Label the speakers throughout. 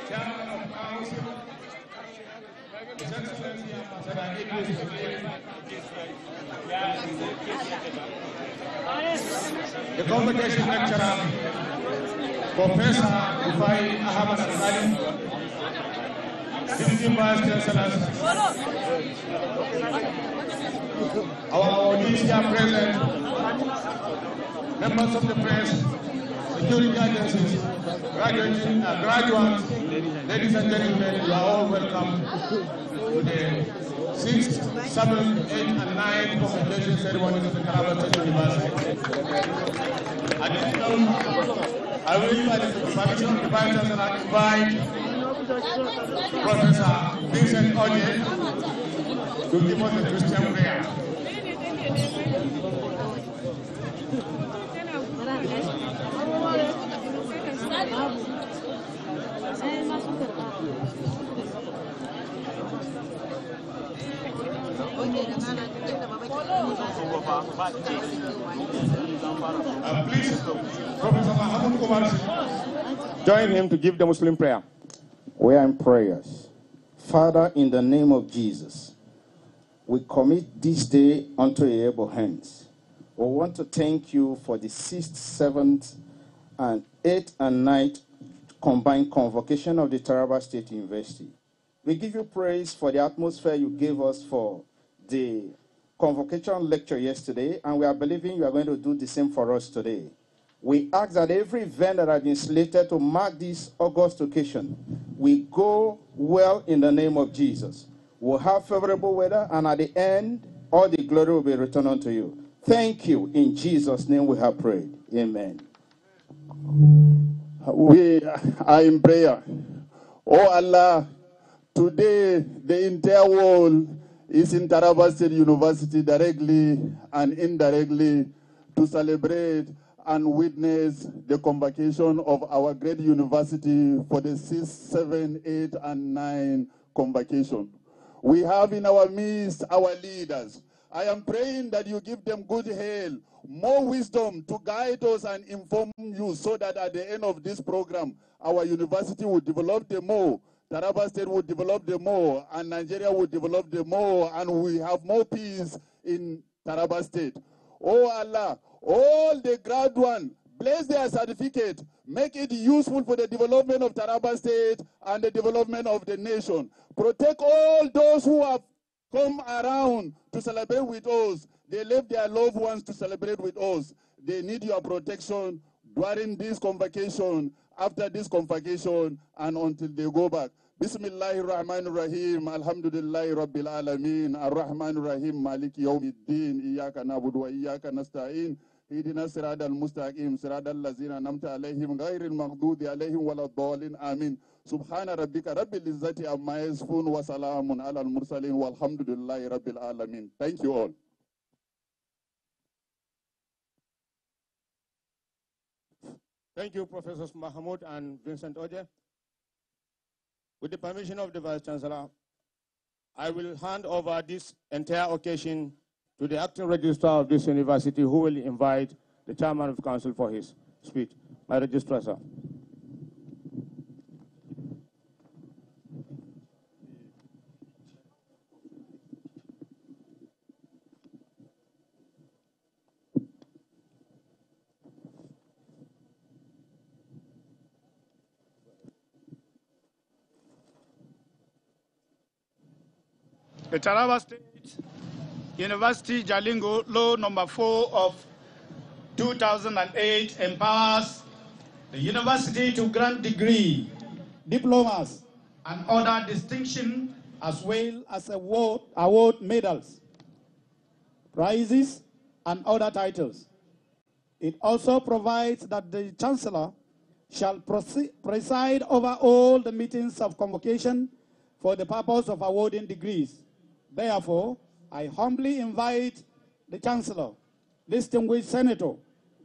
Speaker 1: Chairman of Council, His Excellency the Convocation Lecturer, Professor Ifai Ahmad Al-Ali, Deputy Vice Chancellors, our audience here present, members of the press, security agencies, graduates, ladies and gentlemen, you are all welcome to the 6th, 7th, 8th, and 9th convocation ceremonies of the Taraba State University. At this time, I will, by the permission of the Vice Chancellor, invite Professor Vincent Oye to give us the Christian prayer. Please, Professor Mahamud Kumar, join him to give the Muslim prayer.
Speaker 2: We are in prayers. Father, in the name of Jesus, we commit this day unto your able hands. We want to thank you for the 6th, 7th, and 8th and 9th combined convocation of the Taraba State University. We give you praise for the atmosphere you gave us for the convocation lecture yesterday, and we are believing you are going to do the same for us today. We ask that every event that has been slated to mark this August occasion will go well in the name of Jesus. We'll have favorable weather, and at the end, all the glory will be returned unto you. Thank you. In Jesus' name we have prayed. Amen.
Speaker 3: We are in prayer. Oh Allah, today the entire world is in Taraba State University directly and indirectly to celebrate and witness the convocation of our great university for the 6th, 7th, 8th, and 9th convocation. We have in our midst our leaders. I am praying that you give them good health, more wisdom to guide us and inform you so that at the end of this program, our university will develop the more, Taraba State will develop the more, and Nigeria will develop the more, and we have more peace in Taraba State. Oh Allah, all the graduates, bless their certificate, make it useful for the development of Taraba State and the development of the nation. Protect all those who have come around to celebrate with us. They left their loved ones to celebrate with us. They need your protection during this convocation, after this convocation, and until they go back. Bismillahirrahmanirrahim. Alhamdulillahi Rabbil Alameen. Ar-Rahmanirrahim. Maliki Yawmiddin. Iyaka nabudu wa iyaka nasta'in. Hidina sirada al-mustaqim. Sirada al-lazina namta alayhim. Ghayril maghdudi alayhim waladdallin. Amin. Subhana rabbika rabbil izzati amma yasifun wa salamun ala al-mursalin walhamdulillahi Rabbil Alameen. Thank you all.
Speaker 1: Thank you, Professors Mahmoud and Vincent Oje. With the permission of the Vice Chancellor, I will hand over this entire occasion to the acting registrar of this university, who will invite the chairman of the council for his speech. My registrar, sir.
Speaker 4: The Taraba State University Jalingo Law number 4 of 2008 empowers the university to grant degree, diplomas, and other distinction, as well as award medals, prizes, and other titles. It also provides that the Chancellor shall preside over all the meetings of convocation for the purpose of awarding degrees. Therefore, I humbly invite the Chancellor, distinguished Senator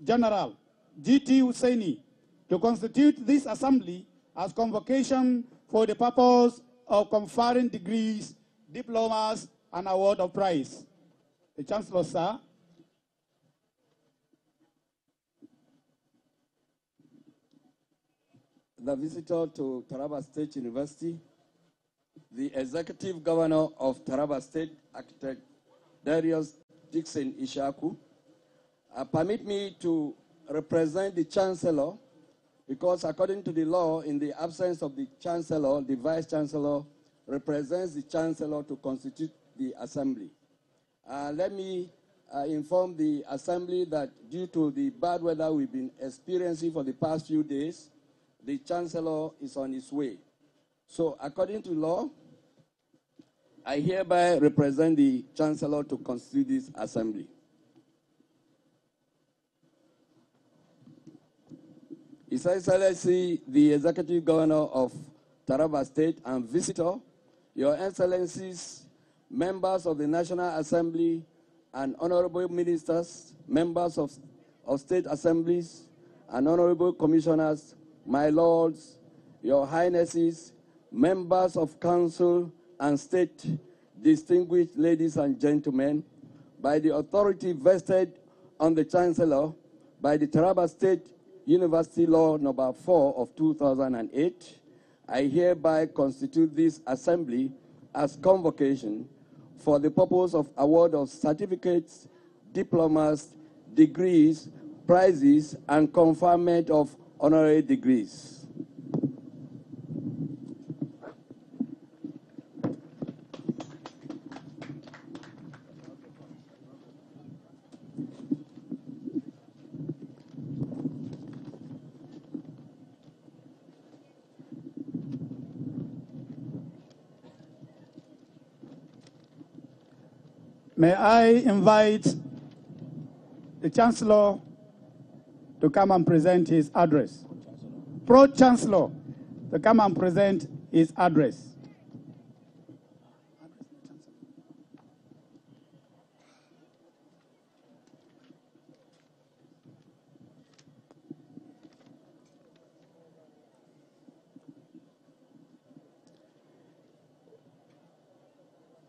Speaker 4: General G.T. Hussaini, to constitute this assembly as convocation for the purpose of conferring degrees, diplomas, and award of prize. The Chancellor, sir.
Speaker 5: the visitor to Taraba State University, the Executive Governor of Taraba State, Architect Darius Dixon Ishaku. Permit me to represent the Chancellor, because according to the law, in the absence of the Chancellor, the Vice Chancellor represents the Chancellor to constitute the Assembly. Let me inform the Assembly that due to the bad weather we've been experiencing for the past few days, the Chancellor is on his way. So according to law, I hereby represent the Chancellor to constitute this Assembly. His Excellency, the Executive Governor of Taraba State and visitor, Your Excellencies, members of the National Assembly and honorable ministers, members of state assemblies and honorable commissioners, my lords, your highnesses, members of council and state, distinguished ladies and gentlemen, by the authority vested on the Chancellor by the Taraba State University Law number 4 of 2008, I hereby constitute this assembly as convocation for the purpose of award of certificates, diplomas, degrees, prizes, and conferment of honorary degrees.
Speaker 4: May I invite the Chancellor to come and present his address. Pro-Chancellor to come and present his address.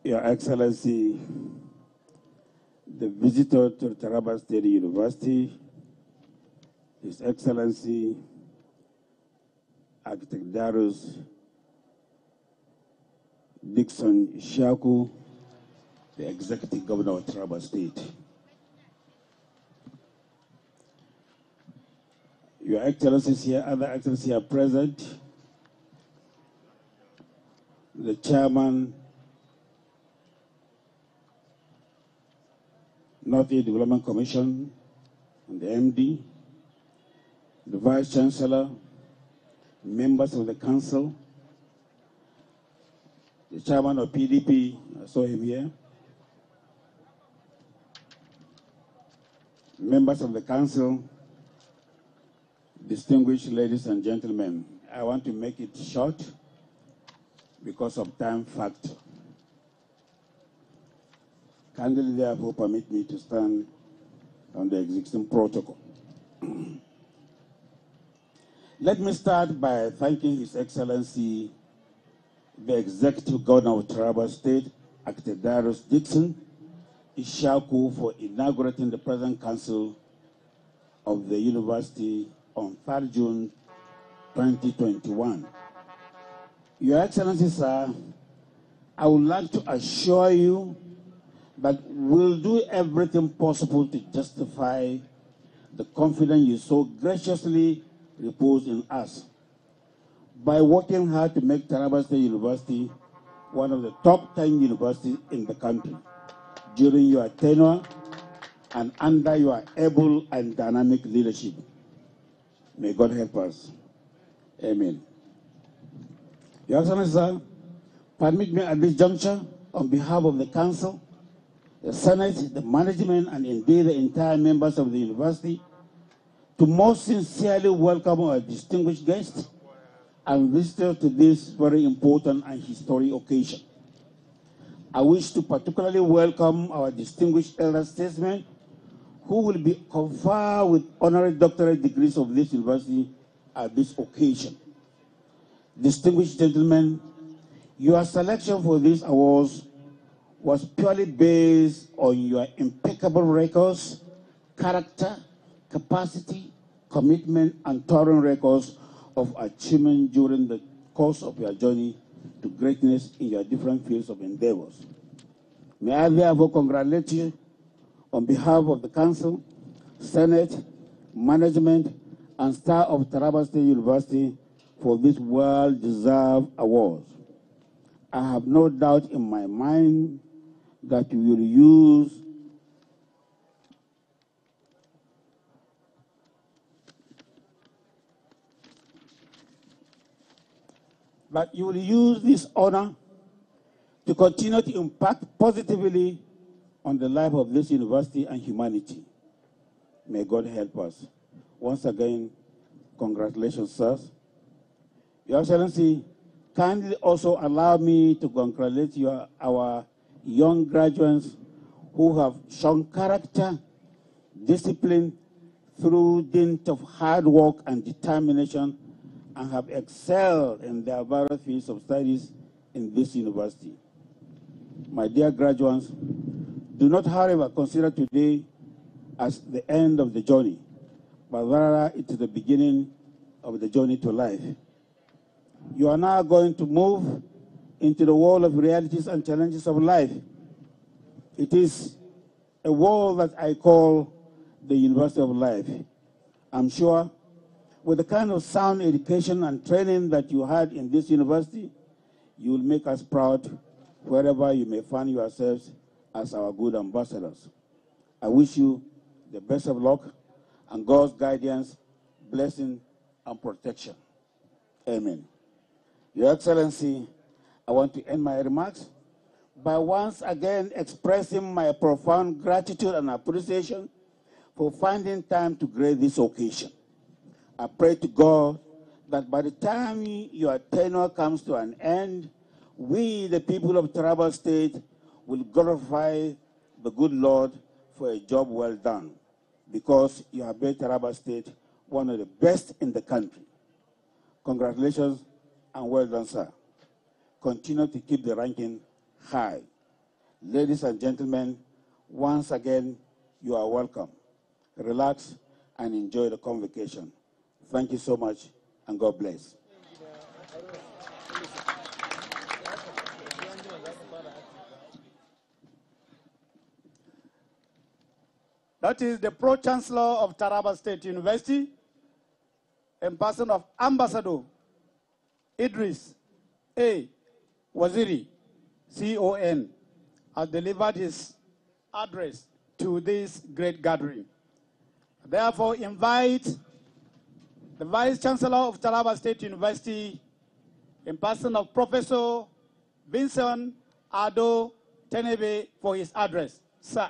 Speaker 6: Your Excellency, the visitor to Taraba State University, His Excellency, Architect Darius Dixon Ishaku, the Executive Governor of Taraba State. Your Excellencies here, other Excellencies here present, the Chairman, Northeast Development Commission, and the MD, the Vice Chancellor, members of the Council, the Chairman of PDP, I saw him here, members of the Council, distinguished ladies and gentlemen. I want to make it short because of time factor. Kindly, therefore, permit me to stand on the existing protocol. Let me start by thanking His Excellency, the Executive Governor of Taraba State, Architect Darius Dixon Ishaku, for inaugurating the present council of the university on 3rd June 2021. Your Excellency, sir, I would like to assure you that we'll do everything possible to justify the confidence you so graciously repose in us by working hard to make Taraba State University one of the top 10 universities in the country during your tenure and under your able and dynamic leadership. May God help us. Amen. Your Excellency, sir, permit me at this juncture, on behalf of the Council, the Senate, the management, and indeed the entire members of the university, to most sincerely welcome our distinguished guests and visitors to this very important and historic occasion. I wish to particularly welcome our distinguished elder statesmen who will be conferred with honorary doctorate degrees of this university at this occasion. Distinguished gentlemen, your selection for these awards was purely based on your impeccable records, character, capacity, commitment, and touring records of achievement during the course of your journey to greatness in your different fields of endeavors. May I therefore congratulate you on behalf of the Council, Senate, management, and staff of Taraba State University for this well-deserved award. I have no doubt in my mind that you will use this honor to continue to impact positively on the life of this university and humanity. May God help us. Once again, congratulations, sirs. Your Excellency, kindly also allow me to congratulate our young graduates who have shown character, discipline through dint of hard work and determination, and have excelled in their various fields of studies in this university. My dear graduates, do not, however, consider today as the end of the journey, but rather it is the beginning of the journey to life. You are now going to move into the world of realities and challenges of life. It is a world that I call the University of Life. I'm sure with the kind of sound education and training that you had in this university, you will make us proud wherever you may find yourselves as our good ambassadors. I wish you the best of luck and God's guidance, blessing, and protection. Amen. Your Excellency, I want to end my remarks by once again expressing my profound gratitude and appreciation for finding time to grace this occasion. I pray to God that by the time your tenure comes to an end, we, the people of Taraba State, will glorify the good Lord for a job well done, because you have made Taraba State one of the best in the country. Congratulations and well done, sir. Continue to keep the ranking high. Ladies and gentlemen, once again, you are welcome. Relax and enjoy the convocation. Thank you so much, and God bless.
Speaker 4: That is the Pro-Chancellor of Taraba State University, in person of Ambassador Idris A. Waziri, CON, has delivered his address to this great gathering. Therefore, invite the Vice Chancellor of Taraba State University, in person of Professor Vincent Ado Tenebe, for his address. Sir.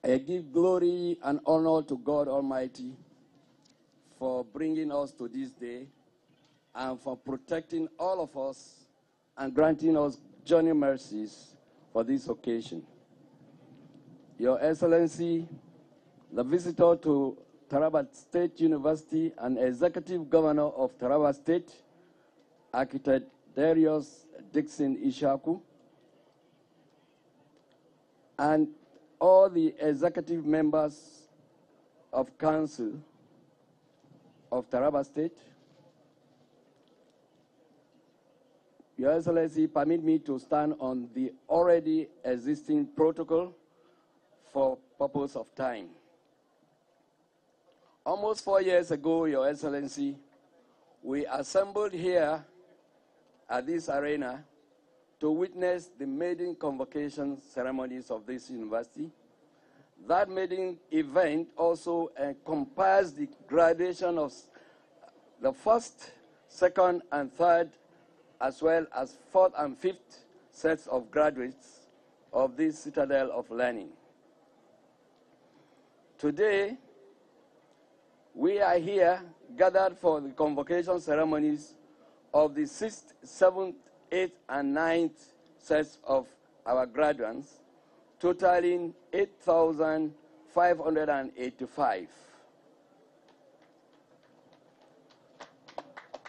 Speaker 5: I give glory and honor to God Almighty for bringing us to this day and for protecting all of us and granting us journey mercies for this occasion. Your Excellency, the visitor to Taraba State University and Executive Governor of Taraba State, Architect Darius Dixon Ishaku, and all the executive members of Council of Taraba State. Your Excellency, permit me to stand on the already existing protocol for purpose of time. Almost 4 years ago, Your Excellency, we assembled here at this arena to witness the maiden convocation ceremonies of this university. That maiden event also encompassed the graduation of the first, second, and third, as well as fourth and fifth sets of graduates of this citadel of learning. Today, we are here gathered for the convocation ceremonies of the 6th, 7th, 8th, and 9th sets of our graduates, totaling 8,585.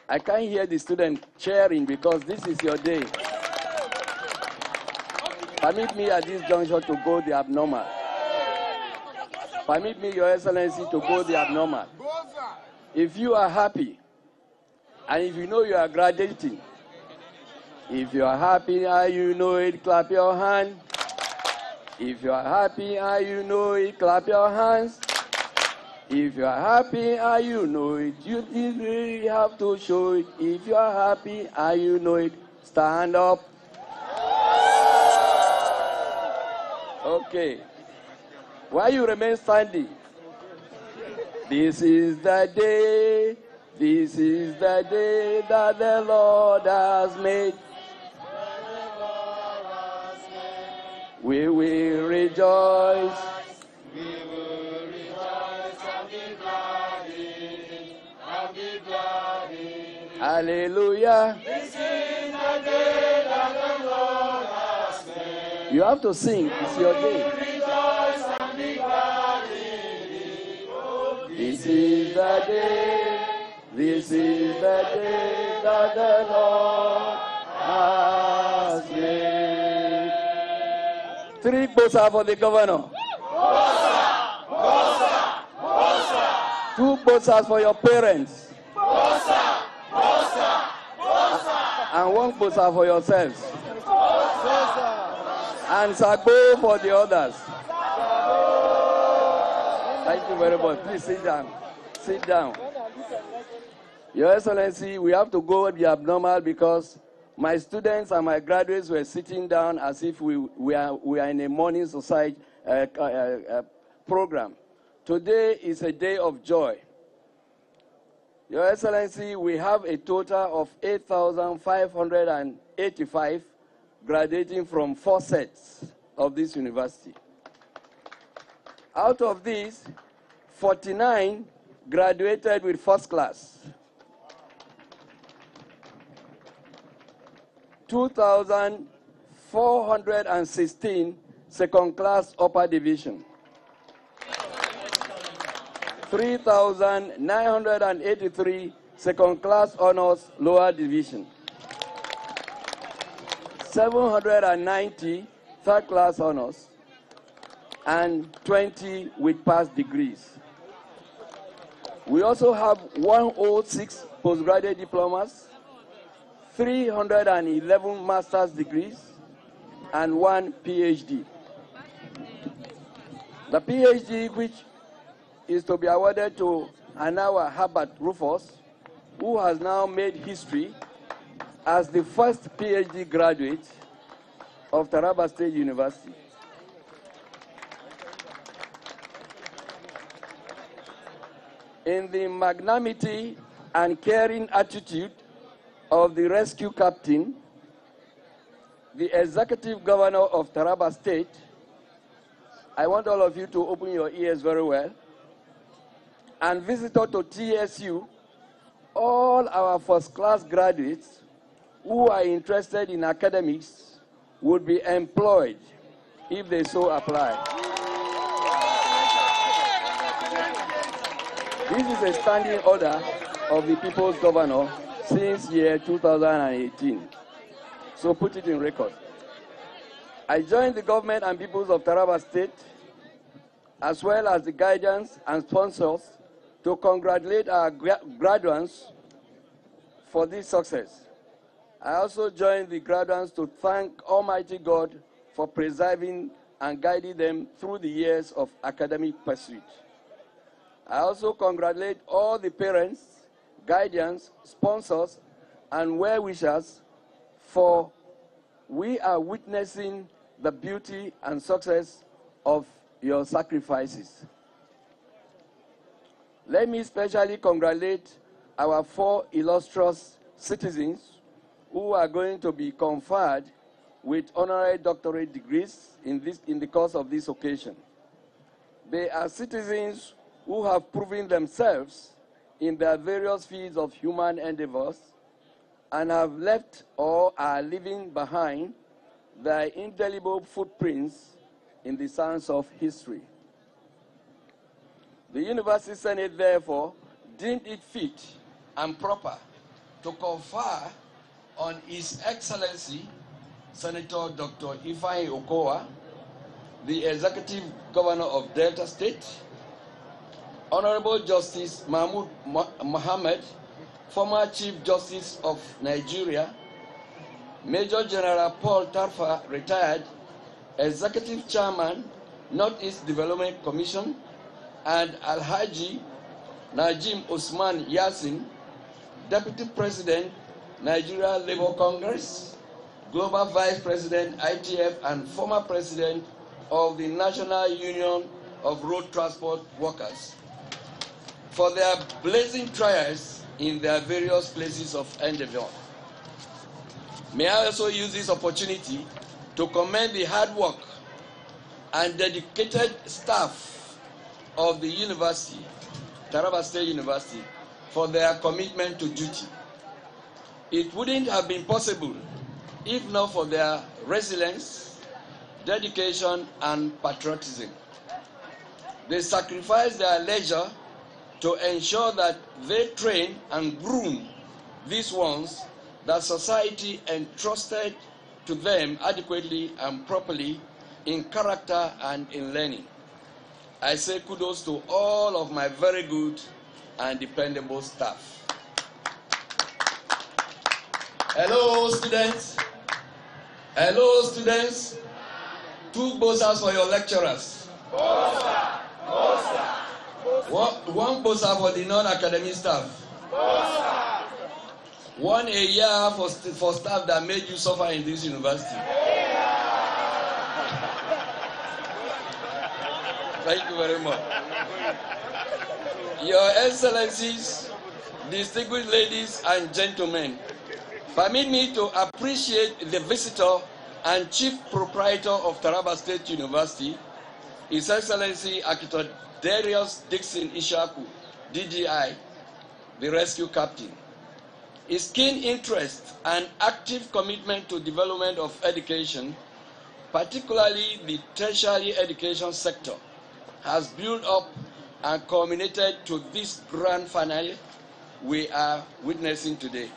Speaker 5: I can't hear the student cheering because this is your day. Permit me at this juncture to go the abnormal. Permit me, Your Excellency, to go the abnormal. If you are happy, and if you know you are graduating, if you are happy and you know it, clap your hand. If you are happy and you know it, clap your hands. If you are happy and you know it, you really have to show it. If you are happy and you know it, stand up. Okay. While you remain standing, this is the day that the Lord has made. We will rejoice.
Speaker 7: We will rejoice and be glad in it, and be glad in it.
Speaker 5: Hallelujah.
Speaker 7: This is the day that the Lord has made.
Speaker 5: You have to sing. It's your day.
Speaker 7: Rejoice and be glad in it. Oh,
Speaker 5: This is the day. This is the day that the Lord has made. 3 bosa for the governor.
Speaker 7: Bosa, bosa, bosa.
Speaker 5: 2 bosas for your parents.
Speaker 7: Bosa, bosa, bosa.
Speaker 5: And 1 bosa for yourselves. And Sago for the others. Thank you very much. Please sit down. Sit down. Your Excellency, we have to go the abnormal because my students and my graduates were sitting down as if we are in a morning society program. Today is a day of joy. Your Excellency, we have a total of 8,585 graduating from 4 sets of this university. Out of these, 49 graduated with first class. 2,416 second class upper division. 3,983 second class honors lower division. 790 third class honors, and 20 with past degrees. We also have 106 postgraduate diplomas, 311 master's degrees, and 1 PhD. The PhD, which is to be awarded to Anawa Herbert Rufus, who has now made history as the first PhD graduate of Taraba State University. In the magnanimity and caring attitude of the rescue captain, the executive governor of Taraba State, I want all of you to open your ears very well, and visitor to TSU, all our first-class graduates who are interested in academics would be employed if they so apply. This is a standing order of the People's Governor since year 2018. So put it in record. I joined the government and peoples of Taraba State, as well as the guidance and sponsors, to congratulate our graduates for this success. I also joined the graduates to thank Almighty God for preserving and guiding them through the years of academic pursuit. I also congratulate all the parents, guardians, sponsors, and well-wishers, for we are witnessing the beauty and success of your sacrifices. Let me especially congratulate our 4 illustrious citizens who are going to be conferred with honorary doctorate degrees in the course of this occasion. They are citizens who have proven themselves in their various fields of human endeavors and have left or are leaving behind their indelible footprints in the sands of history. The University Senate, therefore, deemed it fit and proper to confer on His Excellency Senator Dr. Ifeanyi Okowa, the Executive Governor of Delta State, Honorable Justice Mahmoud Mohammed, former Chief Justice of Nigeria, Major General Paul Tarfa, retired, Executive Chairman, Northeast Development Commission, and Alhaji Najim Usman Yasin, Deputy President, Nigeria Labour Congress, Global Vice President, ITF, and former President of the National Union of Road Transport Workers, for their blazing trials in their various places of endeavor. May I also use this opportunity to commend the hard work and dedicated staff of the university, Taraba State University, for their commitment to duty. It wouldn't have been possible if not for their resilience, dedication, and patriotism. They sacrificed their leisure to ensure that they train and groom these ones that society entrusted to them adequately and properly in character and in learning. I say kudos to all of my very good and dependable staff. Hello, students. Hello, students. 2 bossas for your lecturers.
Speaker 7: Bossa! Bossa!
Speaker 5: One bossa for the non-academic staff.
Speaker 7: Bossa!
Speaker 5: 1 a year for staff that made you suffer in this university. Thank you very much. Your Excellencies, distinguished ladies and gentlemen, permit me to appreciate the visitor and chief proprietor of Taraba State University, His Excellency Architect Darius Dixon Ishaku, DGI, the rescue captain. His keen interest and active commitment to development of education, particularly the tertiary education sector, has built up and culminated to this grand finale we are witnessing today.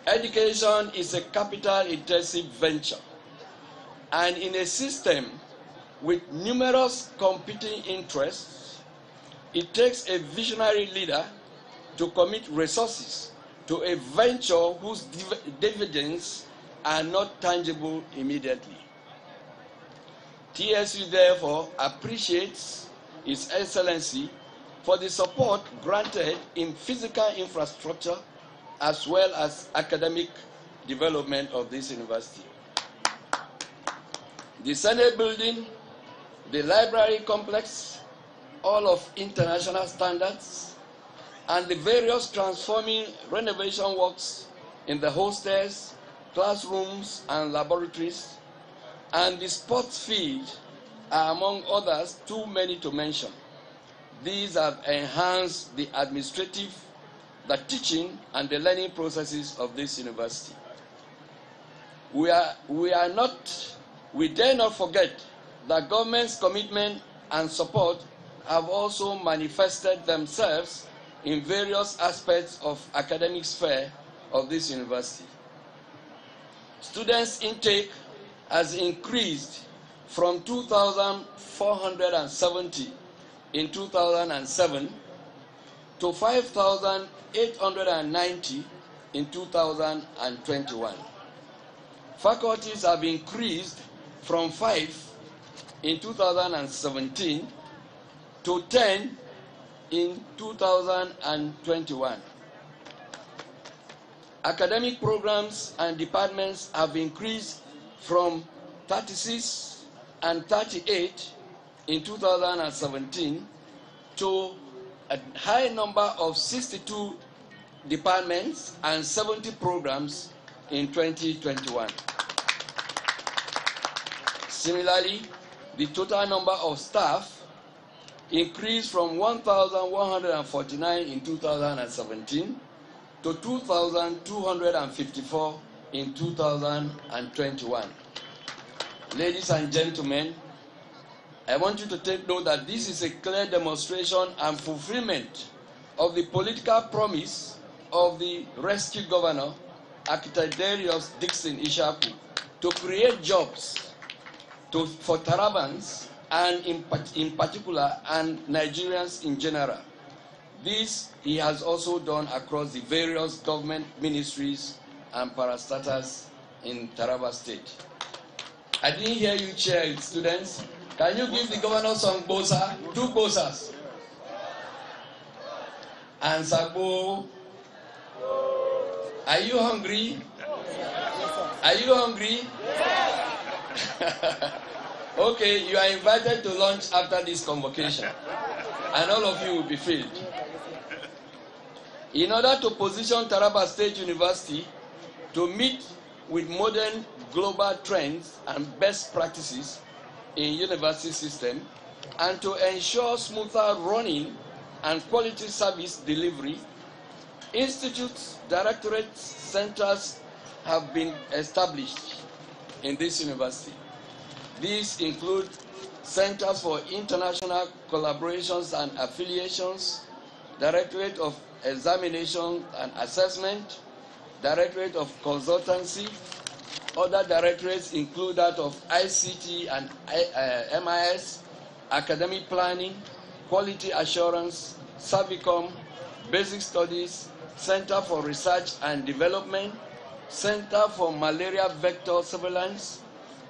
Speaker 5: Education is a capital-intensive venture, and in a system with numerous competing interests, it takes a visionary leader to commit resources to a venture whose dividends are not tangible immediately. TSU therefore appreciates His Excellency for the support granted in physical infrastructure as well as academic development of this university. The Senate building, the library complex, all of international standards, and the various transforming renovation works in the hostels, classrooms, and laboratories, and the sports field are among others too many to mention. These have enhanced the administrative, the teaching, and the learning processes of this university. We dare not forget that government's commitment and support have also manifested themselves in various aspects of academic sphere of this university. Students' intake has increased from 2,470 in 2007 to 5,890 in 2021. Faculties have increased from 5 in 2017 to 10 in 2021. Academic programs and departments have increased from 36 and 38 in 2017 to a high number of 62 departments and 70 programs in 2021. Similarly, the total number of staff increased from 1,149 in 2017 to 2,254 in 2021. Ladies and gentlemen, I want you to take note that this is a clear demonstration and fulfillment of the political promise of the rescue governor, Architect Darius Dixon Ishaku, to create jobs for Tarabans and in particular and Nigerians in general. This he has also done across the various government ministries and parastatals in Taraba State. I didn't hear you chair it, students. Can you give the governor some bosa? 2 bosas. And Sabo, are you hungry? Are you hungry? Okay, you are invited to lunch after this convocation, and all of you will be filled. In order to position Taraba State University to meet with modern global trends and best practices in university system, and to ensure smoother running and quality service delivery, institutes, directorates, centers have been established in this university. These include Centers for International Collaborations and Affiliations, Directorate of Examination and Assessment, Directorate of Consultancy. Other directorates include that of ICT and MIS, Academic Planning, Quality Assurance, Servicom, Basic Studies, Center for Research and Development, Center for Malaria Vector Surveillance,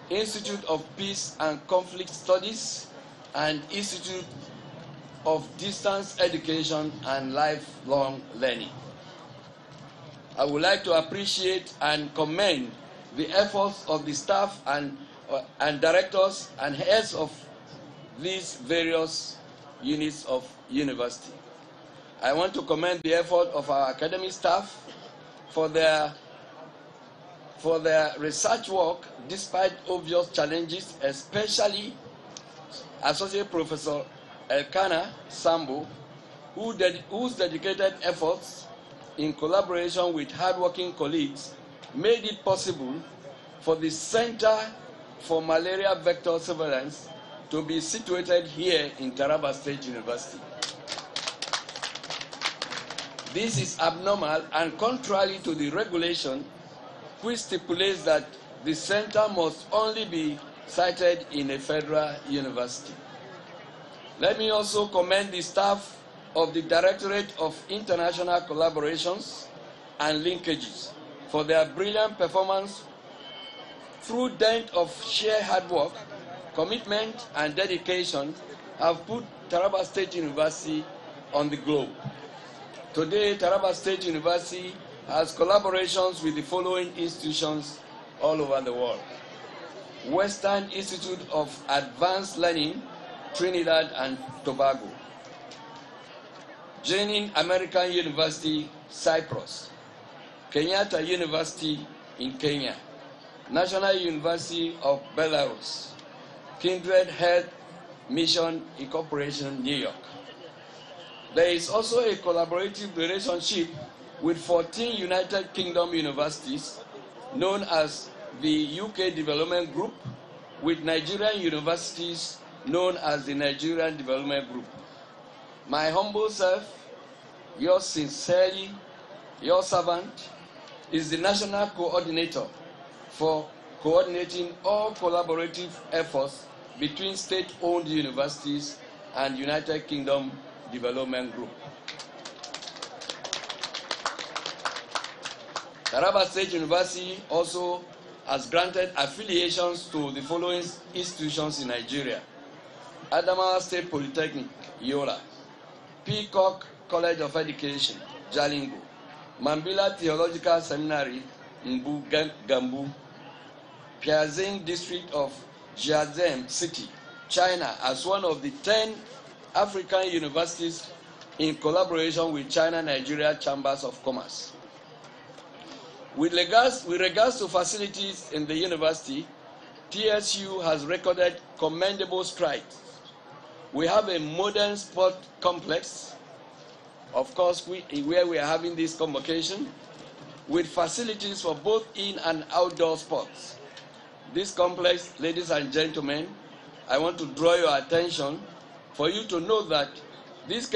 Speaker 5: Institute of Peace and Conflict Studies, and Institute of Distance Education and Lifelong Learning. I would like to appreciate and commend the efforts of the staff and directors and heads of these various units of university. I want to commend the effort of our academic staff for their research work despite obvious challenges, especially Associate Professor Elkanah Sambo, whose dedicated efforts in collaboration with hardworking colleagues made it possible for the Center for Malaria Vector Surveillance to be situated here in Taraba State University. This is abnormal and contrary to the regulation, which stipulates that the center must only be sited in a federal university. Let me also commend the staff of the Directorate of International Collaborations and Linkages for their brilliant performance through dint of sheer hard work, commitment, and dedication have put Taraba State University on the globe. Today, Taraba State University has collaborations with the following institutions all over the world: Western Institute of Advanced Learning, Trinidad and Tobago; Jenin American University, Cyprus; Kenyatta University in Kenya; National University of Belarus; Kindred Health Mission Incorporation, New York. There is also a collaborative relationship with 14 United Kingdom universities known as the UK Development Group, with Nigerian universities known as the Nigerian Development Group. My humble self, yours sincerely, your servant, is the National Coordinator for coordinating all collaborative efforts between state-owned universities and United Kingdom Development Group. Taraba State University also has granted affiliations to the following institutions in Nigeria: Adamawa State Polytechnic, Yola; Peacock College of Education, Jalingo; Mambila Theological Seminary, Mbu Gambu; Piazing District of Jiazem City, China, as one of the 10 African universities in collaboration with China-Nigeria Chambers of Commerce. With regards to facilities in the university, TSU has recorded commendable strides. We have a modern sport complex, of course, where we are having this convocation, with facilities for both in and outdoor sports. This complex, ladies and gentlemen, I want to draw your attention for you to know that this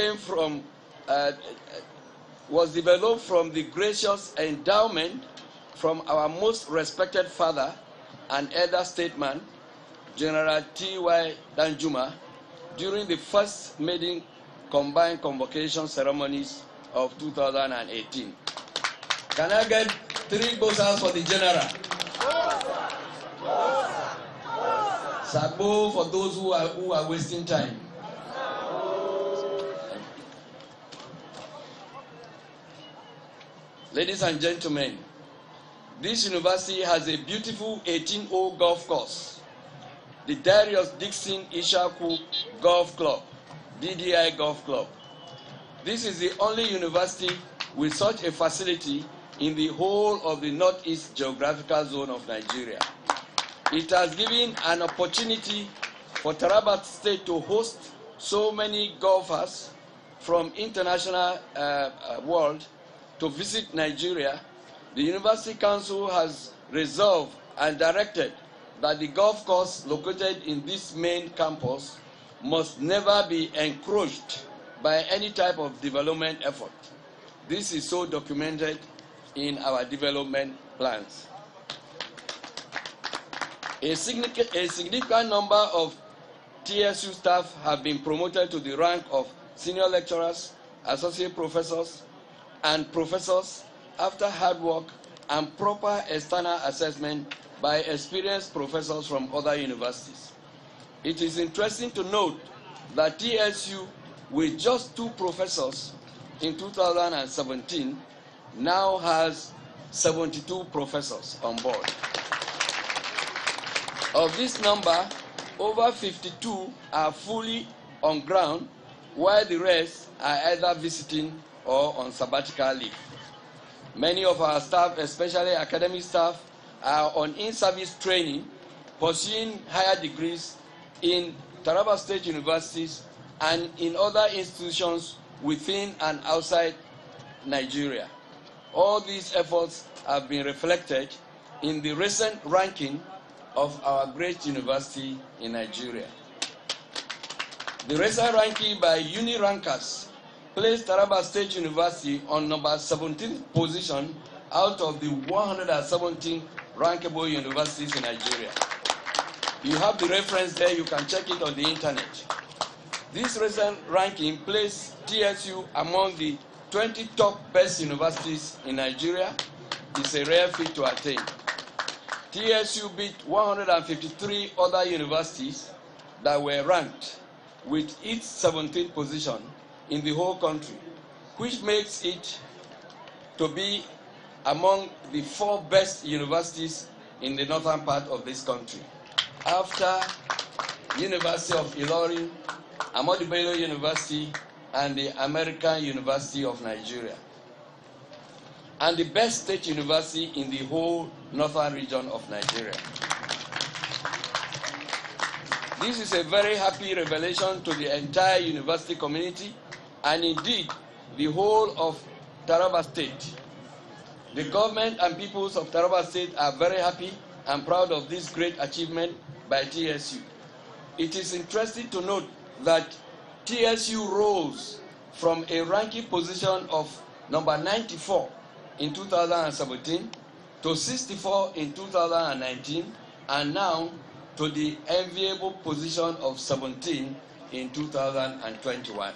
Speaker 5: was developed from the gracious endowment from our most respected father and elder statesman, General T.Y. Danjuma, during the first maiden combined convocation ceremonies of 2018. Can I get 3 bosas for the general? Sabo for those who are wasting time. Ladies and gentlemen, this university has a beautiful 18-hole golf course, the Darius Dixon Ishaku Golf Club, DDI Golf Club. This is the only university with such a facility in the whole of the Northeast geographical zone of Nigeria. It has given an opportunity for Taraba State to host so many golfers from international world to visit Nigeria. The University Council has resolved and directed that the golf course located in this main campus must never be encroached by any type of development effort. This is so documented in our development plans. A significant number of TSU staff have been promoted to the rank of senior lecturers, associate professors, and professors after hard work and proper external assessment by experienced professors from other universities. It is interesting to note that TSU, with just 2 professors in 2017, now has 72 professors on board. Of this number, over 52 are fully on ground, while the rest are either visiting or on sabbatical leave. Many of our staff, especially academic staff, are on in-service training, pursuing higher degrees in Taraba State universities and in other institutions within and outside Nigeria. All these efforts have been reflected in the recent ranking of our great university in Nigeria. The recent ranking by UniRankers placed Taraba State University on number 17th position out of the 117 rankable universities in Nigeria. You have the reference there, you can check it on the internet. This recent ranking placed TSU among the 20 top best universities in Nigeria. It's a rare feat to attain. TSU beat 153 other universities that were ranked with its 17th position in the whole country, which makes it to be among the 4 best universities in the northern part of this country, after University of Ilorin, Ahmadu Bello University, and the American University of Nigeria, and the best state university in the whole northern region of Nigeria. This is a very happy revelation to the entire university community and indeed the whole of Taraba State. The government and peoples of Taraba State are very happy and proud of this great achievement by TSU. It is interesting to note that TSU rose from a ranking position of number 94 in 2017 to 64 in 2019 and now to the enviable position of 17 in 2021.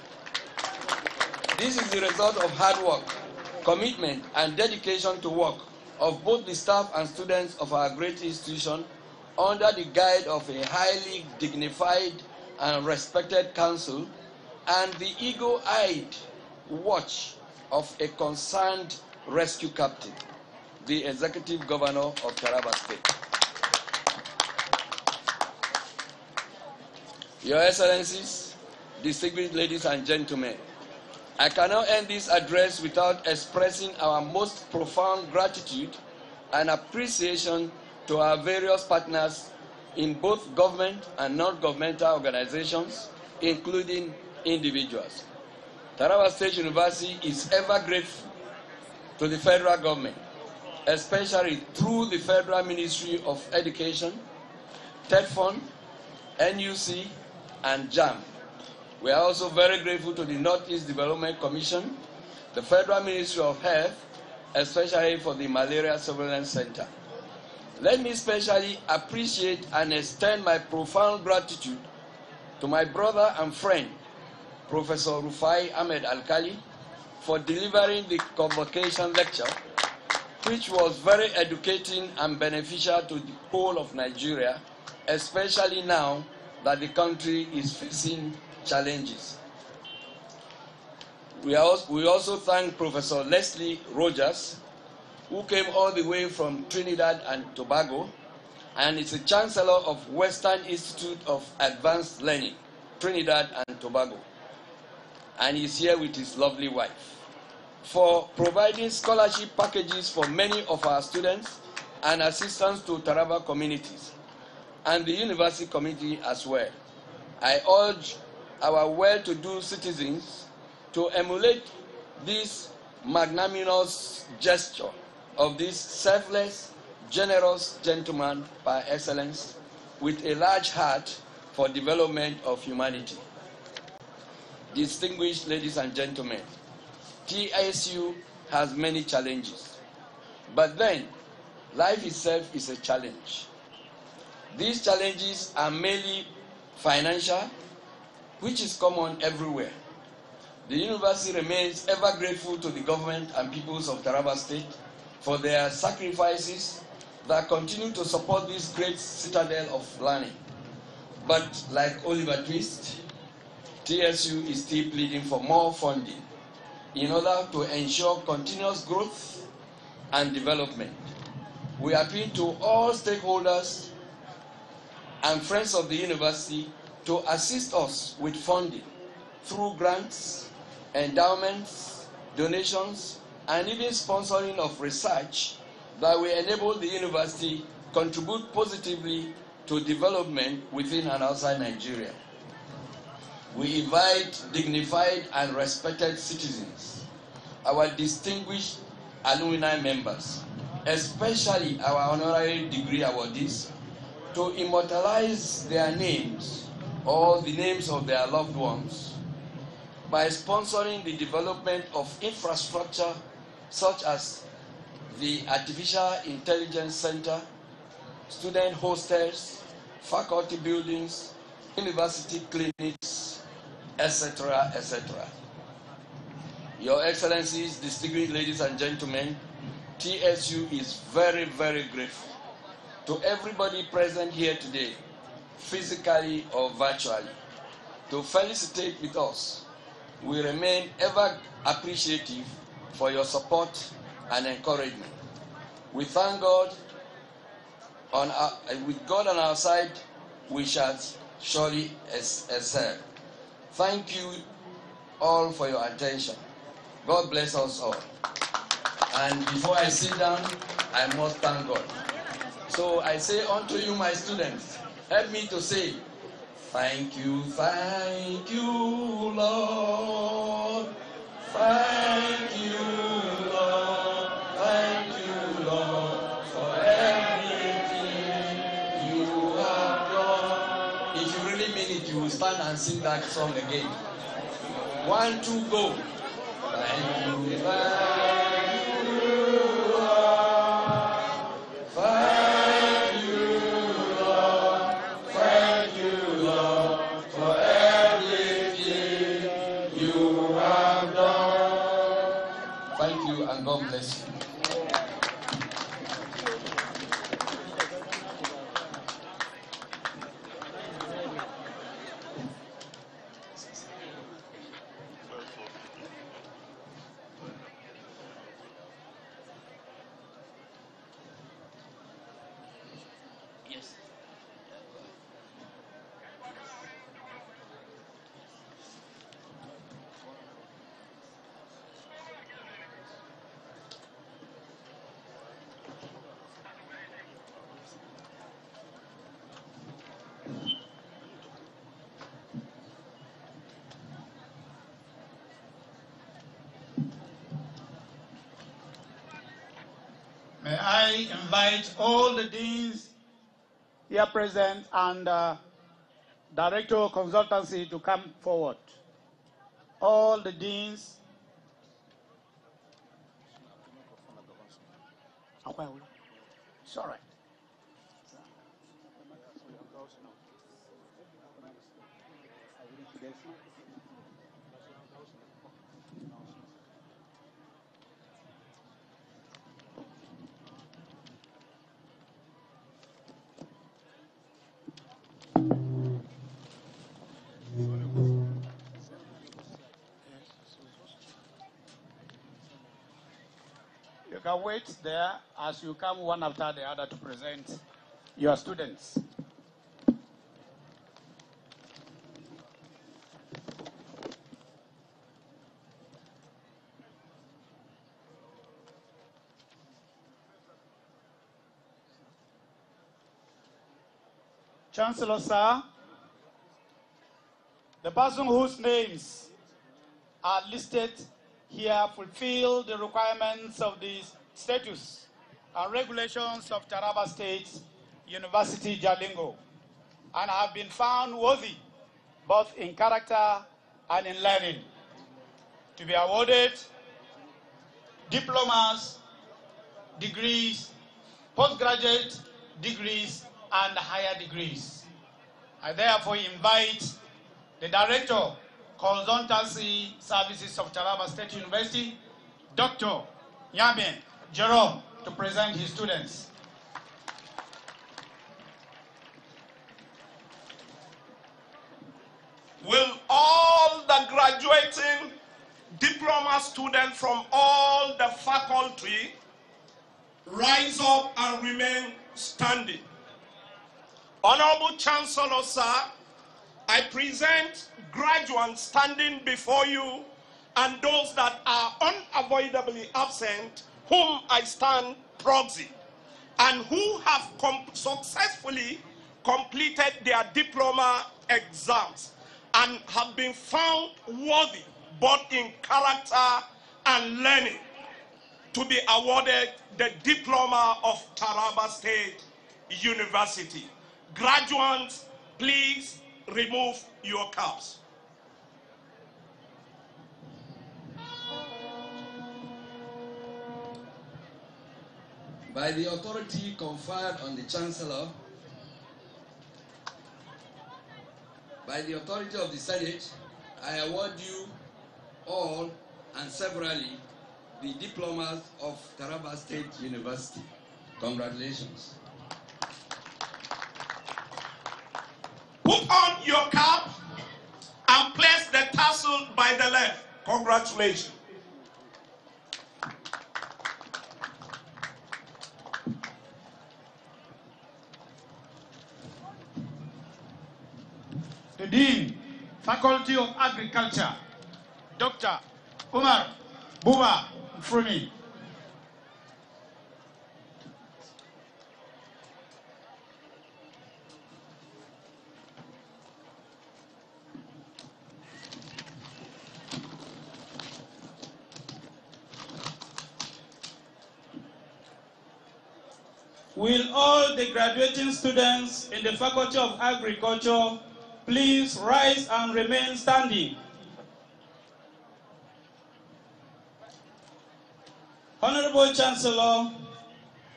Speaker 5: This is the result of hard work, commitment, and dedication to work of both the staff and students of our great institution under the guide of a highly dignified and respected council and the eagle-eyed watch of a concerned rescue captain, the executive governor of Taraba State. Your Excellencies, distinguished ladies and gentlemen, I cannot end this address without expressing our most profound gratitude and appreciation to our various partners in both government and non-governmental organizations, including individuals. Taraba State University is ever grateful to the federal government, especially through the Federal Ministry of Education, TEDFund, NUC, and JAM. We are also very grateful to the Northeast Development Commission, the Federal Ministry of Health, especially for the Malaria Surveillance Center. Let me especially appreciate and extend my profound gratitude to my brother and friend, Professor Rufai Ahmed Alkali, for delivering the Convocation lecture, which was very educating and beneficial to the whole of Nigeria, especially now that the country is facing challenges. We also thank Professor Leslie Rogers, who came all the way from Trinidad and Tobago, and is the Chancellor of Western Institute of Advanced Learning, Trinidad and Tobago, and he's here with his lovely wife, for providing scholarship packages for many of our students and assistance to Taraba communities, and the university community as well. I urge our well-to-do citizens to emulate this magnanimous gesture of this selfless, generous gentleman par excellence with a large heart for development of humanity. Distinguished ladies and gentlemen, TSU has many challenges, but then life itself is a challenge. These challenges are mainly financial, which is common everywhere. The university remains ever grateful to the government and peoples of Taraba State for their sacrifices that continue to support this great citadel of learning. But like Oliver Twist, TSU is still pleading for more funding in order to ensure continuous growth and development. We appeal to all stakeholders and friends of the university to assist us with funding through grants, endowments, donations, and even sponsoring of research that will enable the university contribute positively to development within and outside Nigeria. We invite dignified and respected citizens, our distinguished alumni members, especially our honorary degree awardees, to immortalize their names or the names of their loved ones by sponsoring the development of infrastructure such as the Artificial Intelligence Center, student hostels, faculty buildings, university clinics, etc., etc. Your Excellencies, distinguished ladies and gentlemen, TSU is very, very grateful to everybody present here today, physically or virtually, to felicitate with us. We remain ever appreciative for your support and encouragement. We thank God. With God on our side, we shall surely excel. Thank you all for your attention. God bless us all. And before I sit down, I must thank God. So I say unto you, my students, help me to say, thank you, Lord. Thank you, Lord. Thank you, Lord, for everything you have done. If you really mean it, you will stand and sing that song again. 1, 2, go. Thank you, Lord. Thank you, Lord. Thank you, Lord, for everything you have done. Thank you, and God bless you.
Speaker 4: I invite all the deans here present and Director of Consultancy to come forward. All the deans. It's all right. You can wait there as you come one after the other to present your students. Chancellor, sir, the person whose names are listed here fulfill the requirements of the statutes and regulations of Taraba State University, Jalingo, and have been found worthy, both in character and in learning, to be awarded diplomas, degrees, postgraduate degrees, and higher degrees. I therefore invite the Director, Consultancy Services of Taraba State University, Dr. Yabe Jerome, to present his students.
Speaker 8: Will all the graduating diploma students from all the faculty rise up and remain standing? Honorable Chancellor, sir, I present graduates standing before you and those that are unavoidably absent, whom I stand proxy, and who have successfully completed their diploma exams and have been found worthy, both in character and learning, to be awarded the Diploma of Taraba State University. Graduates, please remove your caps.
Speaker 5: By the authority conferred on the Chancellor, by the authority of the Senate, I award you all and severally the diplomas of Taraba State University. Congratulations.
Speaker 8: Put on your cap and place the tassel by the left. Congratulations.
Speaker 4: The Dean, Faculty of Agriculture, Dr. Umar Buba Frumi. Will all the graduating students in the Faculty of Agriculture please rise and remain standing? Honorable Chancellor,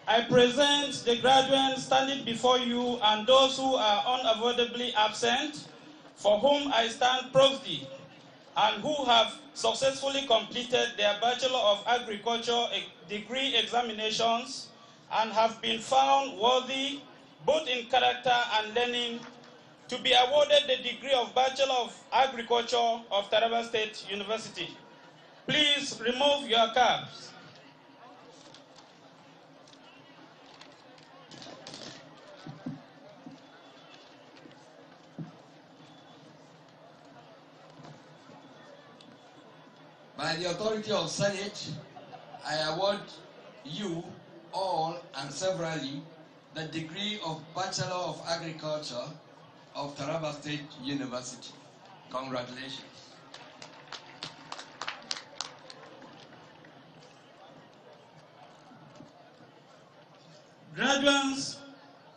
Speaker 4: I present the graduates standing before you and those who are unavoidably absent, for whom I stand proxy, and who have successfully completed their Bachelor of Agriculture degree examinations and have been found worthy, both in character and learning, to be awarded the degree of Bachelor of Agriculture of Taraba State University. Please remove your caps.
Speaker 5: By the authority of Senate, I award you all and severally the degree of Bachelor of Agriculture of Taraba State University. Congratulations.
Speaker 9: Graduates,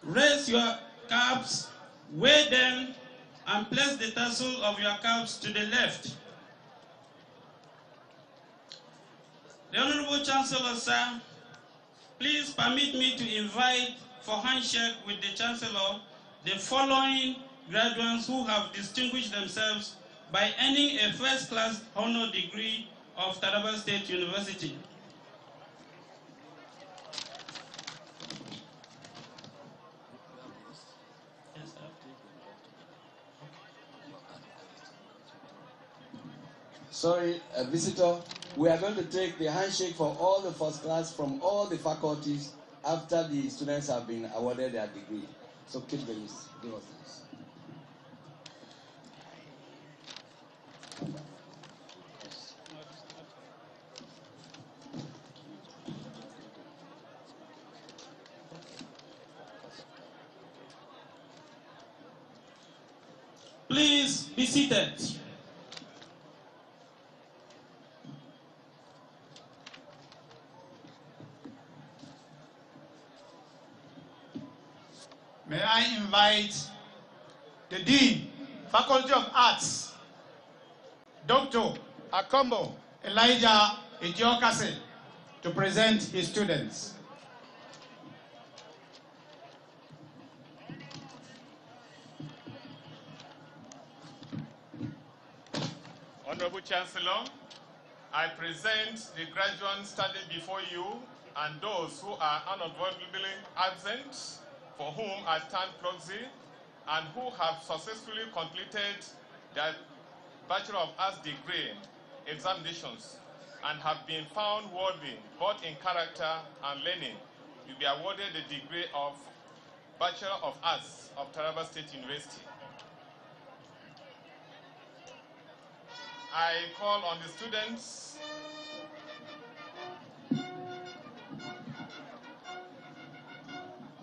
Speaker 9: raise your caps, weigh them, and place the tassel of your caps to the left. The Honorable Chancellor, sir, please permit me to invite for handshake with the Chancellor the following graduates who have distinguished themselves by earning a first-class honor degree of Taraba State University.
Speaker 5: Sorry, visitor. We are going to take the handshake for all the first class from all the faculties after the students have been awarded their degree. So keep the list. Give us the list.
Speaker 9: Please be seated.
Speaker 4: May I invite the Dean, Faculty of Arts, Dr. Akombo Elijah Ejiokase, to present his students.
Speaker 10: Honorable Chancellor, I present the graduates standing before you and those who are unavoidably absent, for whom I stand proxy, and who have successfully completed their Bachelor of Arts degree examinations and have been found worthy, both in character and learning, will be awarded the degree of Bachelor of Arts of Taraba State University. I call on the students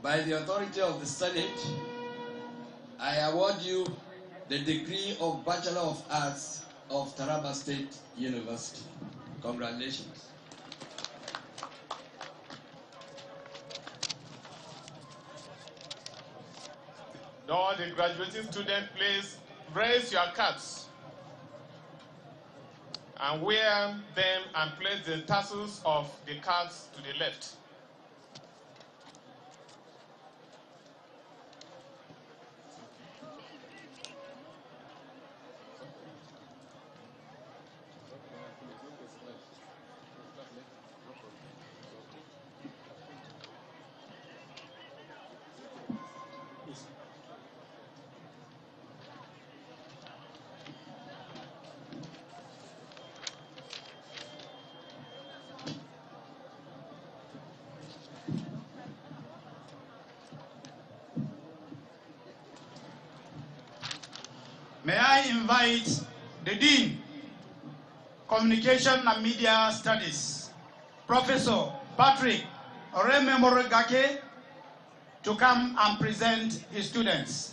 Speaker 5: By the authority of the Senate, I award you the degree of Bachelor of Arts of Taraba State University. Congratulations.
Speaker 10: all the graduating students, please raise your caps and wear them and place the tassels of the caps to the left.
Speaker 4: May I invite the Dean, Communication and Media Studies, Professor Patrick Orememorogake, to come and present his students.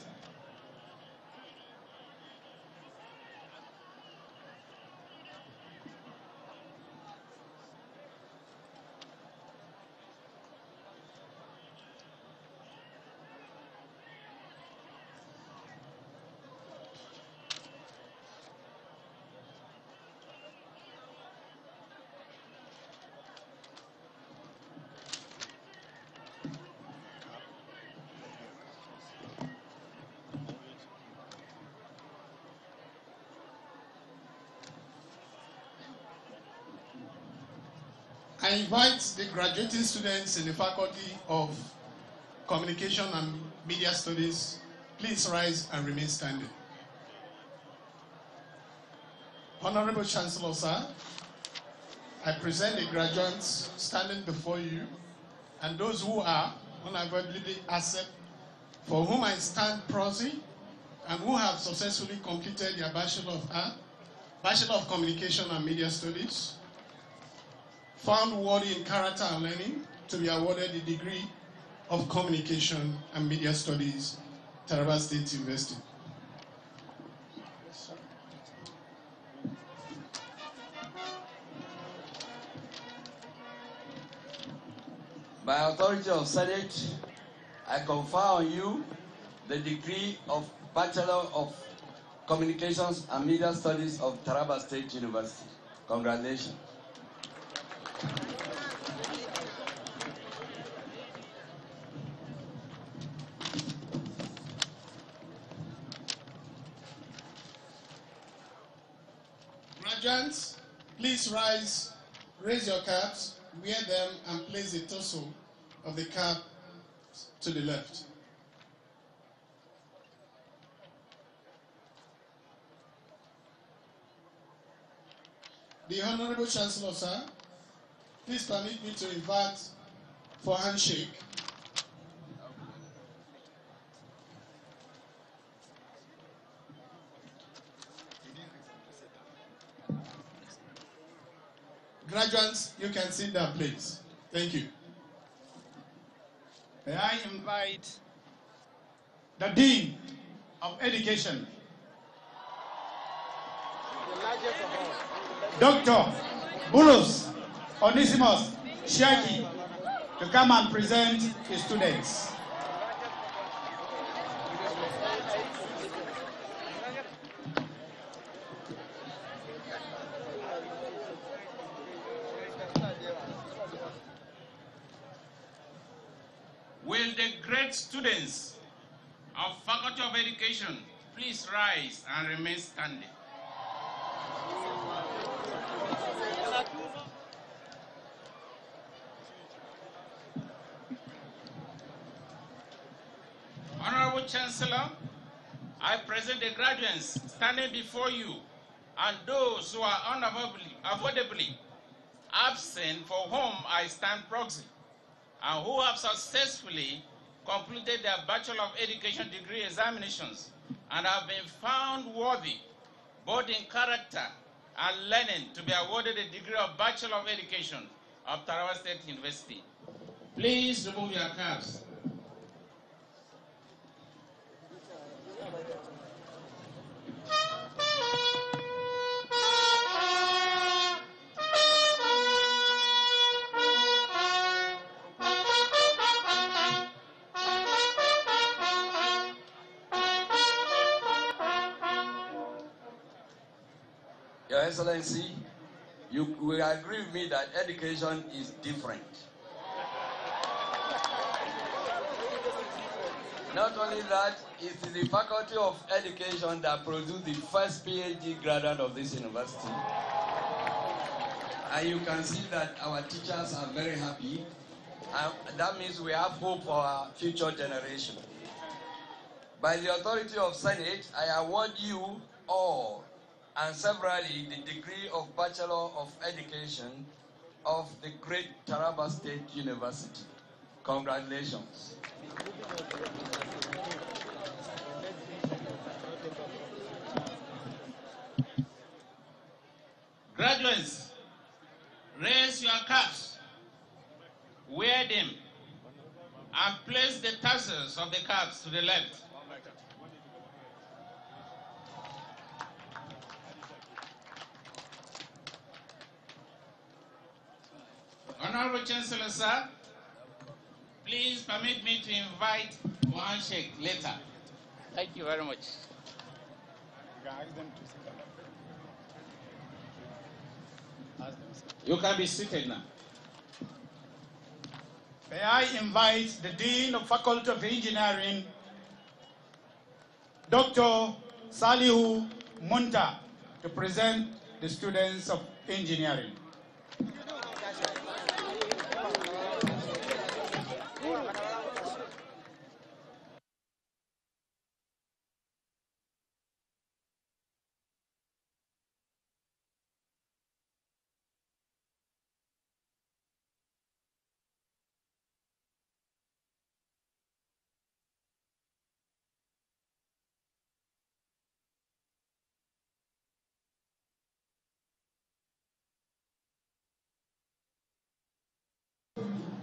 Speaker 4: I invite the graduating students in the Faculty of Communication and Media Studies, please rise and remain standing. Honorable Chancellor, sir, I present the graduates standing before you and those who are unavoidably absent, for whom I stand proxy, and who have successfully completed their Bachelor of Art, Bachelor of Communication and Media Studies, found worthy in character and learning, to be awarded the degree of Communication and Media Studies, Taraba State University.
Speaker 5: By authority of Senate, I confer on you the degree of Bachelor of Communications and Media Studies of Taraba State University. Congratulations.
Speaker 11: Graduates, please rise, raise your caps, wear them, and place the torso of the cap to the left. The Honorable Chancellor, sir, please permit me to invite for handshake. Graduates, you can sit down, please. Thank you.
Speaker 4: May I invite the Dean of Education, Dr. Bulus Onesimus Shaki, to come and present his students.
Speaker 9: Will the great students of Faculty of Education please rise and remain standing? Honorable Chancellor, I present the graduates standing before you and those who are unavoidably absent for whom I stand proxy, and who have successfully completed their Bachelor of Education degree examinations and have been found worthy, both in character and learning, to be awarded a degree of Bachelor of Education of Taraba State University. Please remove your caps.
Speaker 5: Your Excellency, you will agree with me that education is different. Not only that, it is the Faculty of Education that produced the first PhD graduate of this university. And you can see that our teachers are very happy. And that means we have hope for our future generation. By the authority of Senate, I award you all and severally the degree of Bachelor of Education of the great Taraba State University. Congratulations.
Speaker 9: Graduates, raise your caps, wear them, and place the tassels of the caps to the left. Honorable Chancellor, sir, please permit me to invite for handshake later. Thank you very much. You can be seated now.
Speaker 4: May I invite the Dean of Faculty of Engineering, Dr. Salihu Munta, to present the students of engineering.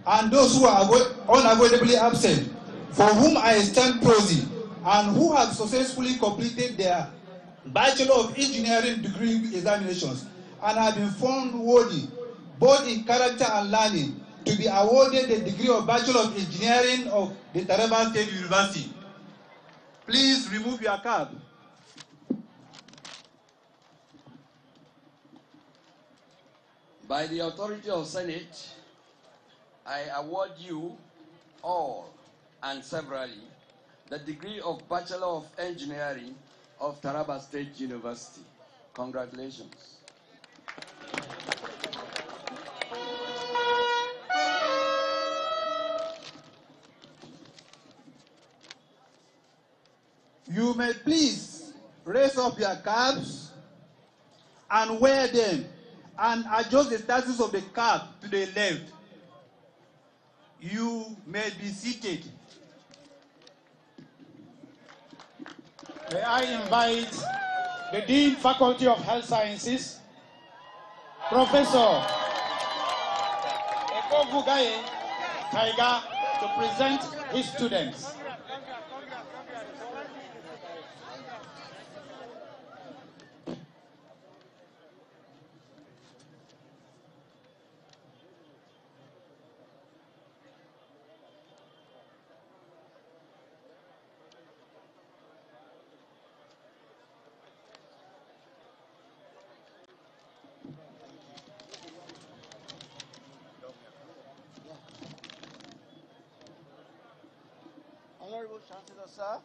Speaker 4: And those who are unavoidably absent, for whom I stand proxy, and who have successfully completed their Bachelor of Engineering degree examinations, and have been found worthy, both in character and learning,
Speaker 12: to be awarded the degree of Bachelor of Engineering of the Taraba State University. Please remove your cap.
Speaker 5: By the authority of Senate, I award you all and severally the degree of Bachelor of Engineering of Taraba State University. Congratulations.
Speaker 12: You may please raise up your caps and wear them and adjust the status of the cap to the left. You may be seated.
Speaker 4: May I invite the Dean, Faculty of Health Sciences, Professor Ekovugaye Kaiga, to present his students.
Speaker 13: Honorable Chancellor, sir,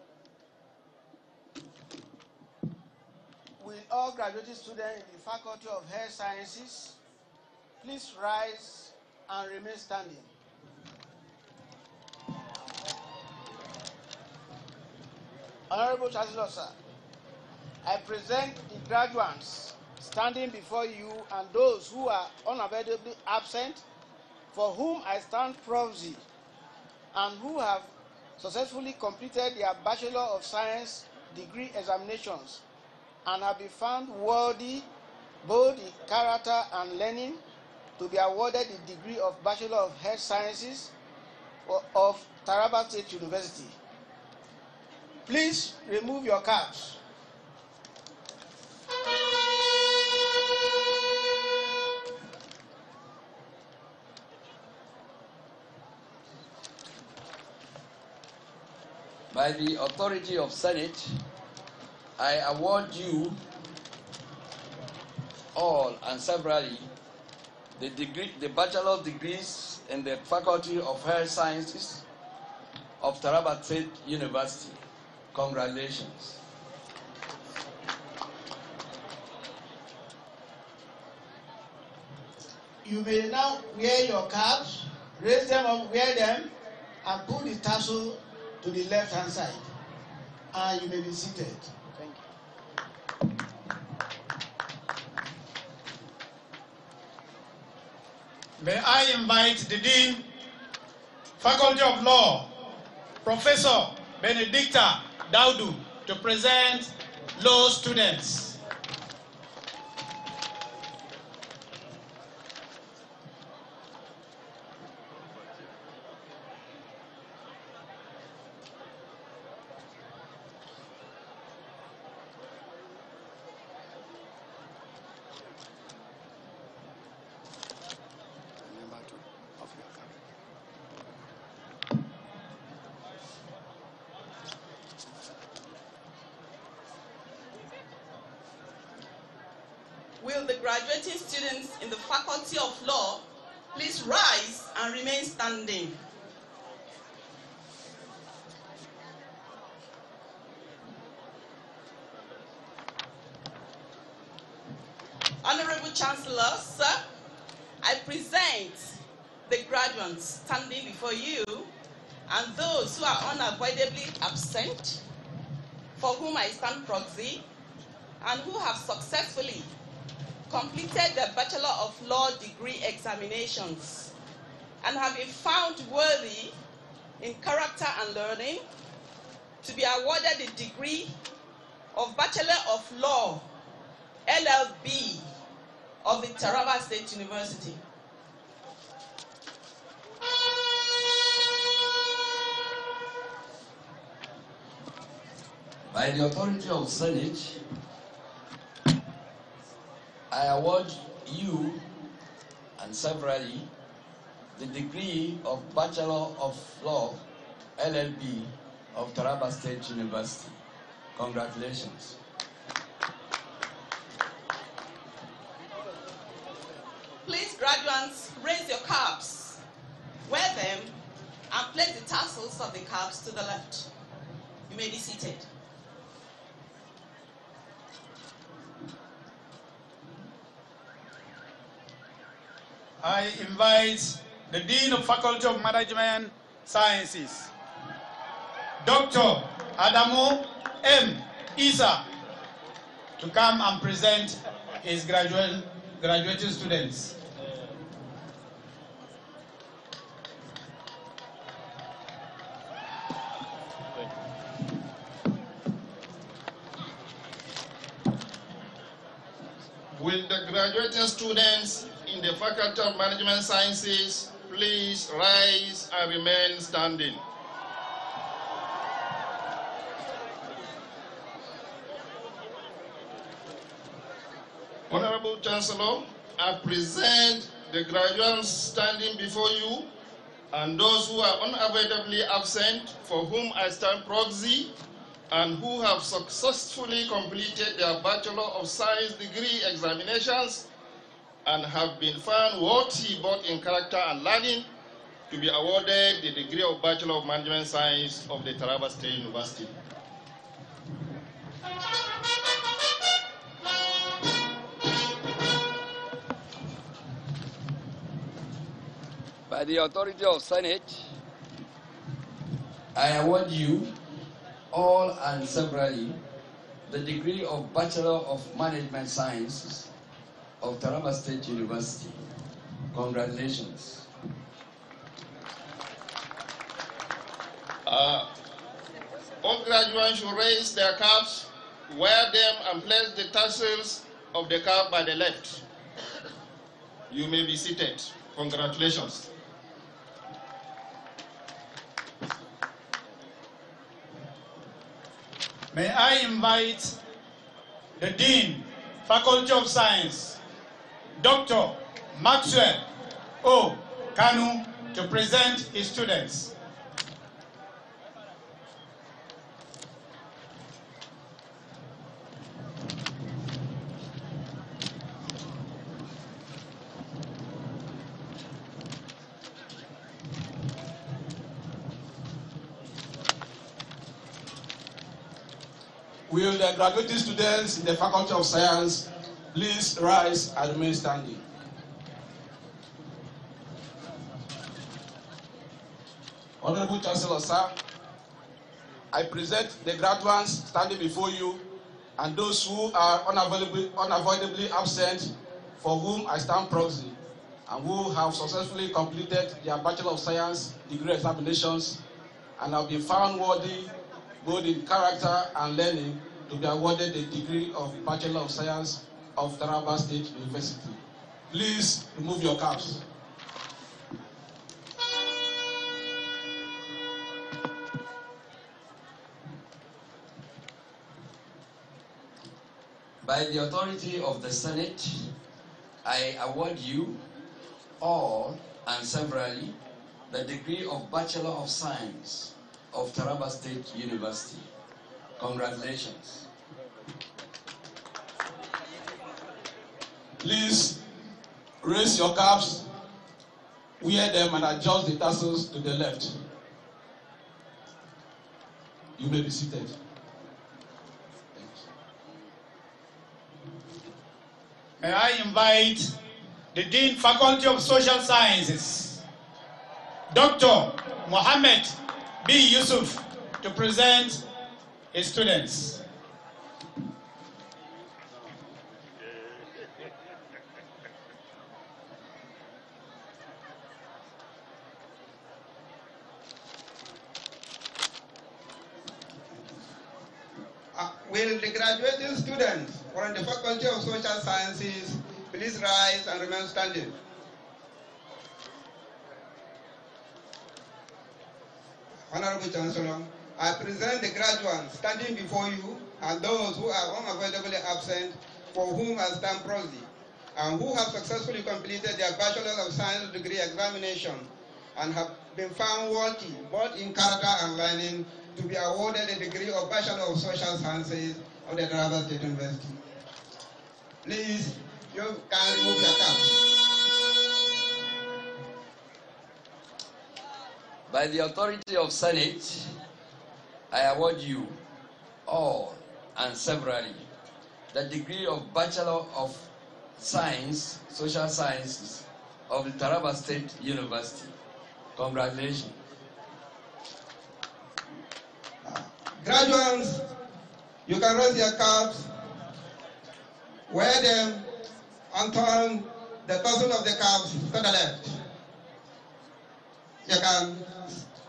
Speaker 13: will all graduating students in the Faculty of Health Sciences please rise and remain standing. Honorable Chancellor, sir, I present the graduates standing before you and those who are unavoidably absent, for whom I stand proxy, and who have successfully completed their Bachelor of Science degree examinations and have been found worthy both in character and learning to be awarded the degree of Bachelor of Health Sciences of Taraba State University. Please remove your caps.
Speaker 5: By the authority of Senate, I award you all and severally the bachelor degrees in the Faculty of Health Sciences of Taraba State University. Congratulations.
Speaker 13: You may now wear your caps, raise them up, wear them, and pull the tassel to the left-hand side. And you may be seated. Thank you.
Speaker 4: May I invite the Dean, Faculty of Law, Professor Benedicta Daudu, to present law students.
Speaker 14: Will the graduating students in the Faculty of Law please rise and remain standing? Honorable Chancellor, sir, I present the graduates standing before you and those who are unavoidably absent, for whom I stand proxy, and who have successfully completed the Bachelor of Law degree examinations and have been found worthy in character and learning to be awarded the degree of Bachelor of Law, LLB, of the Taraba State University.
Speaker 5: By the authority of Senate, I award you and severally the degree of Bachelor of Law, LLB, of Taraba State University. Congratulations.
Speaker 14: Please, graduates, raise your caps, wear them, and place the tassels of the caps to the left. You may be seated.
Speaker 4: I invite the Dean of Faculty of Management Sciences, Dr. Adamo M. Isa, to come and present his graduating students.
Speaker 15: Will the graduating students in the Faculty of Management Sciences please rise and remain standing? Honorable Chancellor, I present the graduates standing before you and those who are unavoidably absent, for whom I stand proxy, and who have successfully completed their Bachelor of Science degree examinations and have been found worthy both in character and learning to be awarded the degree of Bachelor of Management Science of the Taraba State University.
Speaker 5: By the authority of Senate, I award you all and severally the degree of Bachelor of Management Sciences of Taraba State University. Congratulations.
Speaker 15: All graduates should raise their caps, wear them, and place the tassels of the cap by the left. You may be seated. Congratulations.
Speaker 4: May I invite the Dean, Faculty of Science, Dr. Maxwell O. Kanu, to present his students.
Speaker 16: Will the graduating students in the Faculty of Science please rise and remain standing? Honorable Chancellor, sir, I present the graduates standing before you and those who are unavoidably absent, for whom I stand proxy, and who have successfully completed their Bachelor of Science degree examinations and have been found worthy both in character and learning to be awarded the degree of Bachelor of Science of Taraba State University. Please remove your caps.
Speaker 5: By the authority of the Senate, I award you all and severally the degree of Bachelor of Science of Taraba State University. Congratulations.
Speaker 16: Please raise your caps, wear them, and adjust the tassels to the left. You may be seated.
Speaker 4: May I invite the Dean, Faculty of Social Sciences, Dr. Mohammed B. Yusuf, to present his students.
Speaker 17: Will the graduating students from the Faculty of Social Sciences please rise and remain standing? Honorable Chancellor, I present the graduates standing before you and those who are unavoidably absent, for whom I stand proudly. and who have successfully completed their Bachelor of Science degree examination and have been found worthy, both in character and learning, to be awarded the degree of Bachelor of Social Sciences of the Taraba State University. Please, you can remove your cap.
Speaker 5: By the authority of Senate, I award you all and severally the degree of Bachelor of Science, Social Sciences of the Taraba State University. Congratulations.
Speaker 17: Graduates, you can raise your caps, wear them, and turn the tassel of the caps to the left. You can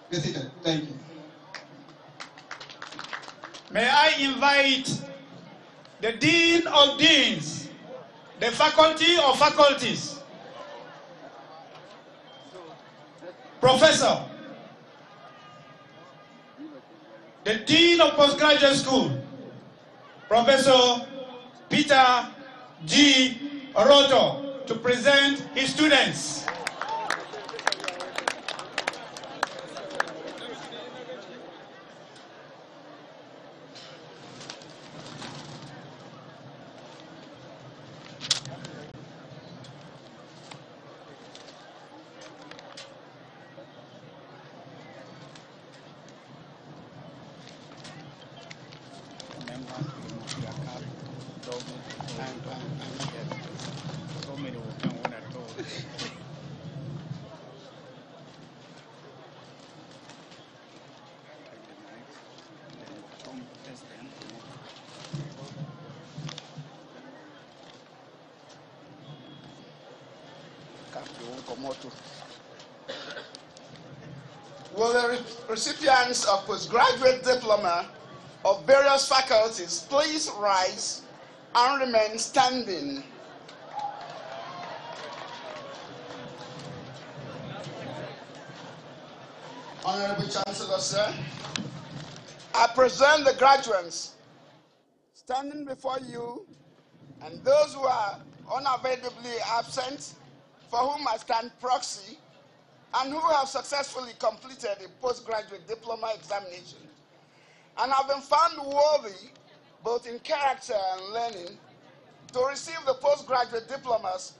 Speaker 17: be seated. Thank you.
Speaker 4: May I invite the Dean of Deans, the Faculty of Faculties, Professor, the Dean of Postgraduate School, Professor Peter G. Oroto, to present his students.
Speaker 15: Will the recipients of postgraduate diploma of various faculties please rise and remain standing? Honorable Chancellor, sir, I present the graduates standing before you and those who are unavoidably absent, for whom I stand proxy, and who have successfully completed a postgraduate diploma examination and have been found worthy, both in character and learning, to receive the postgraduate diplomas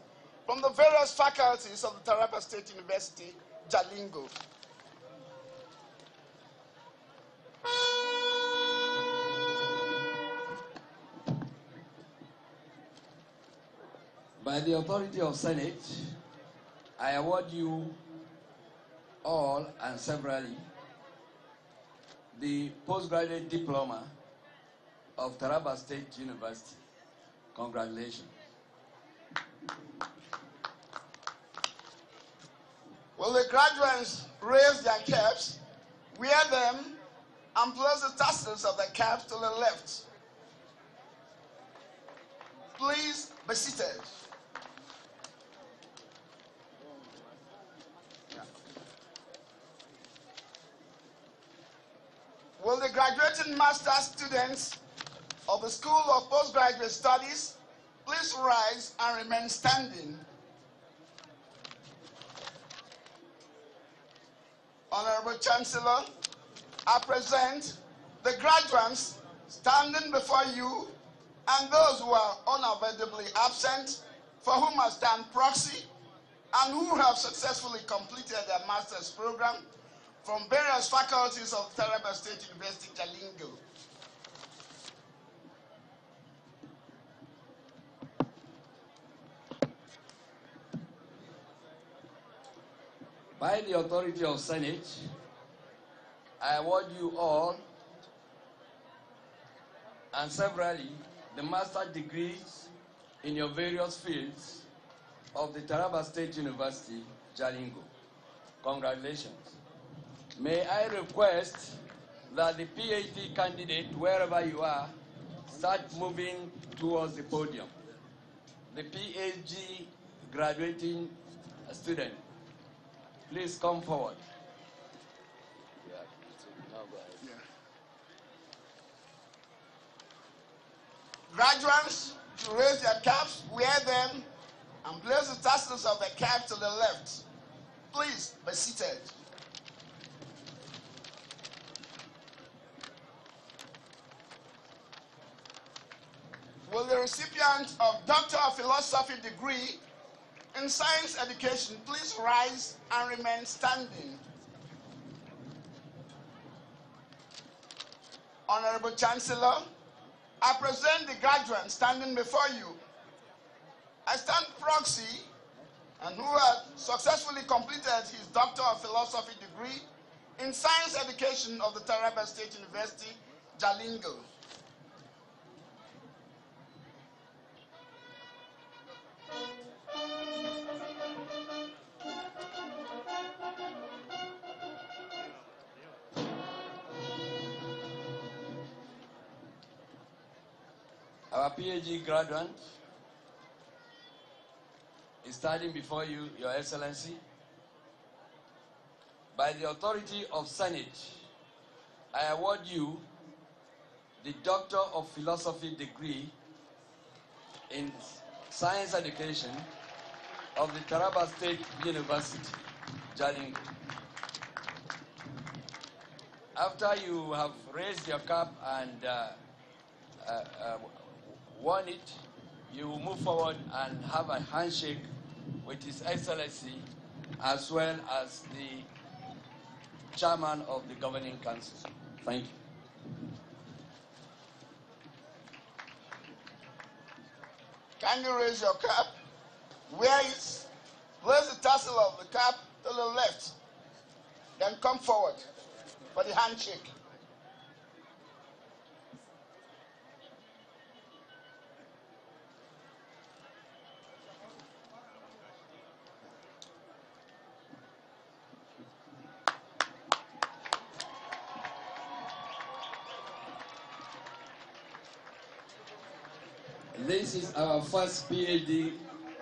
Speaker 15: from the various faculties of the Taraba State University, Jalingo.
Speaker 5: By the authority of Senate, I award you all and severally the postgraduate diploma of Taraba State University. Congratulations.
Speaker 15: Will the graduates raise their caps, wear them, and place the tassels of the caps to the left? Please be seated. Will the graduating master's students of the School of Postgraduate Studies please rise and remain standing? Honorable Chancellor, I present the graduates standing before you and those who are unavoidably absent, for whom I stand proxy, and who have successfully completed their master's program from various faculties of Taraba State University, Jalingo.
Speaker 5: By the authority of Senate, I award you all and severally the master degrees in your various fields of the Taraba State University, Jalingo. Congratulations. May I request that the PhD candidate, wherever you are, start moving towards the podium. The PhD graduating student, please come forward.
Speaker 15: Graduates, to raise their caps, wear them, and place the tassels of the cap to the left. Please be seated. Will the recipient of Doctor of Philosophy degree in Science Education please rise and remain standing? Honorable Chancellor, I present the graduate standing before you. I stand proxy and who has successfully completed his Doctor of Philosophy degree in Science Education of the Taraba State University, Jalingo.
Speaker 5: Our PhD graduate is standing before you, Your Excellency. By the authority of Senate, I award you the Doctor of Philosophy degree in Science Education of the Taraba State University, Jalingo. After you have raised your cap and won it, you will move forward and have a handshake with His Excellency as well as the Chairman of the Governing Council. Thank you.
Speaker 15: Can you raise your cap? Wear it. Place the tassel of the cap to the left. Then come forward for the handshake.
Speaker 5: This is our first PhD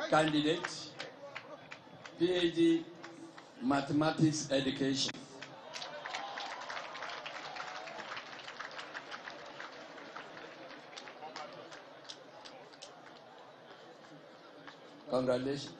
Speaker 5: candidate, PhD Mathematics Education. Congratulations.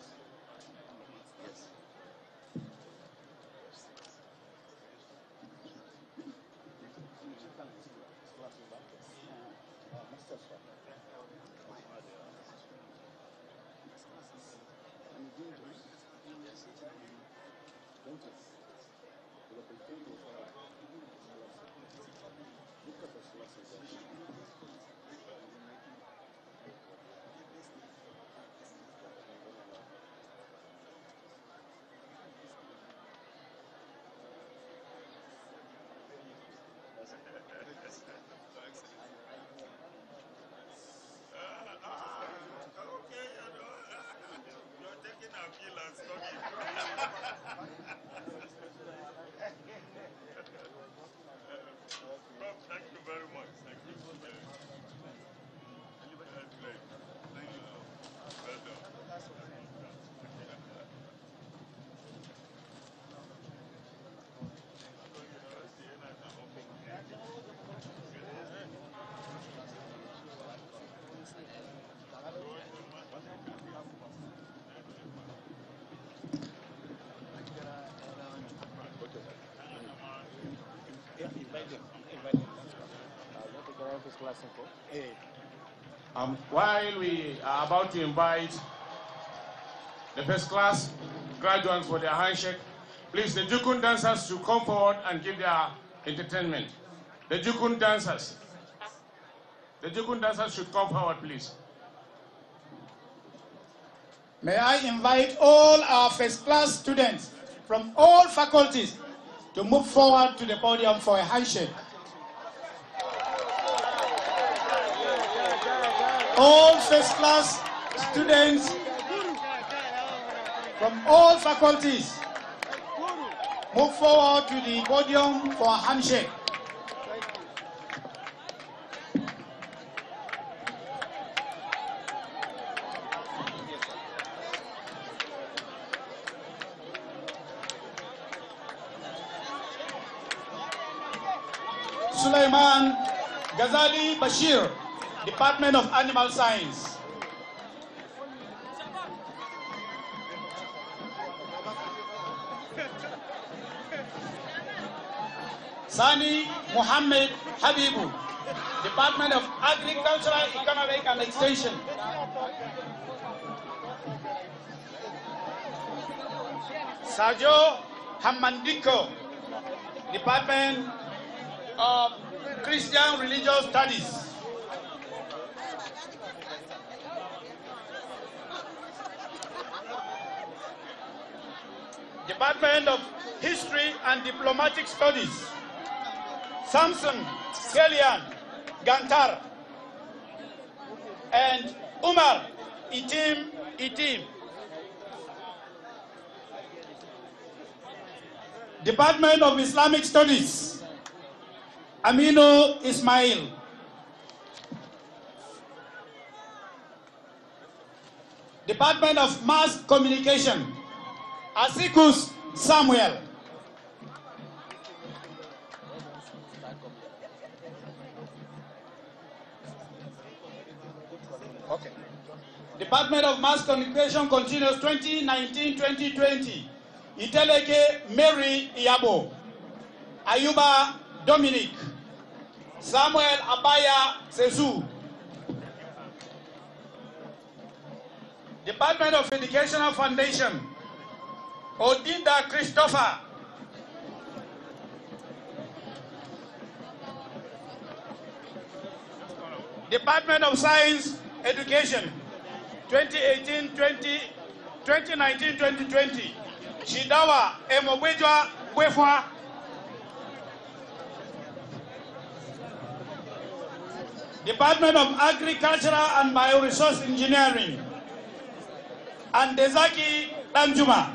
Speaker 8: Thank you very much. Thank you. That's great. Thank you. Well done.
Speaker 1: While we are about to invite the first class graduates for their handshake, please, the Jukun dancers should come forward and give their entertainment. The Jukun dancers. The Jukun dancers should come forward, please.
Speaker 4: May I invite all our first class students from all faculties to move forward to the podium for a handshake. All first class students from all faculties, move forward to the podium for a handshake. Sulaiman Ghazali Bashir, Department of Animal Science. Sani Mohammed Habibu, Department of Agricultural, Economic and Extension. Sajo Hamandiko, Department of Christian Religious Studies. Department of History and Diplomatic Studies. Samson Kelian Gantar and Umar Itim. Department of Islamic Studies, Aminu Ismail. Department of Mass Communication, Asikus Samuel. Okay. Department of Mass Communication continues 2019-2020. Iteleke Mary Iyabo, Ayuba Dominic, Samuel Abaya Sezu. Department of Educational Foundation, Odinda Christopher. Department of Science Education, 2019-2020. Shidawa Emobejwa Gwefwa. Department of Agricultural and Bioresource Engineering, and Dezaki Danjuma.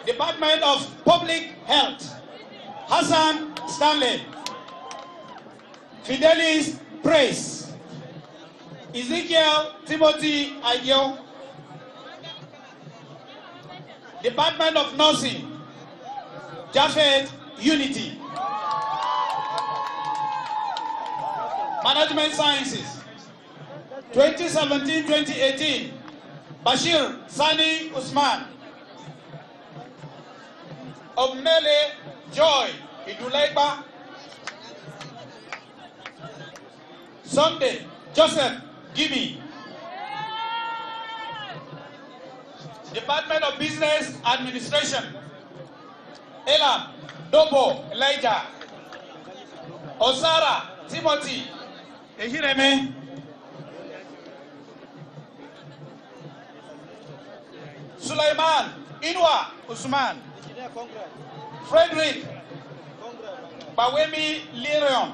Speaker 4: Department of Public Health, Hassan Stanley. Fidelis Praise, Ezekiel Timothy Ayo. Department of Nursing, Jafet Unity. Management Sciences, 2017-2018, Bashir Sani Usman. Omele Joy Idulekba. Sunday Joseph Gibby. Department of Business Administration, Elam Dobo Elijah. Osara Timothy Ehireme. Sulaiman Inwa Usman. Frederick Bawemi Lirion.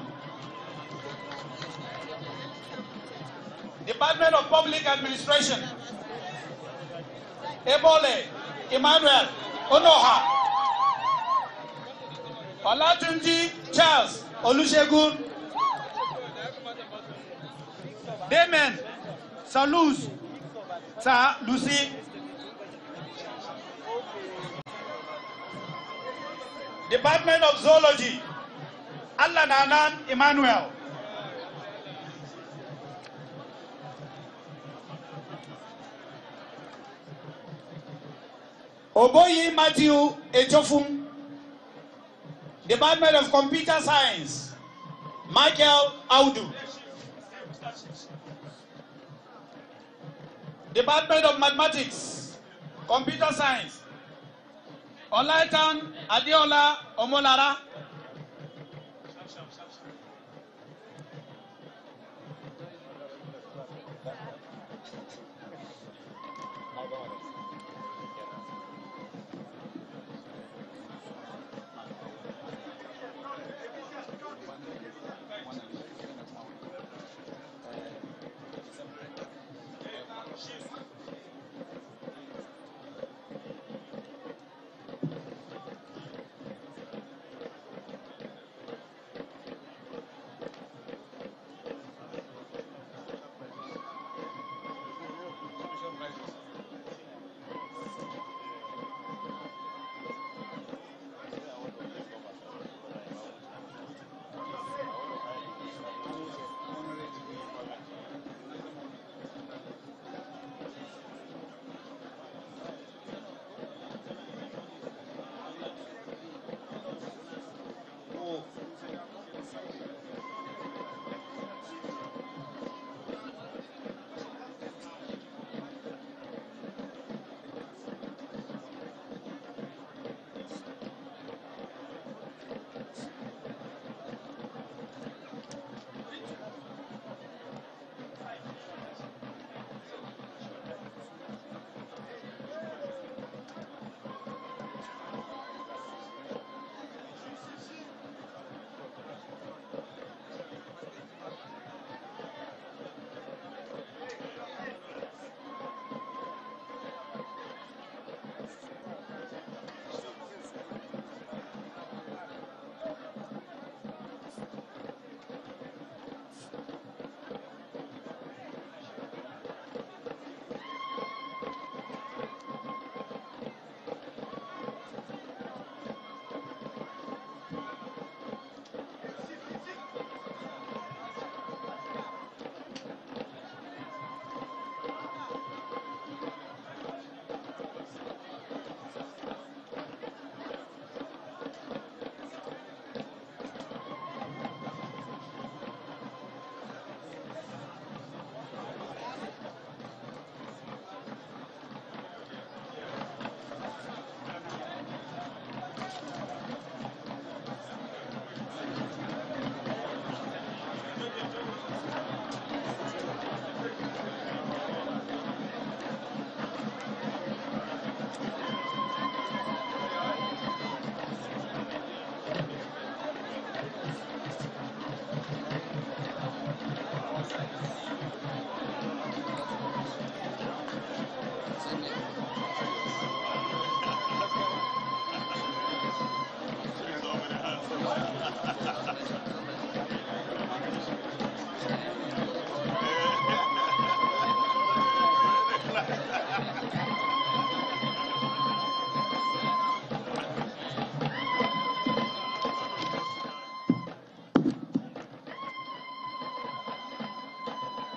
Speaker 4: Department of Public Administration, Ebole Emmanuel Onoha. Olatunji Charles Olusegun. Damon Salus Sa Lucy. Department of Zoology, Allananan Emmanuel. Oboyi Matthew Ejofum. Department of Computer Science, Michael Audu. Department of Mathematics, Computer Science, Olaitan Adiola Omolara.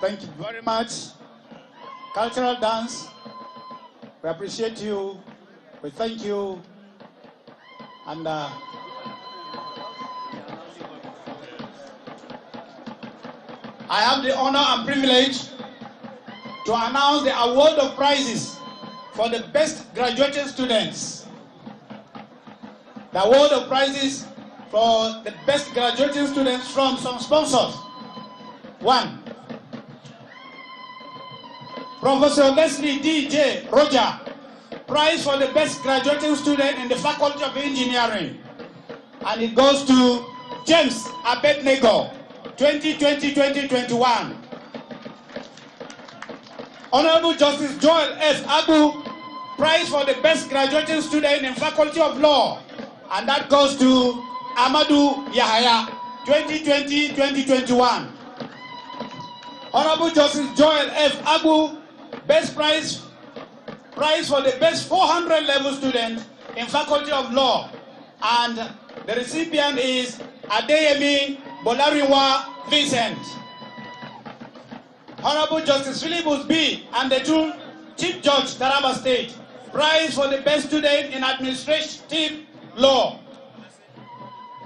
Speaker 4: Thank you very much. Cultural dance, we appreciate you, we thank you, and I have the honor and privilege to announce the award of prizes for the best graduating students. The award of prizes for the best graduating students from some sponsors. 1. Professor Leslie D.J. Roger, prize for the best graduating student in the Faculty of Engineering. And it goes to James Abednego, 2020-2021. Honorable Justice Joel F. Abu, prize for the best graduating student in Faculty of Law. And that goes to Amadou Yahaya, 2020-2021. Honorable Justice Joel F. Abu, best prize for the best 400 level student in Faculty of Law. And the recipient is Adeyemi Bolariwa Vincent. Honorable Justice Philibus B. and the two Chief Judge Taraba State, prize for the best student in Administrative Law.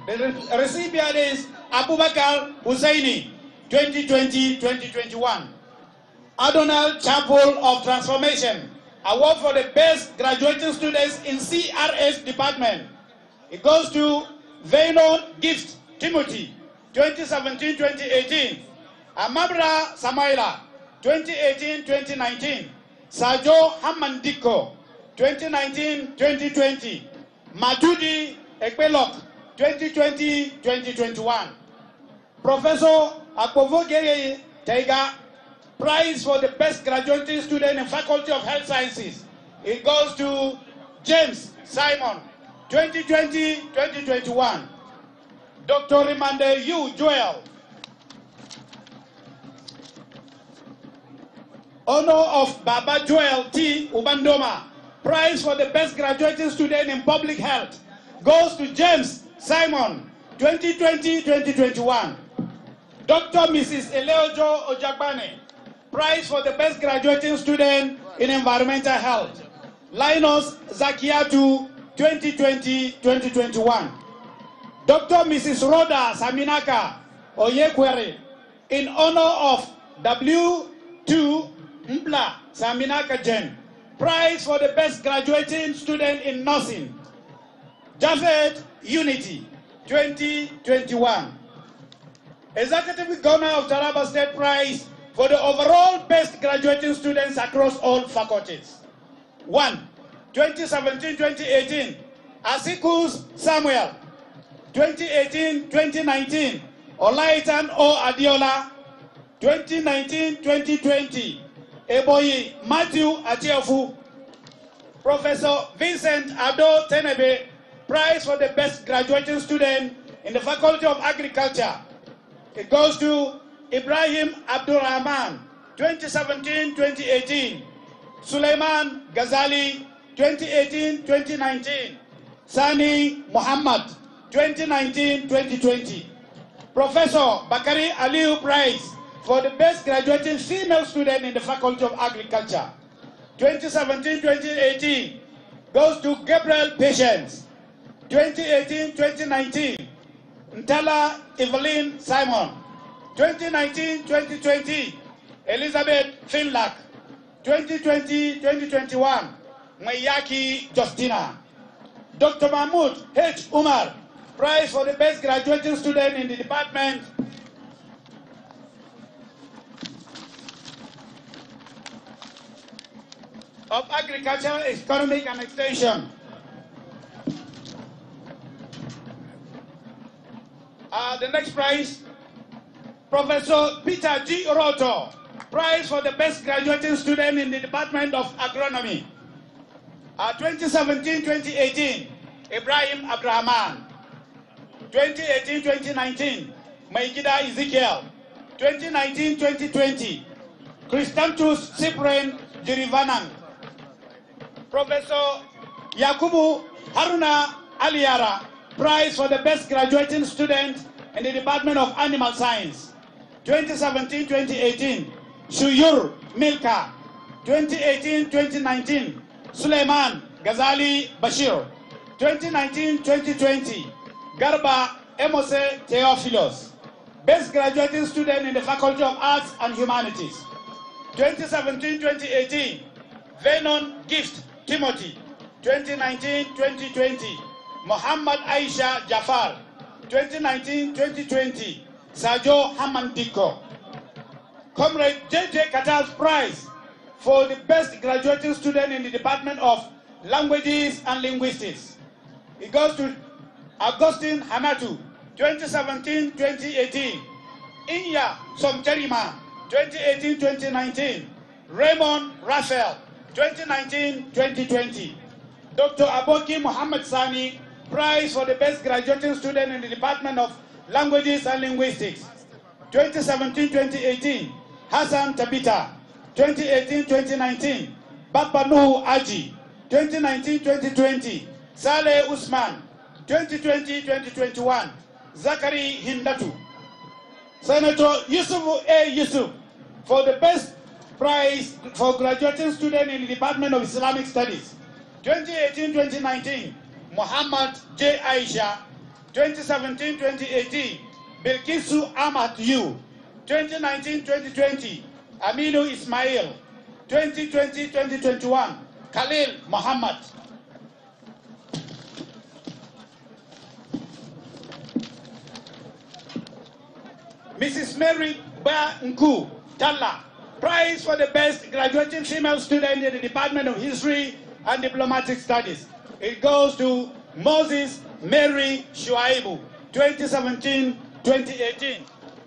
Speaker 4: The recipient is Abubakar Hussaini, 2020-2021. Adonal Chapel of Transformation, award for the best graduating students in CRS department. It goes to Veno Gift Timothy, 2017-2018. Amabra Samaila, 2018-2019. Sajo Hamandiko, 2019-2020. Matudi Ekpelok, 2020-2021. Professor Akpovogere Teiga, prize for the best graduating student in Faculty of Health Sciences. It goes to James Simon, 2020-2021. Dr. Rimande Yu Joel, honor of Baba Joel T. Ubandoma, prize for the best graduating student in Public Health, goes to James Simon, 2020-2021. Dr. Mrs. Eleojo Ojagbane, prize for the best graduating student in Environmental Health, Linus Zakiatu, 2020-2021. Dr. Mrs. Rhoda Saminaka Oyekwere, in honor of W2 Mbla Saminaka Jen, prize for the best graduating student in nursing, Javed Unity, 2021. Executive Governor of Taraba State Prize for the overall best graduating students across all faculties. 1. 2017-2018, Asikus Samuel. 2018-2019, Olaitan O. Adiola. 2019-2020, Eboyi Matthew Atiofu. Professor Vincent Ado Tenebe, prize for the best graduating student in the Faculty of Agriculture. It goes to Ibrahim Abdurrahman, 2017-2018. Suleiman Ghazali, 2018-2019. Sani Muhammad, 2019-2020. Professor Bakari Aliu Prize for the best graduating female student in the Faculty of Agriculture. 2017-2018 goes to Gabriel Patience. 2018-2019, Ntala Evelyn Simon. 2019-2020, Elizabeth Finlack. 2020-2021, Mayaki Justina. Dr. Mahmoud H. Umar, prize for the best graduating student in the Department of Agriculture, Economic and Extension. The next prize, Professor Peter G. Oroto, prize for the best graduating student in the Department of Agronomy. 2017-2018, Ibrahim Abrahaman. 2018-2019, Maigida Ezekiel. 2019-2020, Christantus Cyprian Jirivanang. Professor Yakubu Haruna Aliara, prize for the best graduating student in the Department of Animal Science. 2017-2018, Shuyur Milka. 2018-2019, Suleiman Ghazali Bashir. 2019-2020, Garba Emose Theophilos. Best graduating student in the Faculty of Arts and Humanities. 2017-2018, Venon Gift Timothy. 2019-2020, Muhammad Aisha Jafar. 2019-2020, Sajo Hamandiko. Comrade J.J. Katal's Prize for the best graduating student in the Department of Languages and Linguistics. It goes to Augustine Hamatu, 2017-2018. Inya Somterima, 2018-2019. Raymond Raphael, 2019-2020. Dr. Aboki Muhammad Sani, Prize for the best graduating student in the Department of Languages and Linguistics. 2017-2018. Hassan Tabita, 2018-2019. Bapa Nuhu Aji, 2019-2020. Saleh Usman, 2020-2021. Zachary Hindatu. Senator Yusuf A. Yusuf for the best prize for graduating student in the Department of Islamic Studies. 2018-2019. Muhammad J. Aisha, 2017-2018. Bilkisu Ahmad Yu, 2019-2020. Aminu Ismail, 2020-2021. Khalil Muhammad. Mrs. Mary Ba Nku Talla, Prize for the best graduating female student in the Department of History and Diplomatic Studies. It goes to Moses Mary Shuaibu, 2017-2018.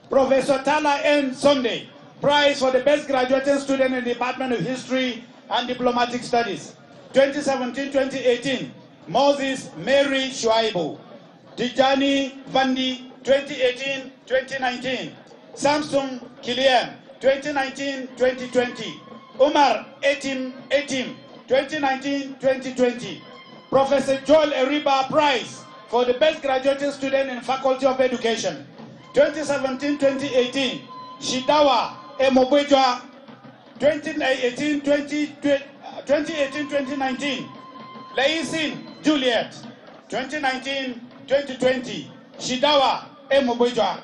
Speaker 4: Professor Tala N. Sunday, Prize for the best graduating student in the Department of History and Diplomatic Studies. 2017-2018. Moses Mary Shuaibu. Tijani Vandi, 2018-2019. Samsung Kilian, 2019-2020. Umar Etim, 2019-2020. Professor Joel Eriba Prize for the best graduating student in Faculty of Education. 2017-2018. Shidawa Emobweja, 2018-2019. Laisin Juliet, 2019-2020. Shidawa Emobweja.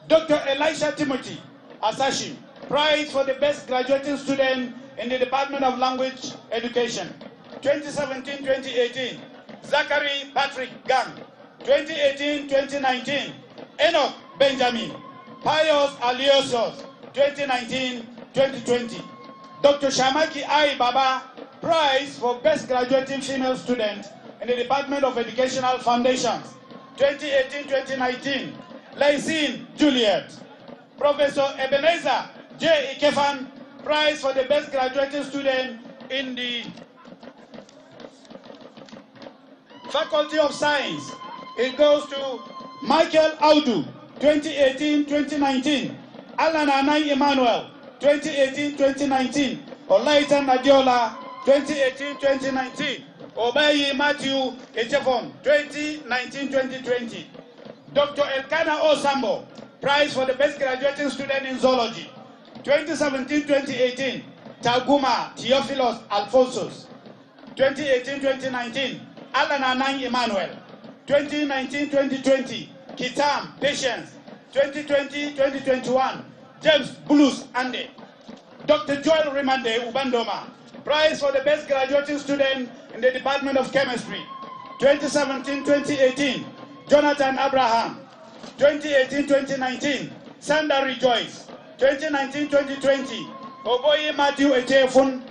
Speaker 4: Dr. Elisha Timothy Asashi, Prize for the best graduating student in the Department of Language Education. 2017-2018. Zachary Patrick Gang, 2018-2019. Enoch Benjamin. Pius Aliosos, 2019-2020. Dr. Shamaki I. Baba, Prize for Best Graduating Female Student in the Department of Educational Foundations, 2018-2019. Laisin Juliet. Professor Ebenezer J. Ikefan, Prize for the Best Graduating Student in the Faculty of Science. It goes to Michael Audu, 2018-2019. Alan Anai Emmanuel, 2018-2019. Olaitan Adiola, 2018-2019. Obayi Matthew Echefon, 2019-2020. Dr. Elkana Osambo, Prize for the Best Graduating Student in Zoology, 2017-2018. Taguma Theophilos Alphonsus, 2018-2019. Alan Anang Emmanuel, 2019-2020. Kitam Patience, 2020-2021. James Bulus Ande. Dr. Joel Rimande Ubandoma, Prize for the Best Graduating Student in the Department of Chemistry, 2017-2018. Jonathan Abraham, 2018-2019. Sandra Rejoice, 2019-2020. Oboye Matthew Echefun,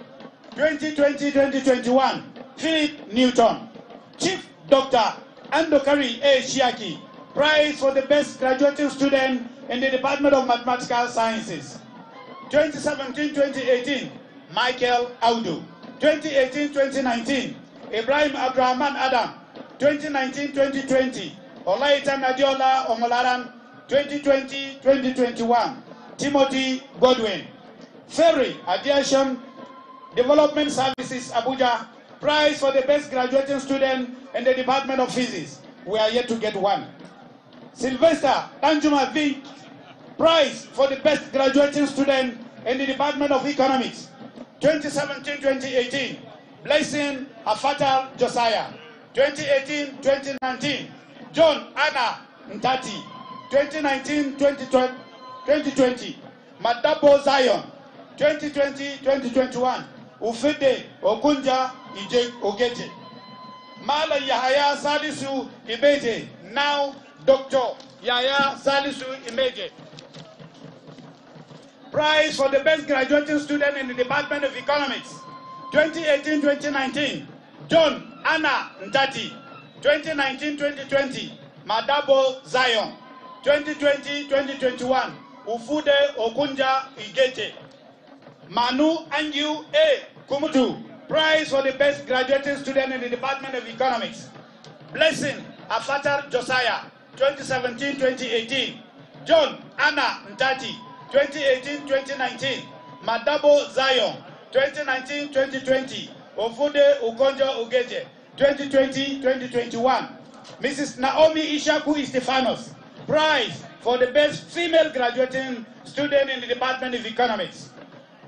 Speaker 4: 2020-2021. Philip Newton. Chief Dr. Andokari A. Shiaki, Prize for the Best Graduating Student in the Department of Mathematical Sciences, 2017-2018. Michael Audu, 2018-2019. Ibrahim Abdurrahman Adam, 2019-2020. Olaitan Adiola Omolaran, 2020-2021. Timothy Godwin. Ferry Aviation Development Services Abuja, Prize for the Best Graduating Student in the Department of Physics. We are yet to get one. Sylvester Danjuma Vink, Prize for the Best Graduating Student in the Department of Economics. 2017-2018, Blessing Afatal Josiah. 2018-2019, John Anna Ntati. 2019-2020, Madabo Zion. 2020-2021, Ufide Okunja Ije Ogeje. Mala Yahaya Salisu Imeje, now Dr. Yahaya Salisu Imeje. Prize for the best graduating student in the Department of Economics. 2018-2019, John Anna Ntati. 2019-2020, Madabo Zion. 2020-2021, Ufude Okunja Igeje. Manu Anju A. Kumutu, prize for the best graduating student in the Department of Economics. Blessing Afatar Josiah, 2017-2018. John Anna Ntati, 2018-2019. Madabo Zion, 2019-2020. Ofude Ukonjo Ugeje, 2020-2021. Mrs. Naomi Ishaku Istefanos, prize for the best female graduating student in the Department of Economics.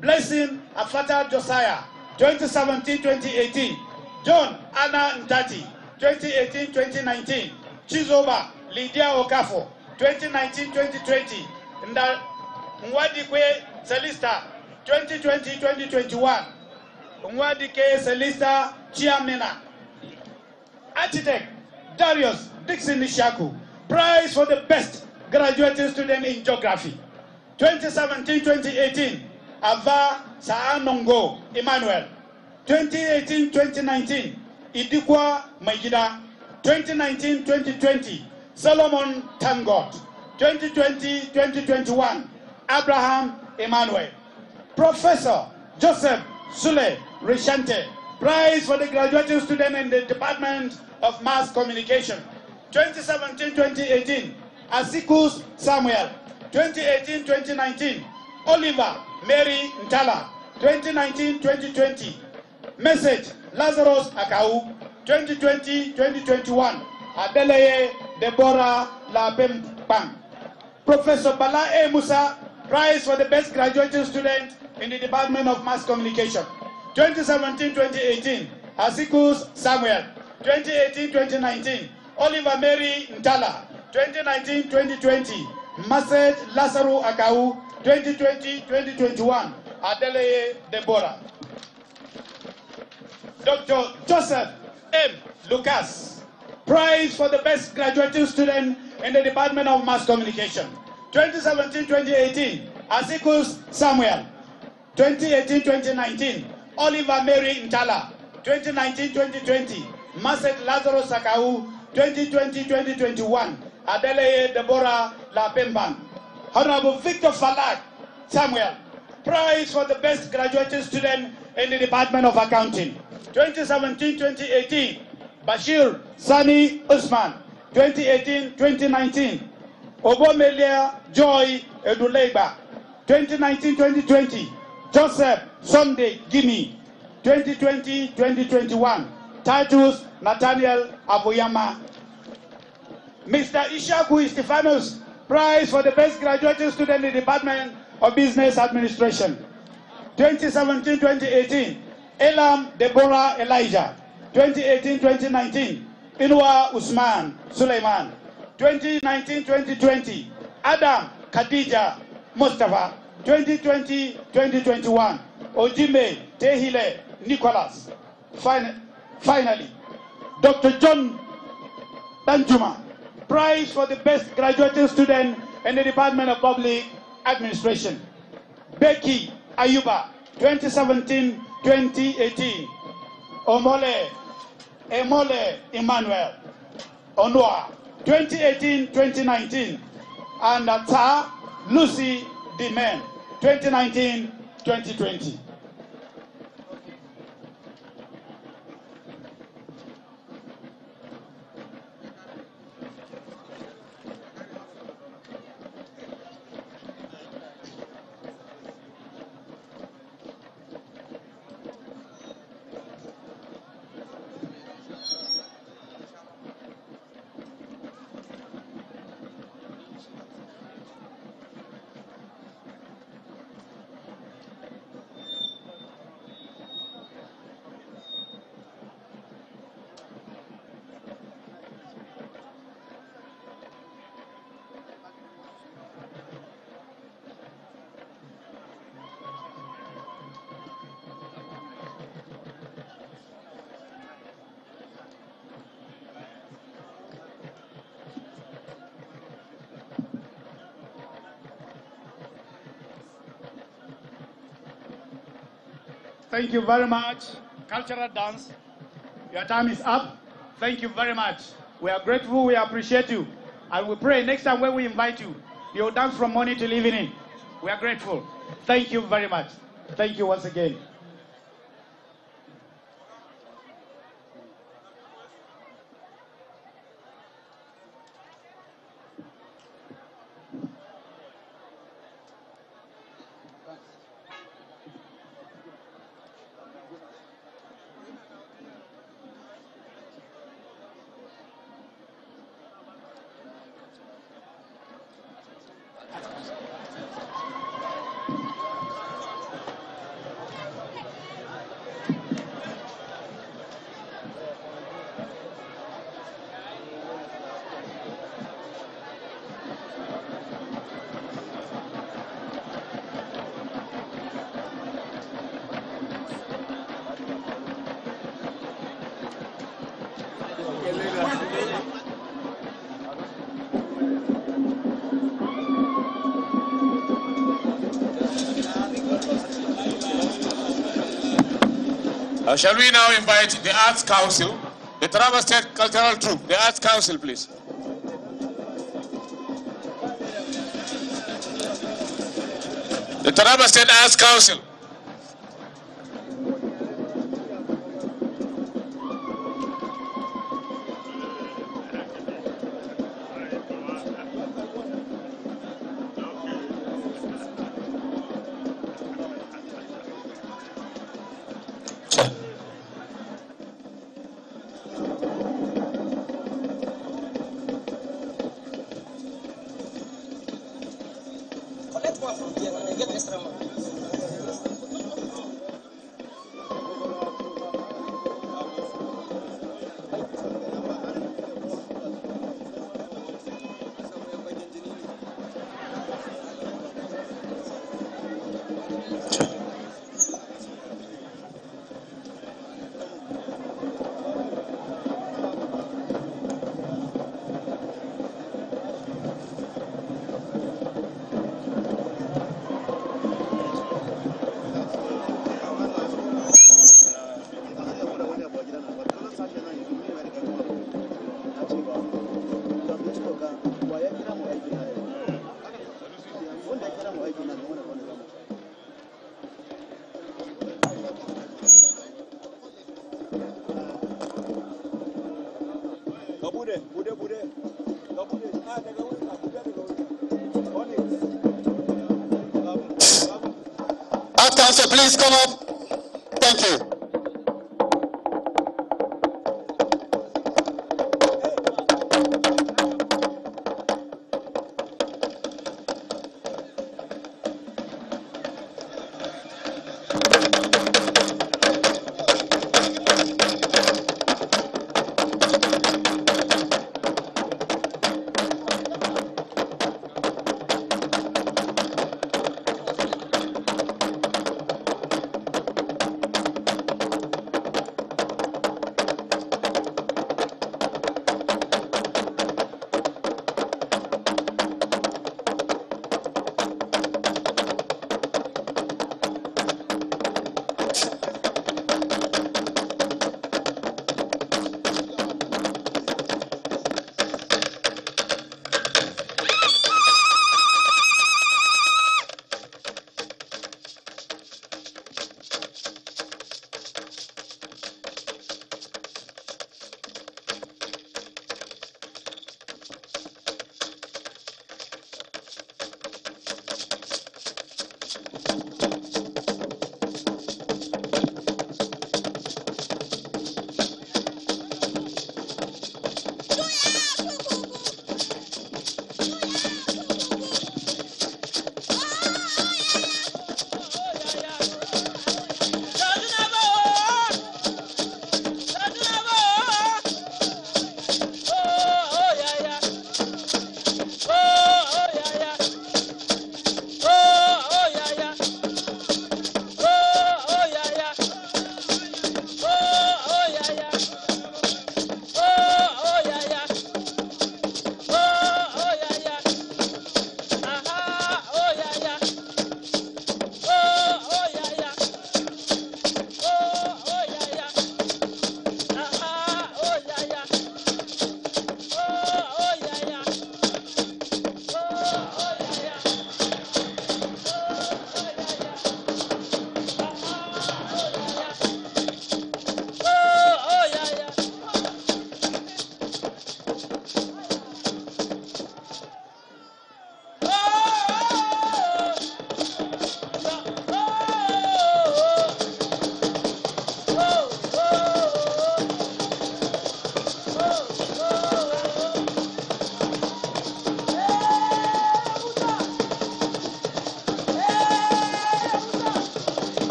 Speaker 4: Blessing Afata Josiah, 2017-2018. John Anna Ntati, 2018-2019. Chizoba Lydia Okafo, 2019-2020. Nwadikwe Celista, 2020-2021. Nwadike Celista Chiamena. Architect Darius Dixon Nishaku, prize for the best graduating student in geography. 2017-2018. Ava Saanongo Emmanuel. 2018-2019, Idikwa Magida. 2019-2020, Solomon Tangot. 2020-2021, Abraham Emmanuel. Professor Joseph Sule Rishante, prize for the graduating student in the Department of Mass Communication. 2017-2018, Asikus Samuel. 2018-2019, Oliver Mary Ntala. 2019-2020, Message Lazarus Akau. 2020-2021, Adeleye Deborah Lapempang. Professor Bala A. Musa, prize for the best graduating student in the Department of Mass Communication. 2017-2018, Asikus Samuel. 2018-2019, Oliver Mary Ntala. 2019-2020, Message Lazarus Akau. 2020-2021, Adeleye Deborah. Dr. Joseph M. Lucas, prize for the best graduating student in the Department of Mass Communication. 2017-2018, Asikus Samuel. 2018-2019, Oliver Mary Ntala. 2019-2020, Message Lazarus Akau. 2020-2021, Adeleye Deborah Lapemban. Honorable Victor Falak Samuel, prize for the best graduating student in the Department of Accounting. 2017-2018, Bashir Sani Usman. 2018-2019, Obomelia Joy Eduleiba. 2019-2020, Joseph Sunday Gimi. 2020-2021, Titus Nathaniel Aboyama. Mr. Ishaku Stefanos, prize for the best graduating student in the Department of Business Administration. 2017-2018, Elam Deborah Elijah. 2018-2019, Inwa Usman Suleiman. 2019-2020, Adam Khadija Mustafa. 2020-2021, Ojime Tehile Nicholas. Finally, Dr. John Danjuma, prize for the best graduating student in the Department of Public Administration. Becky Ayuba, 2017-2018. Emole Emmanuel Onua, 2018-2019. And Ata Lucy Dimen, 2019-2020. Thank you very much. Cultural dance. Your time is up. Thank you very much. We are grateful. We appreciate you. And we pray next time when we invite you, you'll dance from morning till evening. We are grateful. Thank you very much. Thank you once again.
Speaker 8: Shall we now invite the Arts Council, the Taraba State Cultural Troupe, the Arts Council, please. The Taraba State Arts Council. Art Council, please come up. Thank you.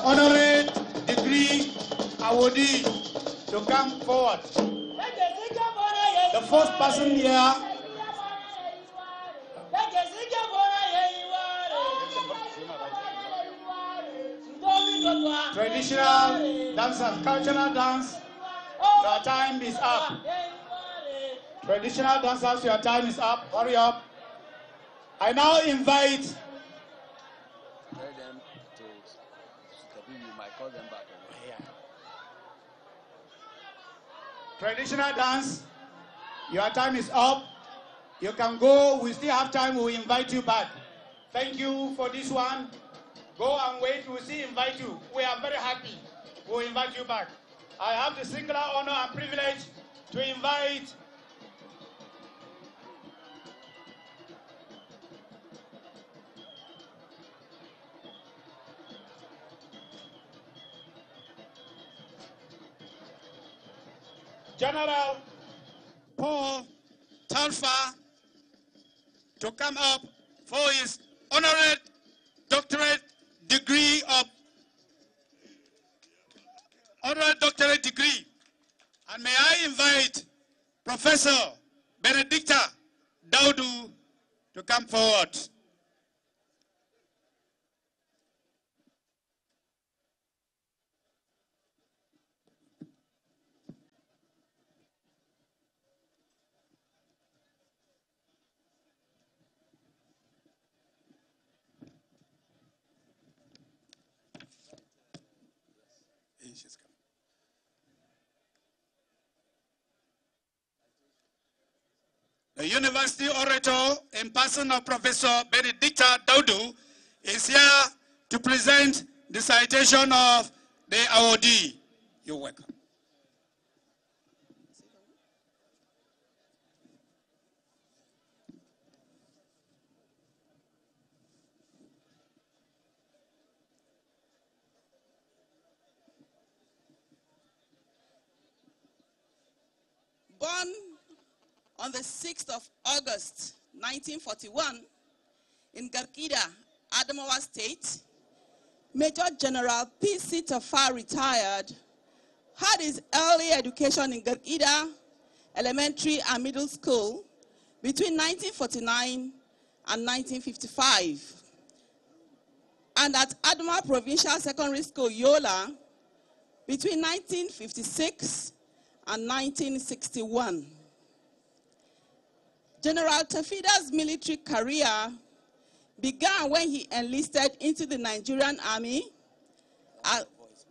Speaker 4: honorary degree awardee to come forward. The first person here. Traditional dancers, cultural dance, your time is up. Traditional dancers, your time is up. Hurry up. I now invite.
Speaker 5: Tell them to you might call them back.
Speaker 4: Traditional dance, your time is up. You can go. We still have time. We'll invite you back. Thank you for this one. Go and wait. We'll still invite you. We are very happy. We'll invite you back. I have the singular honor and privilege to invite General Paul Talfa to come up for his honorary doctorate degree. And may I invite Professor Benedicta Daudu to come forward. The University Orator, in person of Professor Benedicta Daudu, is here to present the citation of the awardee. You're welcome.
Speaker 14: Born on the 6th of August, 1941, in Garkida, Adamawa State, Major General P.C. Tafa retired, had his early education in Garkida Elementary and Middle School between 1949 and 1955, and at Adamawa Provincial Secondary School, Yola, between 1956 and 1961. General Tafida's military career began when he enlisted into the Nigerian Army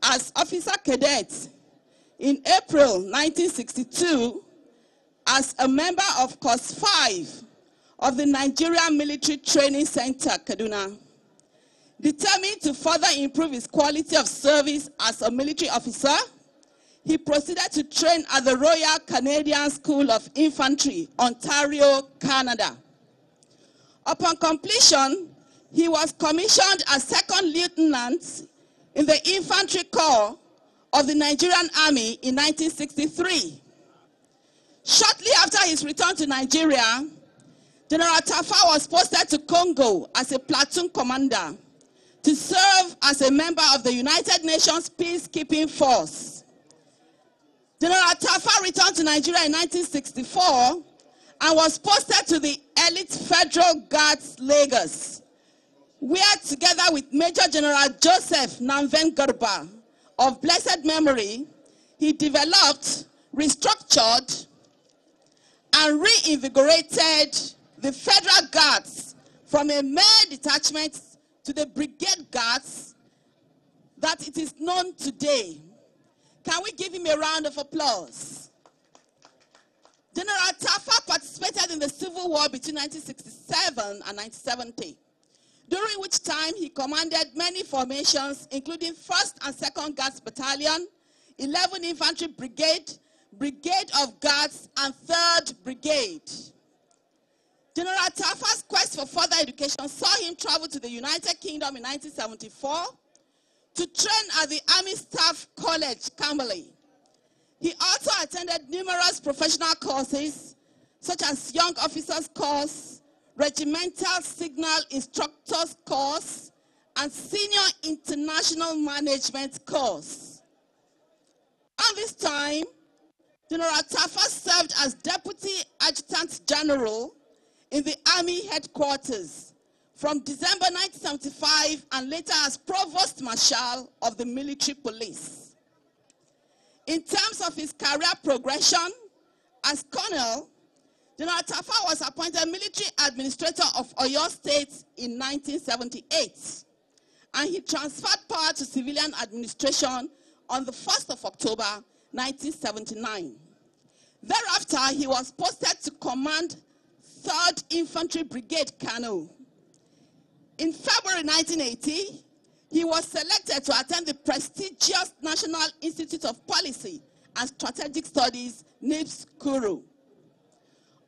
Speaker 14: as officer cadet in April 1962 as a member of Course 5 of the Nigerian Military Training Center, Kaduna. Determined to further improve his quality of service as a military officer, he proceeded to train at the Royal Canadian School of Infantry, Ontario, Canada. Upon completion, he was commissioned as second lieutenant in the Infantry Corps of the Nigerian Army in 1963. Shortly after his return to Nigeria, General Tafa was posted to Congo as a platoon commander to serve as a member of the United Nations Peacekeeping Force. General Tafa returned to Nigeria in 1964 and was posted to the elite Federal Guards, Lagos, where together with Major General Joseph Nanven Garba of blessed memory, he developed, restructured, and reinvigorated the Federal Guards from a mere detachment to the Brigade Guards that it is known today. Can we give him a round of applause? General Tafa participated in the Civil War between 1967 and 1970, during which time he commanded many formations, including 1st and 2nd Guards Battalion, 11 Infantry Brigade, Brigade of Guards, and 3rd Brigade. General Tafa's quest for further education saw him travel to the United Kingdom in 1974 to train at the Army Staff College, Camberley. He also attended numerous professional courses, such as Young Officers Course, Regimental Signal Instructors Course, and Senior International Management course. At this time, General Tafa served as Deputy Adjutant General in the Army headquarters from December 1975 and later as Provost Marshal of the Military Police. In terms of his career progression, as Colonel, General Tafa was appointed Military Administrator of Oyo State in 1978, and he transferred power to civilian administration on the 1st of October 1979. Thereafter, he was posted to command 3rd Infantry Brigade Kano. In February 1980, he was selected to attend the prestigious National Institute of Policy and Strategic Studies, NIPS Kuru.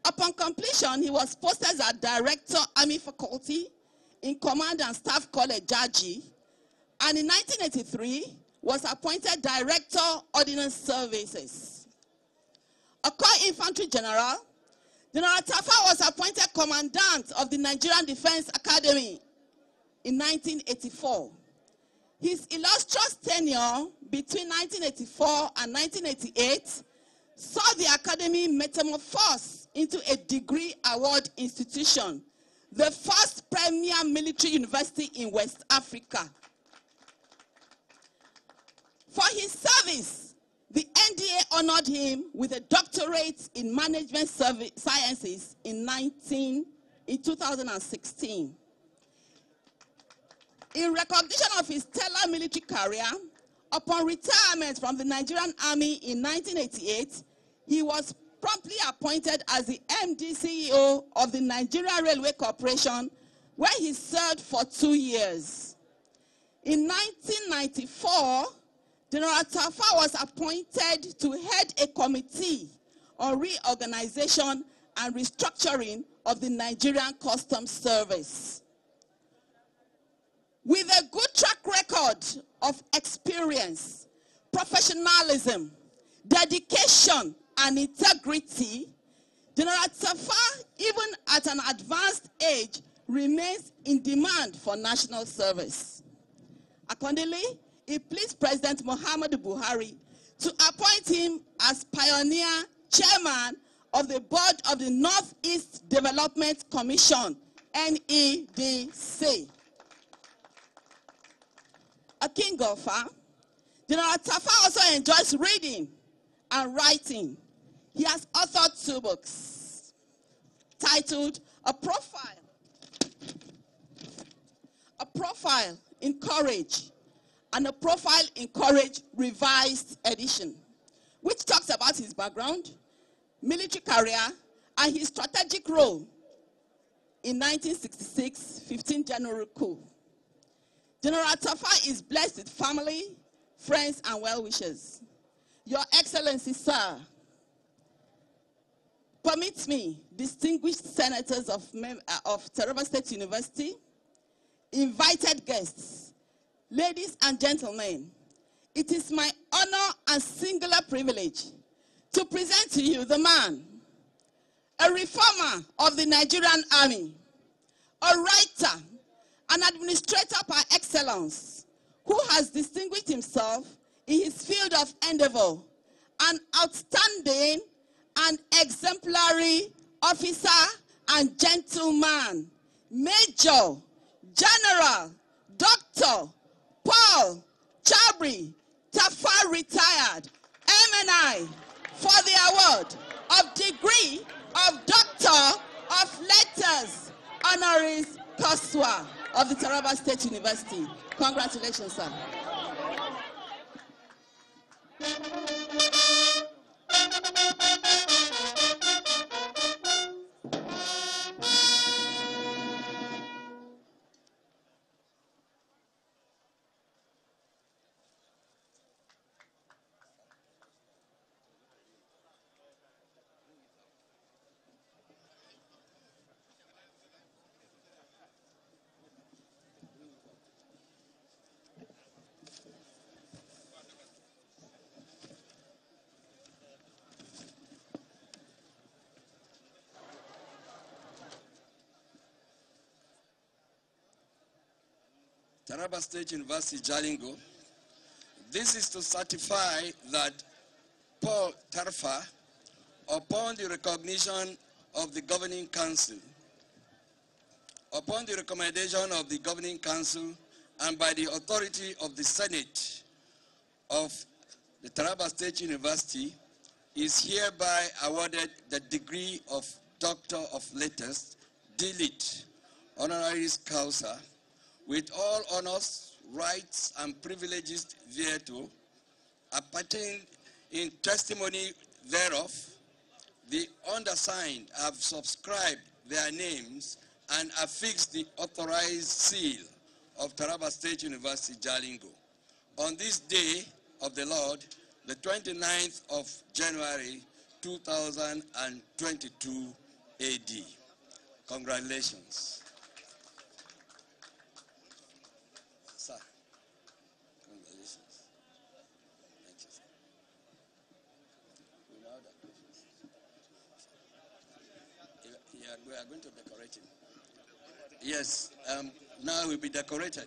Speaker 14: Upon completion, he was posted as Director, Army Faculty in Command and Staff College, Jaji, and in 1983, was appointed Director, Ordnance Services. A Corps Infantry General, General Tafa was appointed Commandant of the Nigerian Defense Academy in 1984. His illustrious tenure between 1984 and 1988 saw the Academy metamorphose into a degree award institution, the first premier military university in West Africa. For his service, the NDA honored him with a doctorate in management sciences in 2016. In recognition of his stellar military career, upon retirement from the Nigerian Army in 1988, he was promptly appointed as the MD CEO of the Nigeria Railway Corporation, where he served for 2 years. In 1994, General Tafa was appointed to head a committee on reorganization and restructuring of the Nigerian Customs Service. With a good track record of experience, professionalism, dedication, and integrity, General Tafa, even at an advanced age, remains in demand for national service. Accordingly, it pleased President Muhammadu Buhari to appoint him as pioneer chairman of the board of the Northeast Development Commission, NEDC. A king golfer, General Tafa also enjoys reading and writing. He has authored 2 books titled A Profile in Courage, and A Profile in Courage Revised Edition, which talks about his background, military career, and his strategic role in 1966 15 January coup. General Tafa is blessed with family, friends, and well-wishers. Your Excellency, sir, permit me, distinguished senators of Taraba State University, invited guests, ladies and gentlemen, it is my honor and singular privilege to present to you the man, a reformer of the Nigerian Army, a writer, an administrator par excellence, who has distinguished himself in his field of endeavor, an outstanding and exemplary officer and gentleman, Major General Dr. Paul Chabri Tafa retired, MNI, for the award of degree of Doctor of Letters, honoris causa of the Taraba State University. Congratulations, sir.
Speaker 5: Taraba State University, Jalingo. This is to certify that Paul Tarfa, upon the recognition of the Governing Council, upon the recommendation of the Governing Council and by the authority of the Senate of the Taraba State University, is hereby awarded the degree of Doctor of Letters, D.Lit., honoris causa, with all honors, rights, and privileges thereto, appertaining in testimony thereof. The undersigned have subscribed their names and affixed the authorized seal of Taraba State University, Jalingo. On this day of the Lord, the 29th of January, 2022 AD. Congratulations. Sir, congratulations. Thank you, sir. Yeah, we are going to decorate him. Yes, now will be decorated.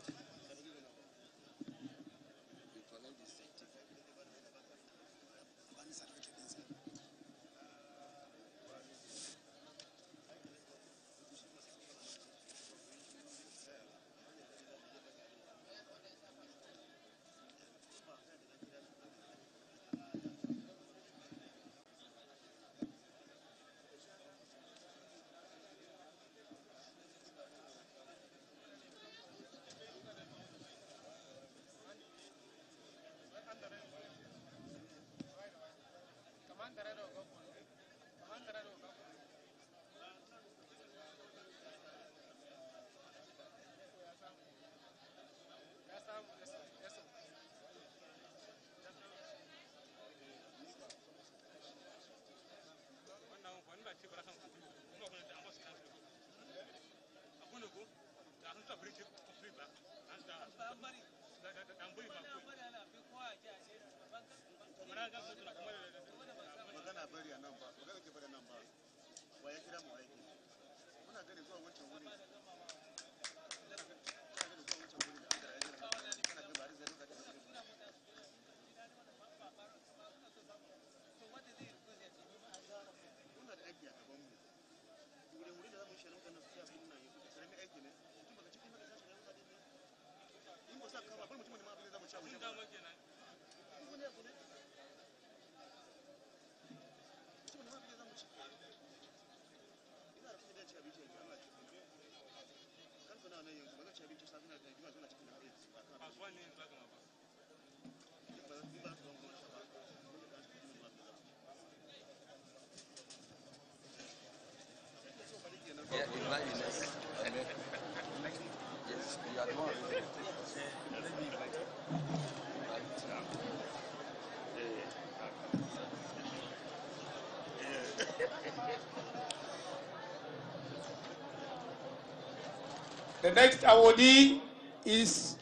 Speaker 4: The next awardee is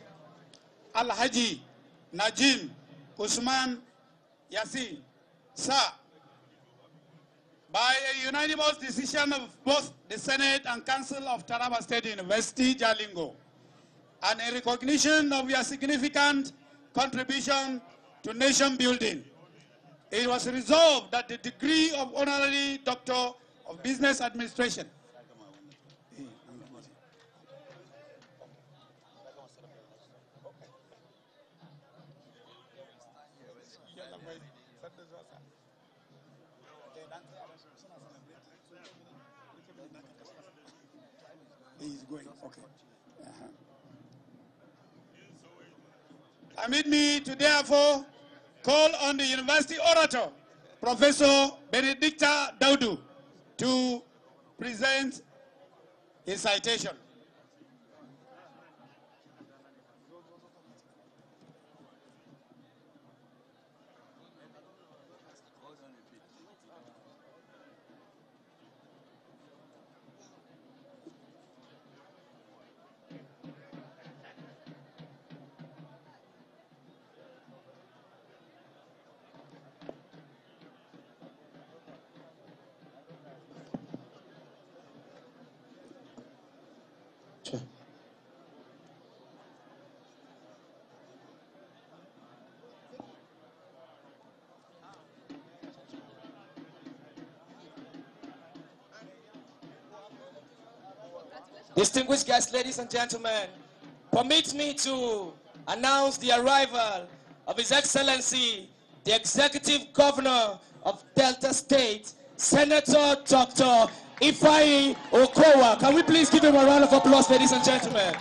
Speaker 4: Al-Haji Najim Usman Yassin. Sir, by a unanimous decision of both the Senate and Council of Taraba State University, Jalingo, and in recognition of your significant contribution to nation building, it was resolved that the degree of Honorary Doctor of Business Administration is going, okay. Permit me to therefore call on the university orator, Professor Benedicta Daudu, to present his citation.
Speaker 18: Distinguished guests, ladies and gentlemen, permit me to announce the arrival of His Excellency, the Executive Governor of Delta State, Senator Dr. Ifeanyi Okowa. Can we please give him a round of applause, ladies and gentlemen?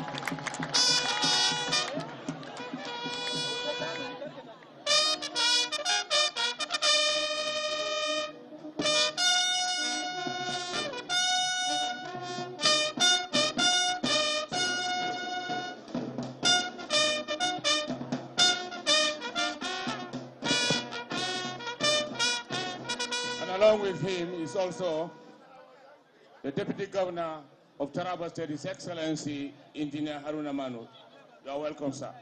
Speaker 1: Along with him is also the Deputy Governor of Taraba State, His Excellency Engineer Haruna Manu. You are welcome, sir.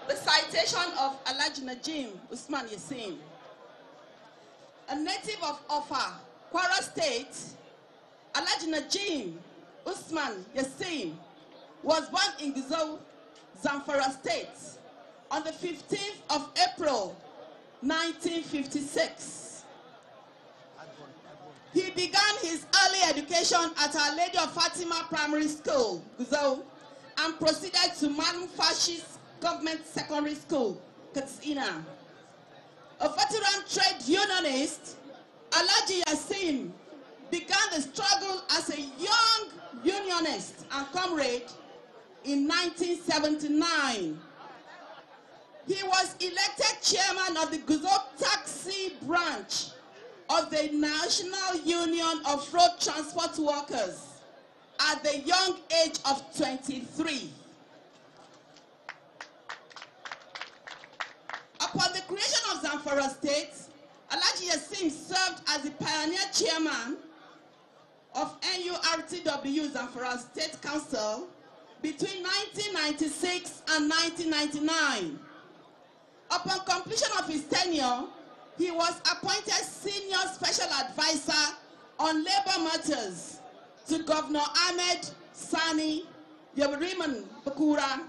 Speaker 14: Recitation of Alhaji Najim Usman Yassim, a native of Offa, Kwara State. Alhaji Najim Usman Yassim was born in Gusau, Zamfara State on the 15th of April, 1956. He began his early education at Our Lady of Fatima Primary School, Gusau, and proceeded to Manu Fascist Government Secondary School, Katsina. A veteran trade unionist, Alhaji Yassim began the struggle as a young unionist and comrade in 1979. He was elected chairman of the Gusau Taxi branch of the National Union of Road Transport Workers at the young age of 23. Upon the creation of Zamfara State, Alhaji Yassim served as the pioneer chairman of NURTW Zamfara State Council between 1996 and 1999. Upon completion of his tenure, he was appointed Senior Special Advisor on Labor Matters to Governor Ahmed Sani Yabariman Bakura,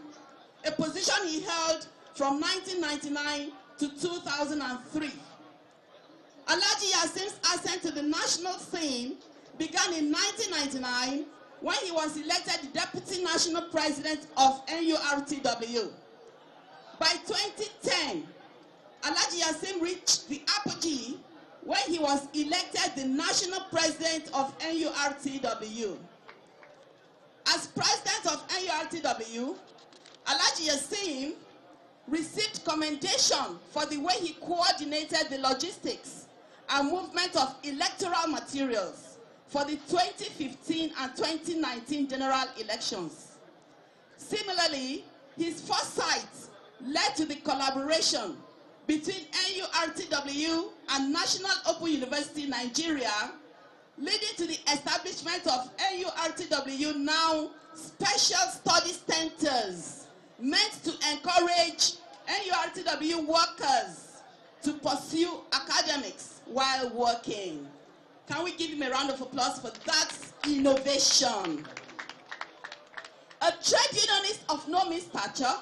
Speaker 14: a position he held from 1999 to 2003. Alhaji Yassim's ascent to the national scene began in 1999 when he was elected the Deputy National President of NURTW. By 2010, Alhaji Yassim reached the apogee when he was elected the National President of NURTW. As President of NURTW, Alhaji Yassim received commendation for the way he coordinated the logistics and movement of electoral materials for the 2015 and 2019 general elections. Similarly, his foresight led to the collaboration between NURTW and National Open University Nigeria, leading to the establishment of NURTW now Special Study Centers, meant to encourage NURTW workers to pursue academics while working. Can we give him a round of applause for that innovation? A trade unionist of no mean stature,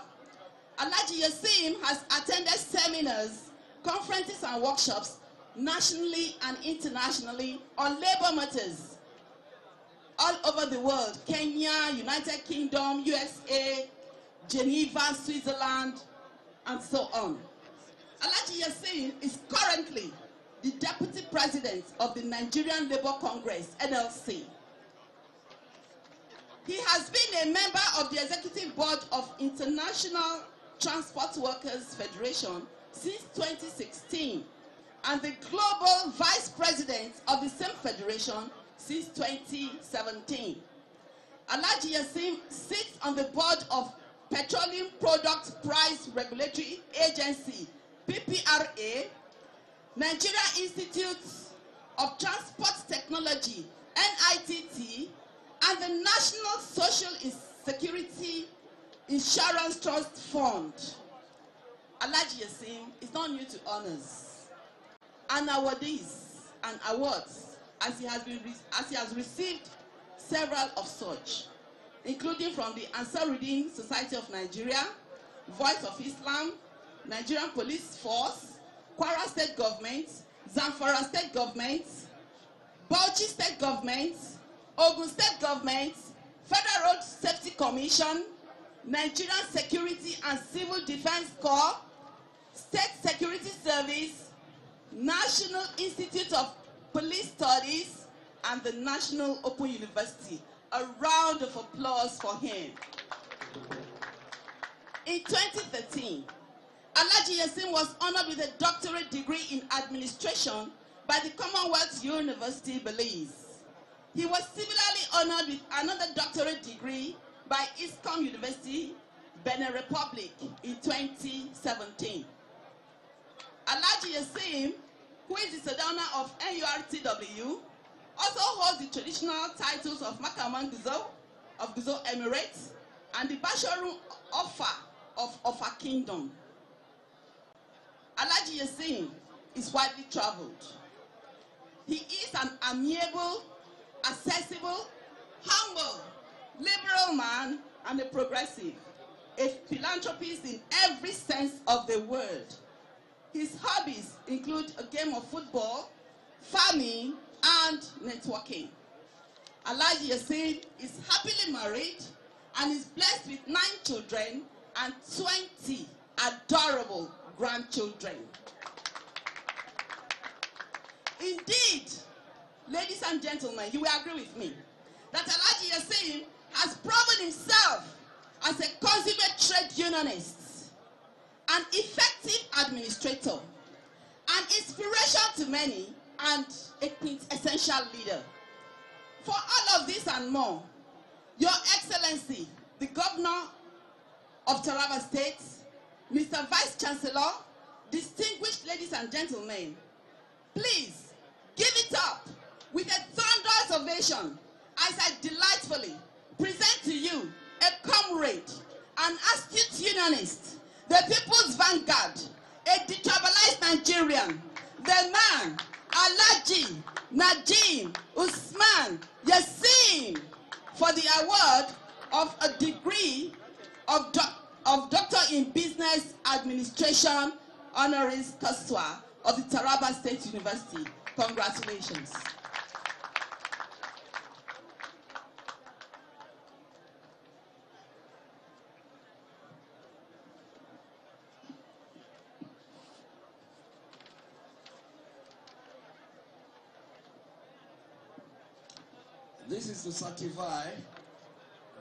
Speaker 14: Alhaji Yassim has attended seminars, conferences and workshops nationally and internationally on labor matters all over the world: Kenya, United Kingdom, USA, Geneva, Switzerland, and so on. Alhaji Yassim is currently the Deputy President of the Nigerian Labour Congress, NLC. He has been a member of the Executive Board of International Transport Workers Federation since 2016 and the Global Vice President of the same federation since 2017. Alhaji Yassim sits on the board of Petroleum Product Price Regulatory Agency, PPRA, Nigeria Institute of Transport Technology, NITT, and the National Social Security Insurance Trust Fund. Alhaji Yasim is not new to honors and awardees and awards, as he has received several of such, including from the Ansaruddin Society of Nigeria, Voice of Islam, Nigerian Police Force, Kwara State Government, Zamfara State Government, Bauchi State Government, Ogun State Government, Federal Road Safety Commission, Nigerian Security and Civil Defense Corps, State Security Service, National Institute of Police Studies, and the National Open University. A round of applause for him. In 2013, Alhaji Yasim was honored with a doctorate degree in administration by the Commonwealth University, Belize. He was similarly honored with another doctorate degree by ISCOM University, Benin Republic in 2017. Alhaji Yasim, who is the Sedona of NURTW, also holds the traditional titles of Makaman Guzo of Guzo Emirates and the Basharu Ofa of Ofa Kingdom. Alhaji Yasim is widely traveled. He is an amiable, accessible, humble, liberal man and a progressive, a philanthropist in every sense of the word. His hobbies include a game of football, farming, and networking. Alhaji Yasim is happily married and is blessed with 9 children and 20 adorable grandchildren. Indeed, ladies and gentlemen, you will agree with me that Alhaji Yasim has proven himself as a consummate trade unionist, an effective administrator, an inspiration to many, and a quintessential leader. For all of this and more, Your Excellency, the Governor of Taraba State, Mr. Vice Chancellor, distinguished ladies and gentlemen, please give it up with a thunderous ovation as I delightfully present to you a comrade, an astute unionist, the people's vanguard, a detribalized Nigerian, the man, Alhaji Najim Usman Yasim, for the award of a degree of Doctor in Business Administration honoris causa of the Taraba State University. Congratulations.
Speaker 5: This is to certify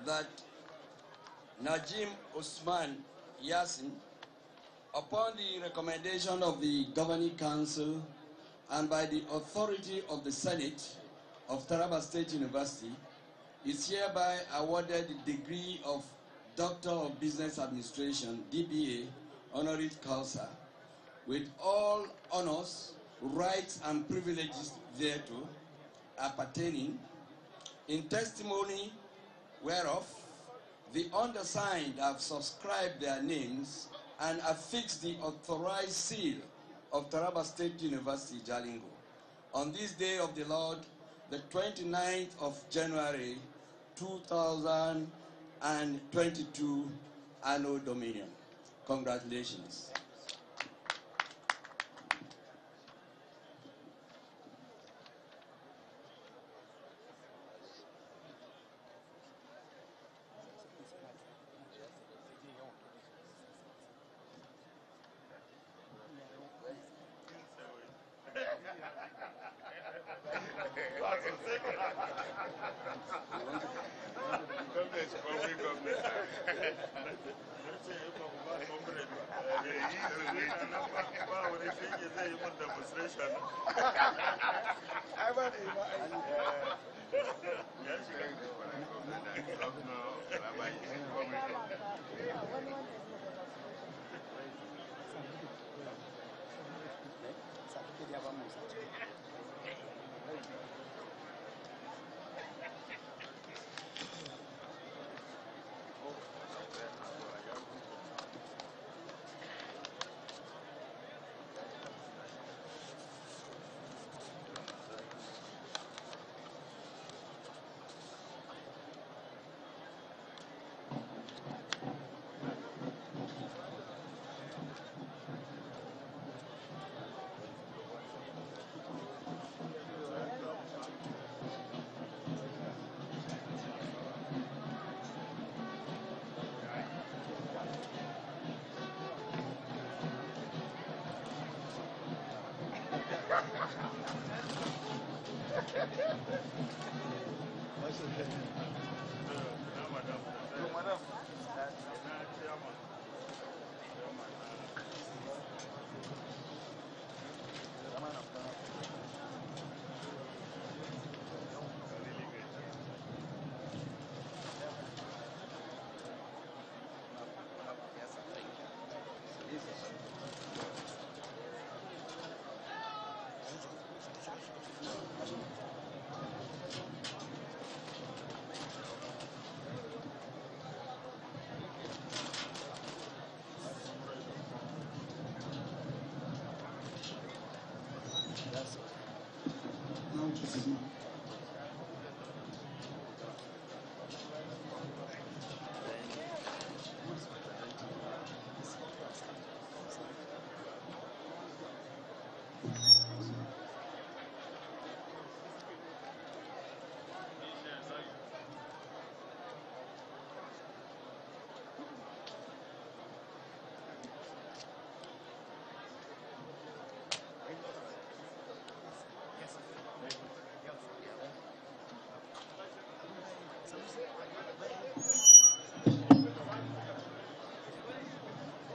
Speaker 5: that Najim Usman Yasin, upon the recommendation of the Governing Council and by the authority of the Senate of Taraba State University, is hereby awarded the degree of Doctor of Business Administration, DBA, honoris causa, with all honors, rights, and privileges thereto appertaining, in testimony whereof the undersigned have subscribed their names and affixed the authorized seal of Taraba State University, Jalingo, on this day of the Lord, the 29th of January, 2022, Anno Dominion. Congratulations.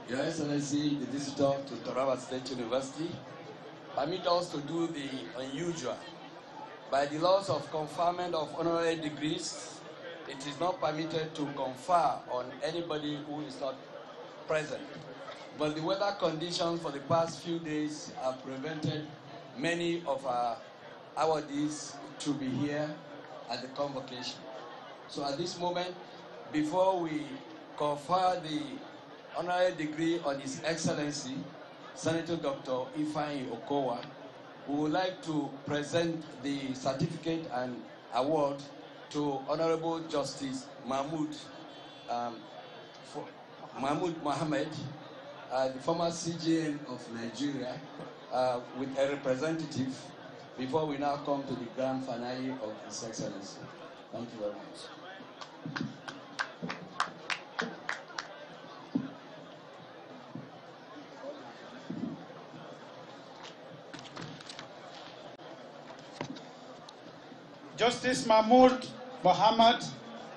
Speaker 5: Your Excellency, the visitor to Taraba State University, permit us to do the unusual. By the laws of conferment of honorary degrees, it is not permitted to confer on anybody who is not present. But the weather conditions for the past few days have prevented many of our awardees to be here at the convocation. So at this moment, before we confer the honorary degree on His Excellency, Senator Dr. Ifeanyi Okowa, we would like to present the certificate and award to Honorable Justice Mahmoud Mohammed, the former CJN of Nigeria, with a representative, before we now come to the grand finale of His Excellency. Thank you very much.
Speaker 4: Justice Mahmoud Mohammed,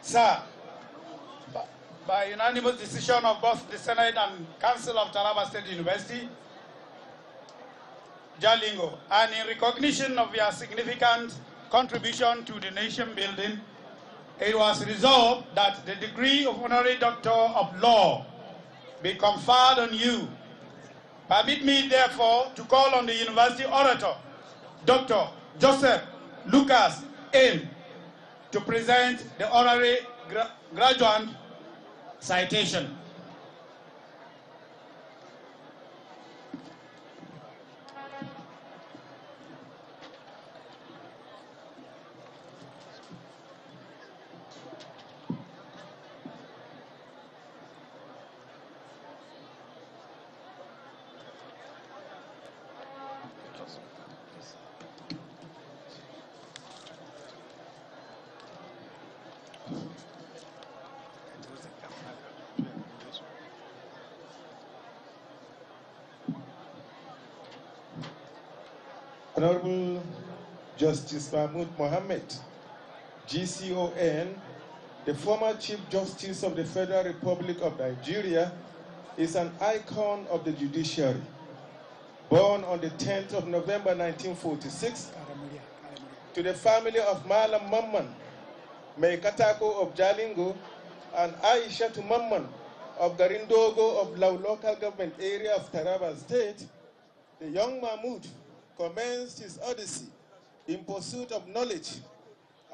Speaker 4: sir, by unanimous decision of both the Senate and Council of Taraba State University, Jalingo, and in recognition of your significant contribution to the nation building, it was resolved that the degree of Honorary Doctor of Law be conferred on you. Permit me, therefore, to call on the University Orator, Dr. Joseph Lucas N., to present the honorary graduate citation.
Speaker 19: Honorable Justice Mahmoud Mohammed, GCON, the former Chief Justice of the Federal Republic of Nigeria, is an icon of the judiciary. Born on the 10th of November 1946, to the family of Malam Mamman, Meikatako of Jalingo, and Aisha Mamman of Garindogo of Lau local government area of Taraba State, the young Mahmoud commenced his odyssey in pursuit of knowledge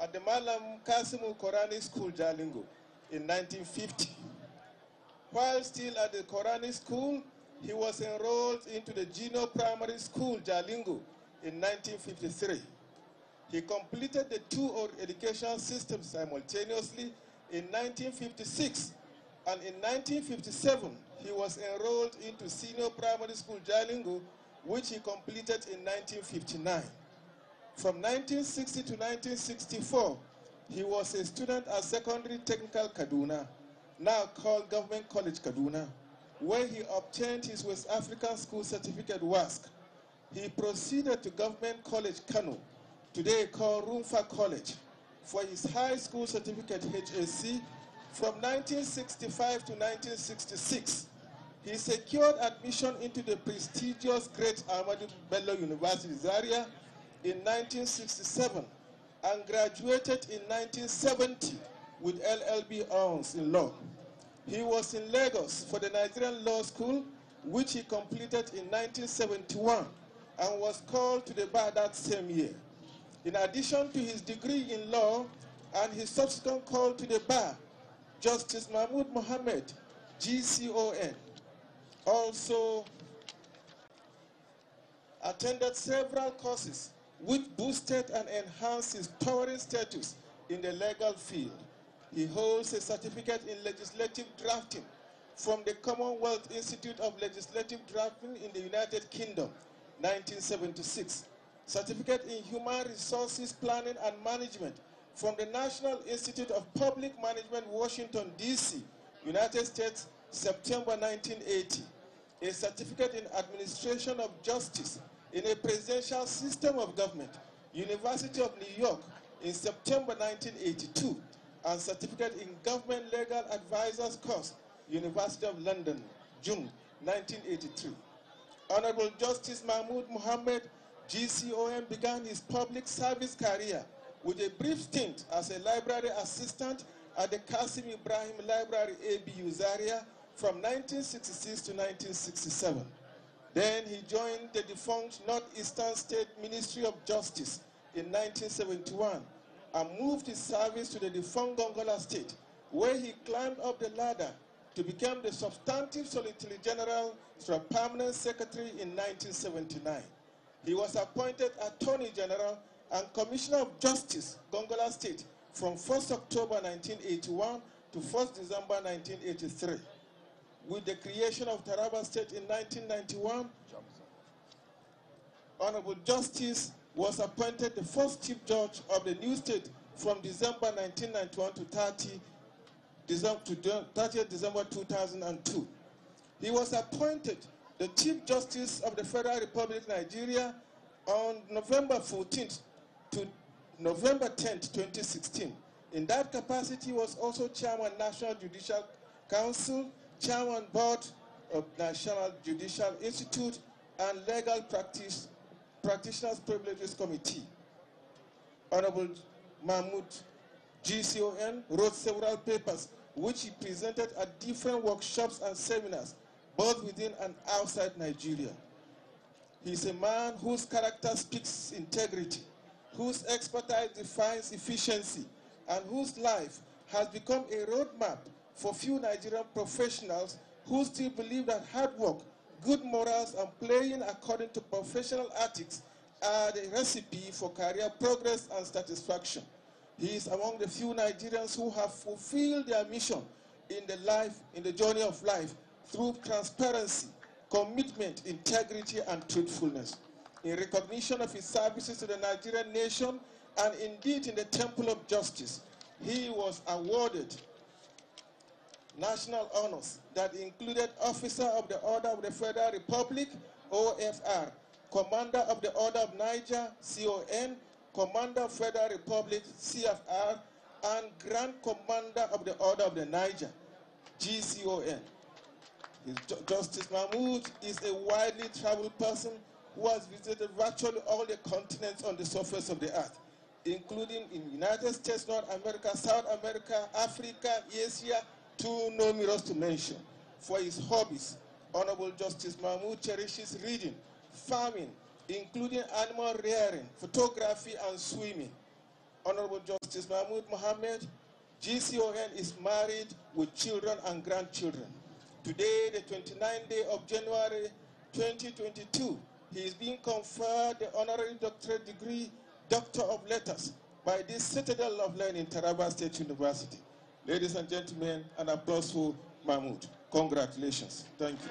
Speaker 19: at the Malam Kasimu Quranic School, Jalingo, in 1950. While still at the Quranic School, he was enrolled into the Gino Primary School, Jalingo, in 1953. He completed the two education systems simultaneously in 1956, and in 1957, he was enrolled into Senior Primary School, Jalingo, which he completed in 1959. From 1960 to 1964, he was a student at Secondary Technical Kaduna, now called Government College Kaduna, where he obtained his West African School Certificate WASC. He proceeded to Government College Kano, today called Rumfa College, for his high school certificate HSC from 1965 to 1966. He secured admission into the prestigious Great Ahmadu Bello University, Zaria, in 1967 and graduated in 1970 with LLB honors in law. He was in Lagos for the Nigerian Law School, which he completed in 1971 and was called to the bar that same year. In addition to his degree in law and his subsequent call to the bar, Justice Mahmoud Mohammed, GCON, also attended several courses which boosted and enhanced his towering status in the legal field. He holds a certificate in legislative drafting from the Commonwealth Institute of Legislative Drafting in the United Kingdom, 1976. Certificate in Human Resources Planning and Management from the National Institute of Public Management, Washington, D.C., United States, September 1980. A certificate in Administration of Justice in a Presidential System of Government, University of New York, in September 1982, and certificate in Government Legal Advisors course, University of London, June 1983. Honorable Justice Mahmoud Mohammed, GCON, began his public service career with a brief stint as a library assistant at the Qasim Ibrahim Library, ABU Zaria, from 1966 to 1967. Then he joined the defunct Northeastern State Ministry of Justice in 1971 and moved his service to the defunct Gongola State, where he climbed up the ladder to become the substantive Solicitor General Permanent Secretary in 1979. He was appointed Attorney General and Commissioner of Justice, Gongola State, from 1st October 1981 to 1st December 1983. With the creation of Taraba State in 1991, Honorable Justice was appointed the first Chief Judge of the new state from December 1991 to 30th December 2002. He was appointed the Chief Justice of the Federal Republic of Nigeria on November 14th to November 10th, 2016. In that capacity, he was also Chairman National Judicial Council, Chairman Board of National Judicial Institute, and Legal Practitioners Privileges Committee. Honorable Mahmoud, GCON, wrote several papers which he presented at different workshops and seminars, both within and outside Nigeria. He is a man whose character speaks integrity, whose expertise defines efficiency, and whose life has become a roadmap for few Nigerian professionals who still believe that hard work, good morals, and playing according to professional ethics are the recipe for career progress and satisfaction. He is among the few Nigerians who have fulfilled their mission in the journey of life through transparency, commitment, integrity, and truthfulness. In recognition of his services to the Nigerian nation and indeed in the Temple of Justice, he was awarded national honors that included Officer of the Order of the Federal Republic, OFR, Commander of the Order of Niger, CON, Commander of Federal Republic, CFR, and Grand Commander of the Order of the Niger, GCON. Justice Mahmoud is a widely traveled person who has visited virtually all the continents on the surface of the earth, including in the United States, North America, South America, Africa, Asia, too numerous to mention. For his hobbies, Honorable Justice Mahmoud cherishes reading, farming, including animal rearing, photography, and swimming. Honorable Justice Mahmoud Mohammed, GCON, is married with children and grandchildren. Today, the 29th day of January 2022, he is being conferred the honorary doctorate degree, Doctor of Letters, by this Citadel of Learning, Taraba State University. Ladies and gentlemen, an applause for Mahmoud. Congratulations. Thank you.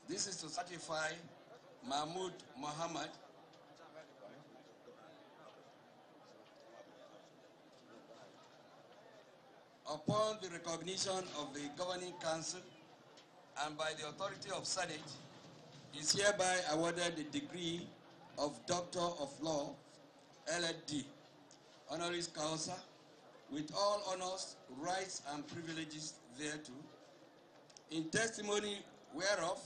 Speaker 5: This is to certify Mahmoud Mohammed Upon the recognition of the Governing Council and by the authority of Senate, is hereby awarded the degree of Doctor of Law, LLD, honoris causa, with all honors, rights, and privileges thereto, in testimony whereof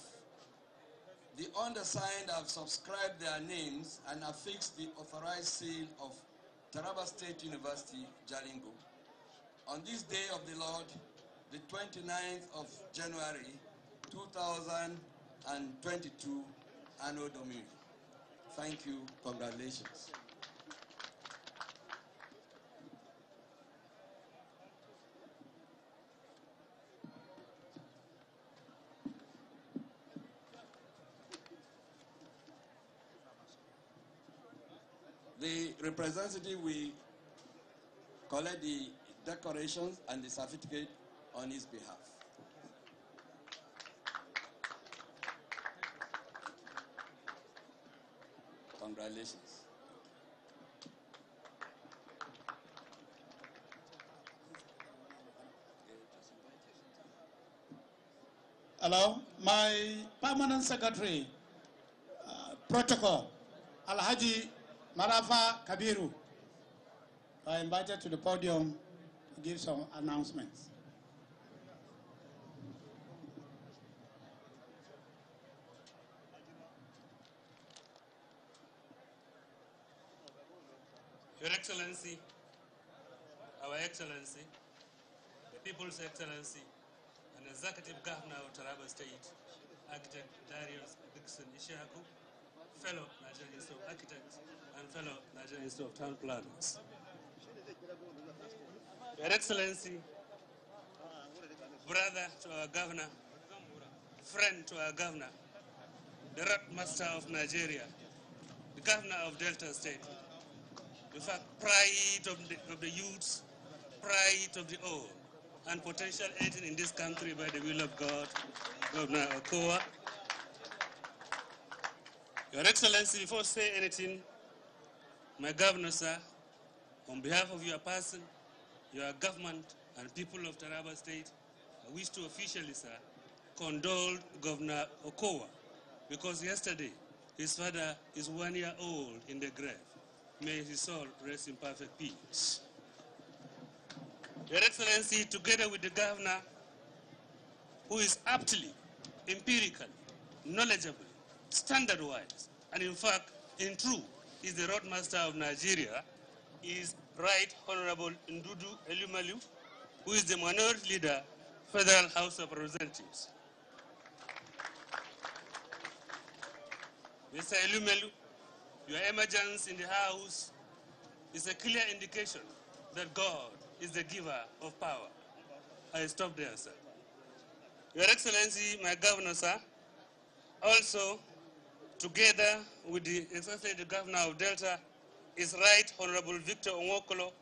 Speaker 5: the undersigned have subscribed their names and affixed the authorized seal of Taraba State University, Jalingo, on this day of the Lord, the 29th of January, 2022, Anno Domini. Thank you. Congratulations. The representative will collect the decorations and the certificate on his behalf. Congratulations.
Speaker 4: Hello, my permanent secretary, protocol, Alhaji Marafa Kabiru, are invited to the podium to give some announcements.
Speaker 20: Your Excellency, Our Excellency, the People's Excellency, and Executive Governor of Taraba State, Architect Darius Dixon Ishaku, fellow Nigerian Institute of Architects, and fellow Nigerian Institute of Town Planners. Your Excellency, brother to our governor, friend to our governor, the Roadmaster of Nigeria, the governor of Delta State, in fact, pride of the youths, pride of the old, and potential agent in this country by the will of God, Governor Okowa. Your Excellency, before I say anything, my governor, sir, on behalf of your person, your government, and people of Taraba State, I wish to officially, sir, condole Governor Okowa, because yesterday his father is 1 year old in the grave. May his soul rest in perfect peace. Your Excellency, together with the governor, who is aptly, empirical, knowledgeable, standard-wise, and in fact, in truth, is the Roadmaster of Nigeria, is Right Honorable Ndudu Elumalu, who is the Minority Leader, Federal House of Representatives. Mr. Elumelu, your emergence in the House is a clear indication that God is the giver of power. I stop there, sir. Your Excellency, my governor, sir, also, together with the Executive Governor of Delta, is Right Honorable Victor Onwokolo,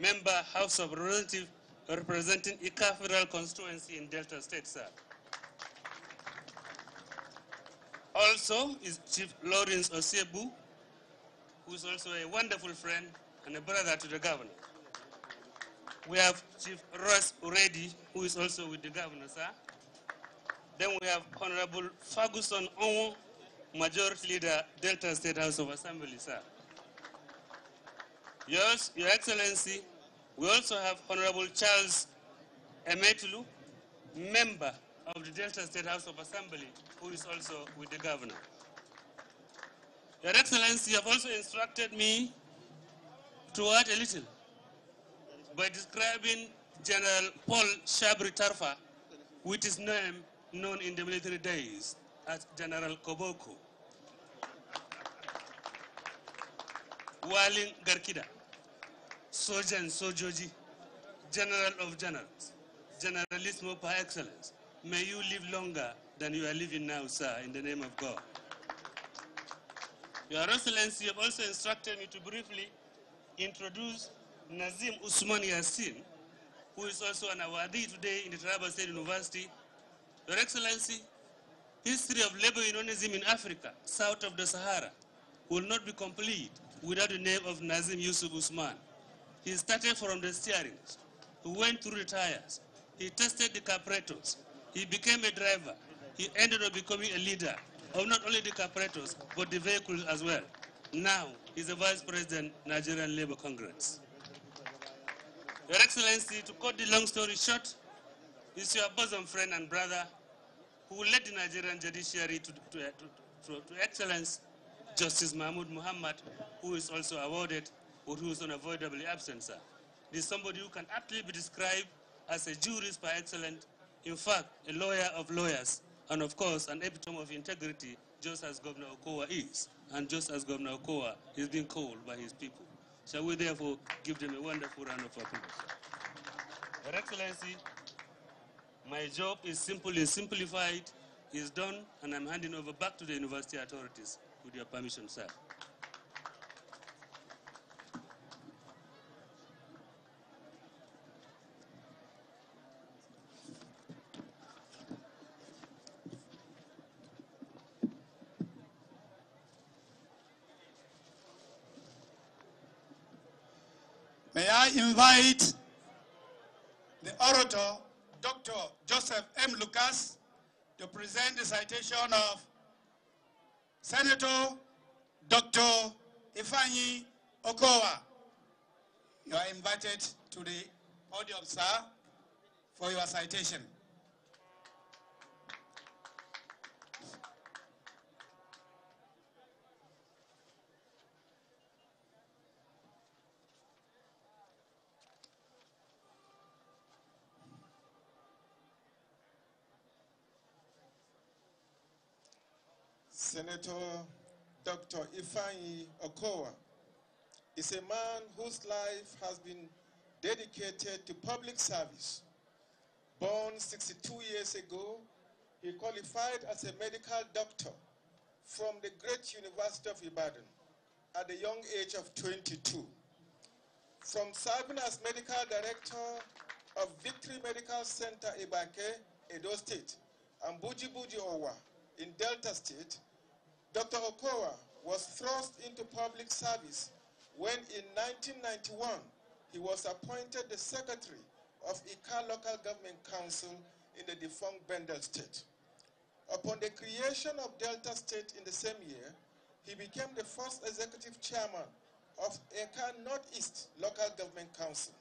Speaker 20: Member House of Representatives representing Ika Federal Constituency in Delta State, sir. Also is Chief Lawrence Osiebu, who is also a wonderful friend and a brother to the governor. We have Chief Ross Uredi, who is also with the governor, sir. Then we have Honorable Ferguson Onwo, Majority Leader, Delta State House of Assembly, sir. Yours, Your Excellency, we also have Honorable Charles Emetulu, Member of the Delta State House of Assembly, who is also with the governor. Your Excellency, you have also instructed me to add a little by describing General Paul Shabri Tarfa, with his name known in the military days as General Koboko. Walin Garkida, Sojan Sojoji, General of Generals, Generalissimo par excellence. May you live longer than you are living now, sir, in the name of God. Your Excellency, you have also instructed me to briefly introduce Nazim Usman Yassin, who is also an awardee today in the Taraba State University. Your Excellency, history of labor unionism in Africa, south of the Sahara, will not be complete without the name of Nazim Yusuf Usman. He started from the steerings, He went through the tires. He tested the carburetors. He became a driver. He ended up becoming a leader of not only the carburetors, but the vehicles as well. Now, he's the Vice President, Nigerian Labour Congress. Your Excellency, to cut the long story short, is your bosom friend and brother who led the Nigerian judiciary to excellence, Justice Mahmoud Muhammad, who is also awarded, but who is unavoidably absent, sir. This is somebody who can aptly be described as a jurist par excellence, in fact, a lawyer of lawyers, and of course, an epitome of integrity, just as Governor Okowa is, and just as Governor Okowa is being called by his people. Shall we therefore give them a wonderful round of applause? Your Excellency, my job is simply simplified, is done, and I'm handing over back to the university authorities, with your permission, sir.
Speaker 4: May I invite the orator, Dr. Joseph M. Lucas, to present the citation of Senator Dr. Ifeanyi Okowa. You are invited to the podium, sir, for your citation.
Speaker 19: Senator Dr. Ifeanyi Okowa is a man whose life has been dedicated to public service. Born 62 years ago, he qualified as a medical doctor from the great University of Ibadan at the young age of 22. From serving as medical director of Victory Medical Center Ibake, Edo State, and Buji Owa in Delta State, Dr. Okowa was thrust into public service when in 1991 he was appointed the secretary of Ika Local Government Council in the defunct Bendel State. Upon the creation of Delta State in the same year, he became the first executive chairman of Ika Northeast Local Government Council.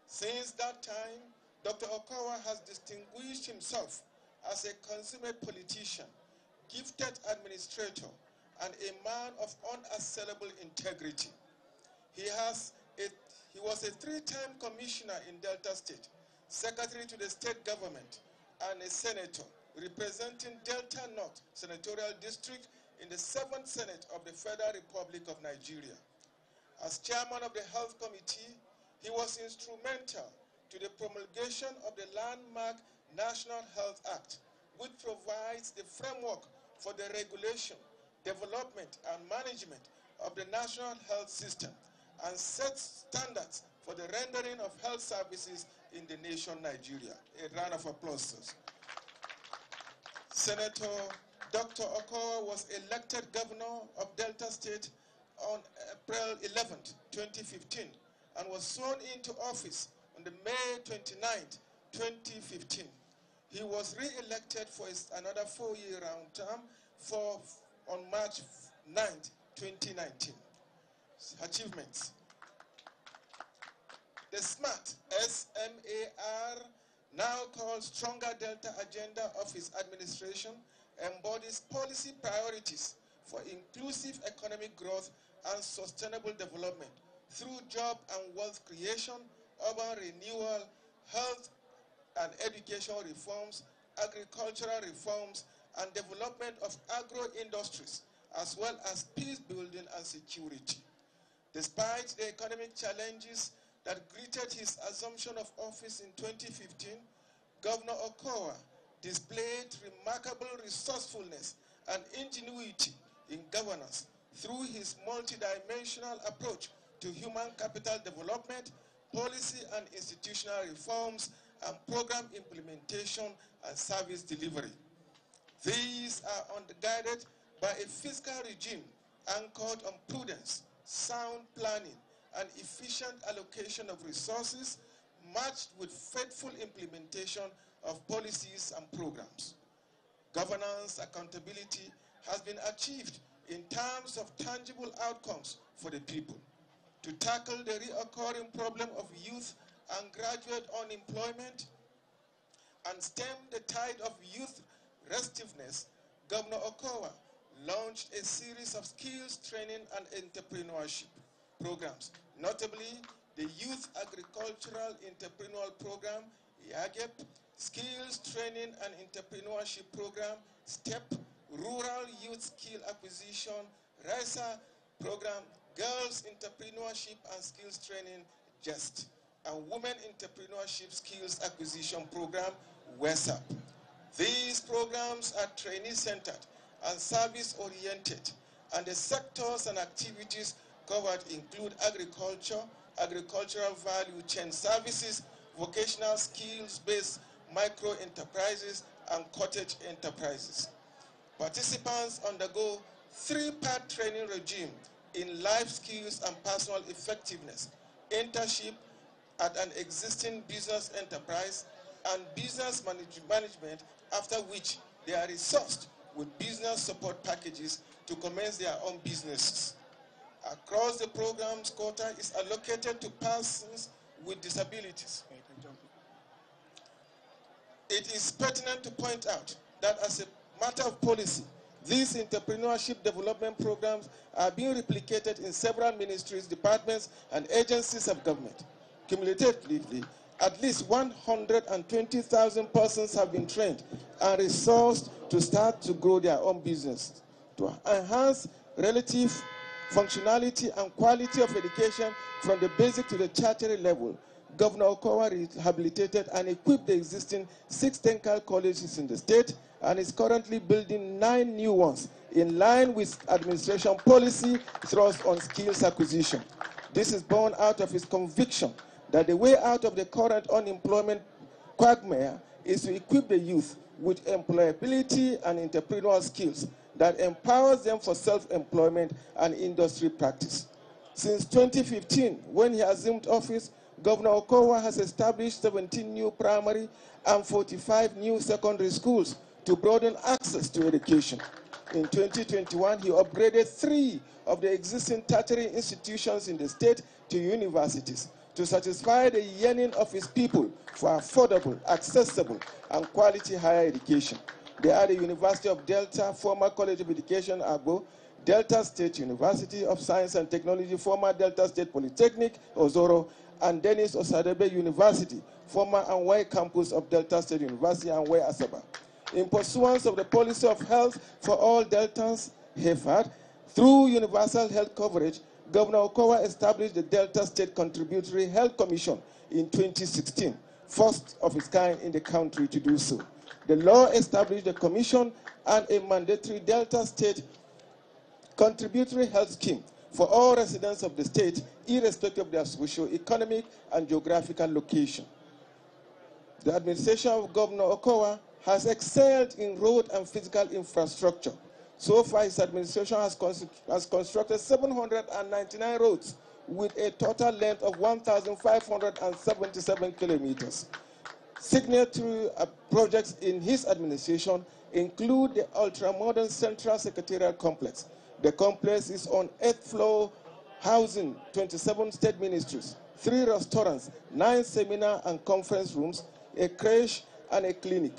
Speaker 19: Since that time, Dr. Okowa has distinguished himself as a consummate politician, gifted administrator, and a man of unassailable integrity. He was a three-time commissioner in Delta State, secretary to the state government, and a senator representing Delta North Senatorial District in the 7th Senate of the Federal Republic of Nigeria. As chairman of the Health Committee, he was instrumental to the promulgation of the landmark National Health Act, which provides the framework for the regulation, development, and management of the national health system and sets standards for the rendering of health services in the nation Nigeria. A round of applause, sirs. Senator Dr. Okowa was elected governor of Delta State on April 11, 2015, and was sworn into office on the May 29, 2015. He was re-elected for another 4-year round term on March 9, 2019. Achievements. The SMART, S-M-A-R, now called Stronger Delta Agenda of his administration, embodies policy priorities for inclusive economic growth and sustainable development through job and wealth creation, urban renewal, health and education reforms, agricultural reforms, and development of agro-industries, as well as peace building and security. Despite the economic challenges that greeted his assumption of office in 2015, Governor Okowa displayed remarkable resourcefulness and ingenuity in governance through his multidimensional approach to human capital development, policy and institutional reforms, and program implementation and service delivery. These are guided by a fiscal regime anchored on prudence, sound planning, and efficient allocation of resources,
Speaker 21: matched with faithful implementation of policies and programs. Governance accountability has been achieved in terms of tangible outcomes for the people. To tackle the recurring problem of youth and graduate unemployment and stem the tide of youth restiveness, Governor Okowa launched a series of skills training and entrepreneurship programs, notably the Youth Agricultural Entrepreneurial Program, YAGEP, Skills Training and Entrepreneurship Program, STEP, Rural Youth Skill Acquisition, RISA Program, Girls Entrepreneurship and Skills Training, GEST, and Women Entrepreneurship Skills Acquisition Program, WESAP. These programs are trainee-centered and service-oriented, and the sectors and activities covered include agriculture, agricultural value chain services, vocational skills-based micro-enterprises, and cottage enterprises. Participants undergo 3-part training regime in life skills and personal effectiveness, internship at an existing business enterprise, and business management, after which they are resourced with business support packages to commence their own businesses. Across the program's quota is allocated to persons with disabilities. It is pertinent to point out that as a matter of policy, these entrepreneurship development programs are being replicated in several ministries, departments, and agencies of government. Cumulatively, at least 120,000 persons have been trained and resourced to start to grow their own business. To enhance relative functionality and quality of education from the basic to the tertiary level, Governor Okowa rehabilitated and equipped the existing 6 technical colleges in the state and is currently building 9 new ones in line with administration policy thrust on skills acquisition. This is born out of his conviction that the way out of the current unemployment quagmire is to equip the youth with employability and entrepreneurial skills that empowers them for self-employment and industry practice. Since 2015, when he assumed office, Governor Okowa has established 17 new primary and 45 new secondary schools to broaden access to education. In 2021, he upgraded 3 of the existing tertiary institutions in the state to universities to satisfy the yearning of his people for affordable, accessible, and quality higher education. They are the University of Delta, former College of Education, Agbo, Delta State University of Science and Technology, former Delta State Polytechnic, Ozoro, and Dennis Osadebe University, former Anwai campus of Delta State University, Anwai Asaba. In pursuance of the policy of health for all Deltans, HEFAD, through universal health coverage, Governor Okowa established the Delta State Contributory Health Commission in 2016, first of its kind in the country to do so. The law established the commission and a mandatory Delta State Contributory Health Scheme for all residents of the state, irrespective of their socio-economic and geographical location. The administration of Governor Okowa has excelled in road and physical infrastructure. So far, his administration has constructed 799 roads with a total length of 1,577 kilometers. Signatory projects in his administration include the ultra-modern Central Secretariat Complex. The complex is on 8th floor, housing 27 state ministries, 3 restaurants, 9 seminar and conference rooms, a crèche, and a clinic.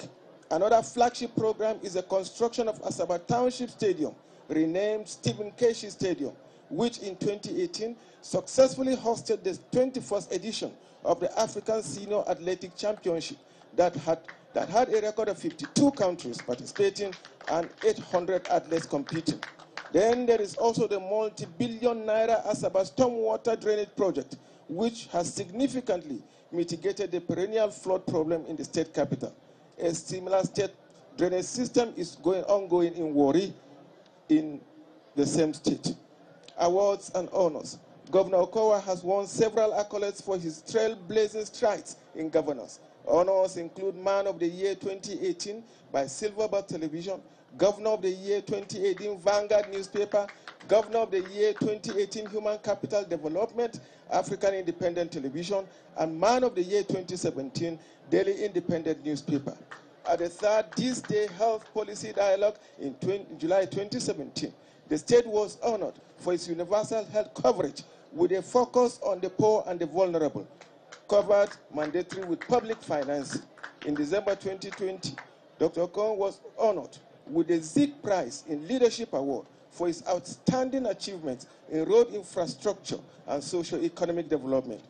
Speaker 21: Another flagship program is the construction of Asaba Township Stadium, renamed Stephen Keshi Stadium, which in 2018 successfully hosted the 21st edition of the African Senior Athletic Championship that had a record of 52 countries participating and 800 athletes competing. Then there is also the multi-billion naira Asaba stormwater drainage project, which has significantly mitigated the perennial flood problem in the state capital. A similar state drainage system is ongoing in Warri in the same state. Awards and honors. Governor Okowa has won several accolades for his trailblazing strides in governance. Honors include Man of the Year 2018 by Silverbird Television, Governor of the Year 2018 Vanguard newspaper, Governor of the Year 2018 Human Capital Development, African Independent Television, and Man of the Year 2017, Daily Independent Newspaper. At the third This Day Health Policy Dialogue in July 2017, the state was honored for its universal health coverage with a focus on the poor and the vulnerable, covered mandatory with public financing. In December 2020, Dr. Okon was honored with the Zik Prize in Leadership Award for his outstanding achievements in road infrastructure and socio-economic development.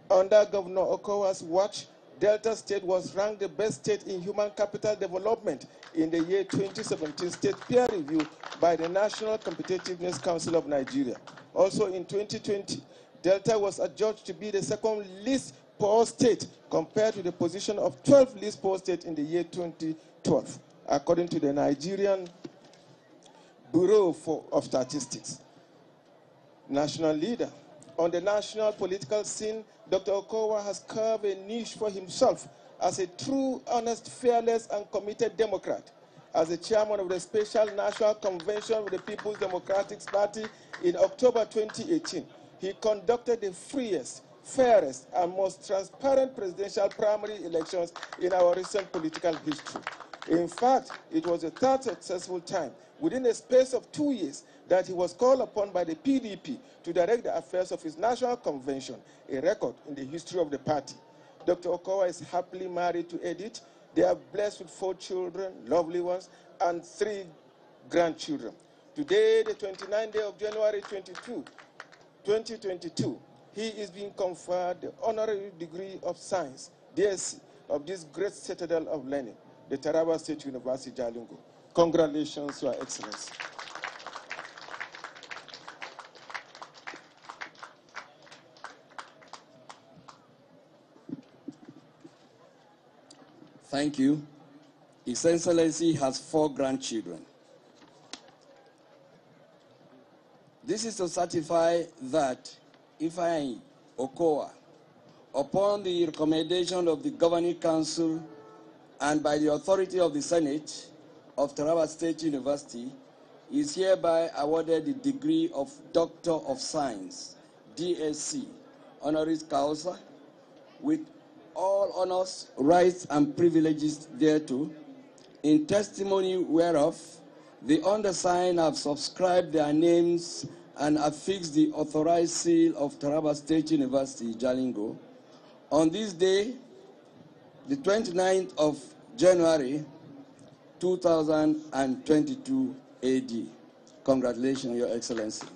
Speaker 21: Under Governor Okowa's watch, Delta State was ranked the best state in human capital development in the year 2017 state peer review by the National Competitiveness Council of Nigeria. Also in 2020, Delta was adjudged to be the second least poor state compared to the position of 12th least poor state in the year 2012, according to the Nigerian Bureau of Statistics. National leader. On the national political scene, Dr. Okowa has carved a niche for himself as a true, honest, fearless, and committed Democrat. As the chairman of the Special National Convention of the People's Democratic Party in October 2018, he conducted the freest, fairest, and most transparent presidential primary elections in our recent political history. In fact, it was the third successful time within a space of 2 years that he was called upon by the PDP to direct the affairs of his national convention, a record in the history of the party. Dr. Okowa is happily married to Edith. They are blessed with 4 children, lovely ones, and 3 grandchildren. Today, the 29th day of January 2022, he is being conferred the honorary degree of science, DSc, of this great citadel of learning, the Taraba State University, Jalingo. Congratulations, Your Excellency.
Speaker 5: Thank you. His Excellency has 4 grandchildren. This is to certify that Ifeanyi Okowa, upon the recommendation of the Governing Council and by the authority of the Senate of Taraba State University, is hereby awarded the degree of Doctor of Science, DSc, honoris causa, with all honors, rights, and privileges thereto, in testimony whereof the undersigned have subscribed their names and affixed the authorized seal of Taraba State University, Jalingo, on this day, the 29th of January, 2022 AD. Congratulations, Your Excellency.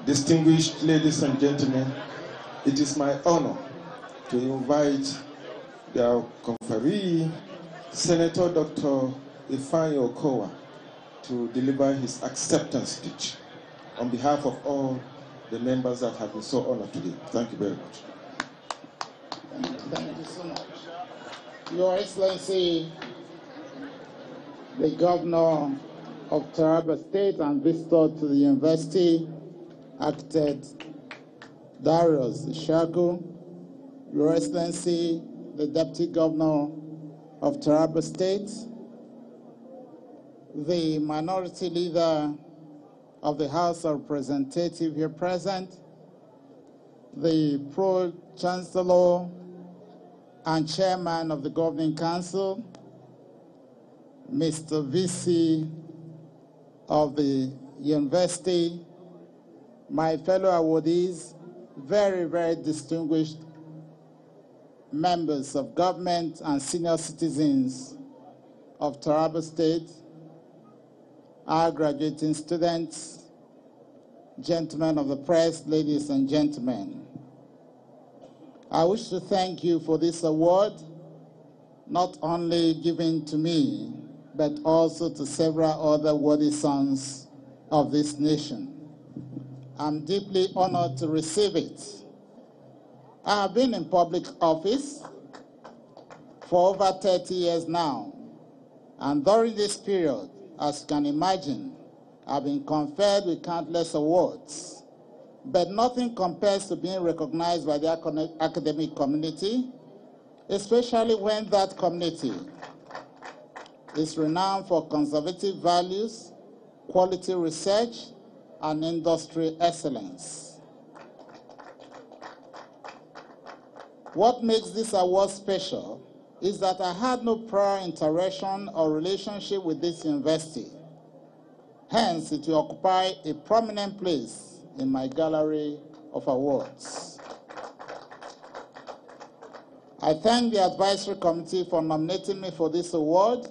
Speaker 21: Distinguished ladies and gentlemen, it is my honor to invite the conferee, Senator Dr. Ifeanyi Okowa, to deliver his acceptance speech on behalf of all the members that have been so honored today. Thank you very much.
Speaker 2: Thank you so much. Your Excellency, the Governor of Taraba State and visitor to the university, Architect Darius Ishaku, Your Excellency, the Deputy Governor of Taraba State, the Minority Leader of the House of Representatives here present, the Pro-Chancellor and Chairman of the Governing Council, Mr. VC of the University, my fellow awardees, very, very distinguished members of government and senior citizens of Taraba State, our graduating students, gentlemen of the press, ladies and gentlemen. I wish to thank you for this award, not only given to me, but also to several other worthy sons of this nation. I'm deeply honored to receive it. I have been in public office for over 30 years now, and during this period, as you can imagine, I've been conferred with countless awards, but nothing compares to being recognized by the academic community, especially when that community is renowned for conservative values, quality research, and industry excellence. What makes this award special is that I had no prior interaction or relationship with this university. Hence, it will occupy a prominent place in my gallery of awards. I thank the advisory committee for nominating me for this award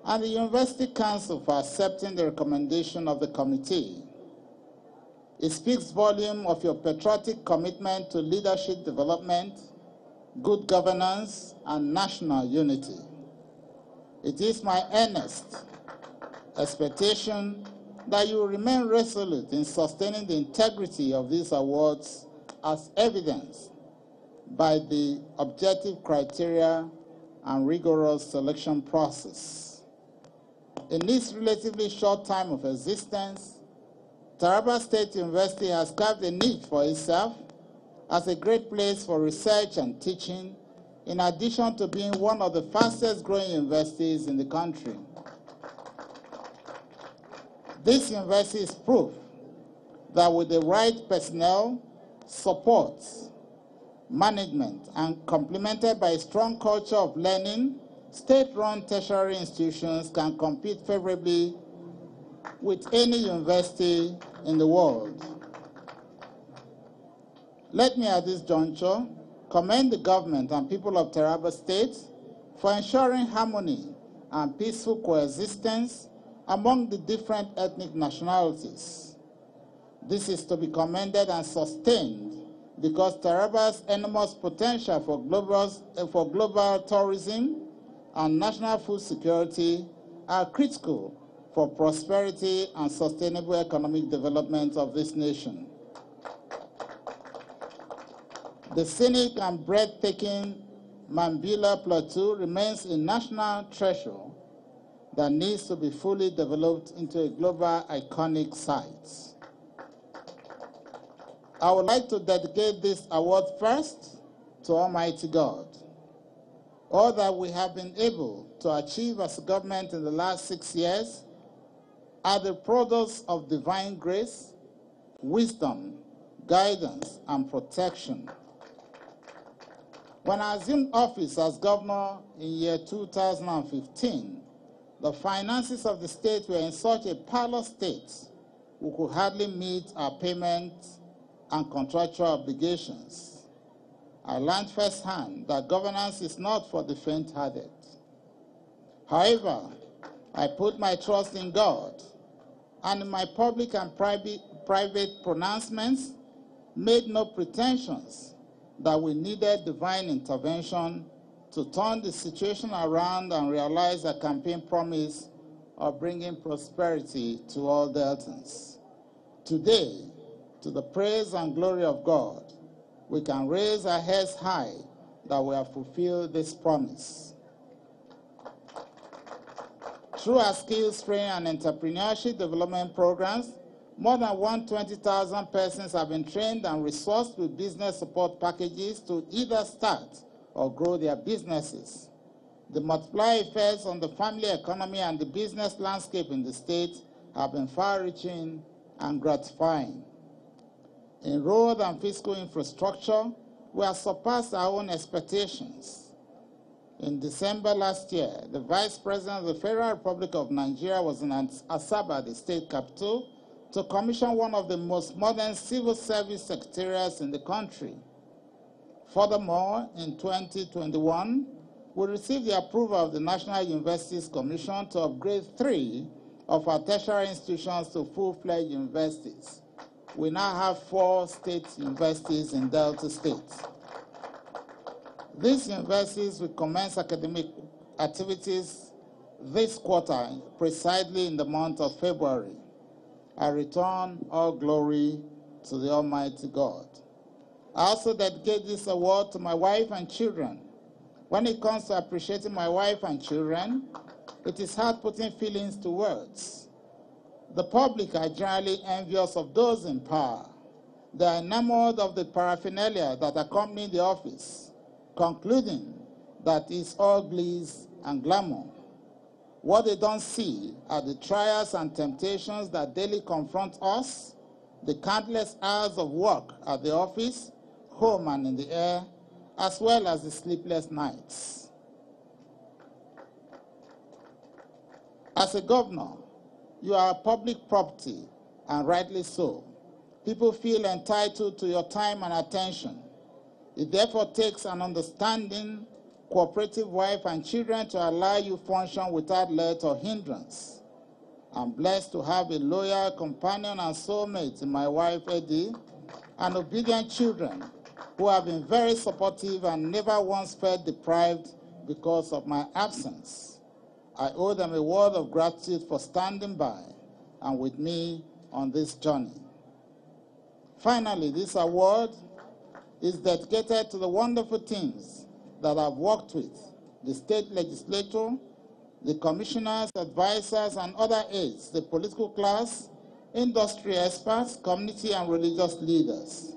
Speaker 2: and the University Council for accepting the recommendation of the committee. It speaks volumes of your patriotic commitment to leadership development, good governance, and national unity. It is my earnest expectation that you will remain resolute in sustaining the integrity of these awards as evidenced by the objective criteria and rigorous selection process. In this relatively short time of existence, Taraba State University has carved a niche for itself as a great place for research and teaching, in addition to being one of the fastest growing universities in the country. This university is proof that with the right personnel, support, management, and complemented by a strong culture of learning, state-run tertiary institutions can compete favorably with any university in the world. Let me at this juncture commend the government and people of Taraba State for ensuring harmony and peaceful coexistence among the different ethnic nationalities. This is to be commended and sustained because Taraba's enormous potential for global tourism and national food security are critical for prosperity and sustainable economic development of this nation. The scenic and breathtaking Mambila Plateau remains a national treasure that needs to be fully developed into a global iconic site. I would like to dedicate this award first to Almighty God. All that we have been able to achieve as a government in the last 6 years are the products of divine grace, wisdom, guidance, and protection. When I assumed office as governor in year 2015, the finances of the state were in such a parlous state we could hardly meet our payment and contractual obligations. I learned firsthand that governance is not for the faint-hearted. However, I put my trust in God, and in my public and private pronouncements made no pretensions that we needed divine intervention to turn the situation around and realize a campaign promise of bringing prosperity to all Deltans. Today, to the praise and glory of God, we can raise our heads high that we have fulfilled this promise. Through our skills training and entrepreneurship development programs, more than 120,000 persons have been trained and resourced with business support packages to either start or grow their businesses. The multiplier effects on the family economy and the business landscape in the state have been far-reaching and gratifying. In road and fiscal infrastructure, we have surpassed our own expectations. In December last year, the Vice President of the Federal Republic of Nigeria was in Asaba, the state capital, to commission one of the most modern civil service secretariats in the country. Furthermore, in 2021, we received the approval of the National Universities Commission to upgrade 3 of our tertiary institutions to full-fledged universities. We now have 4 state universities in Delta State. These universities will commence academic activities this quarter, precisely in the month of February. I return all glory to the Almighty God. I also dedicate this award to my wife and children. When it comes to appreciating my wife and children, it is hard putting feelings to words. The public are generally envious of those in power. They are enamored of the paraphernalia that accompany the office, concluding that it's all glitz and glamour. What they don't see are the trials and temptations that daily confront us, the countless hours of work at the office, home and in the air, as well as the sleepless nights. As a governor, you are public property, and rightly so. People feel entitled to your time and attention. It therefore takes an understanding, cooperative wife and children to allow you function without let or hindrance. I'm blessed to have a loyal companion and soulmate in my wife, Eddie, and obedient children who have been very supportive and never once felt deprived because of my absence. I owe them a word of gratitude for standing by and with me on this journey. Finally, this award is dedicated to the wonderful teams that I've worked with, the state legislature, the commissioners, advisors, and other aides, the political class, industry experts, community and religious leaders.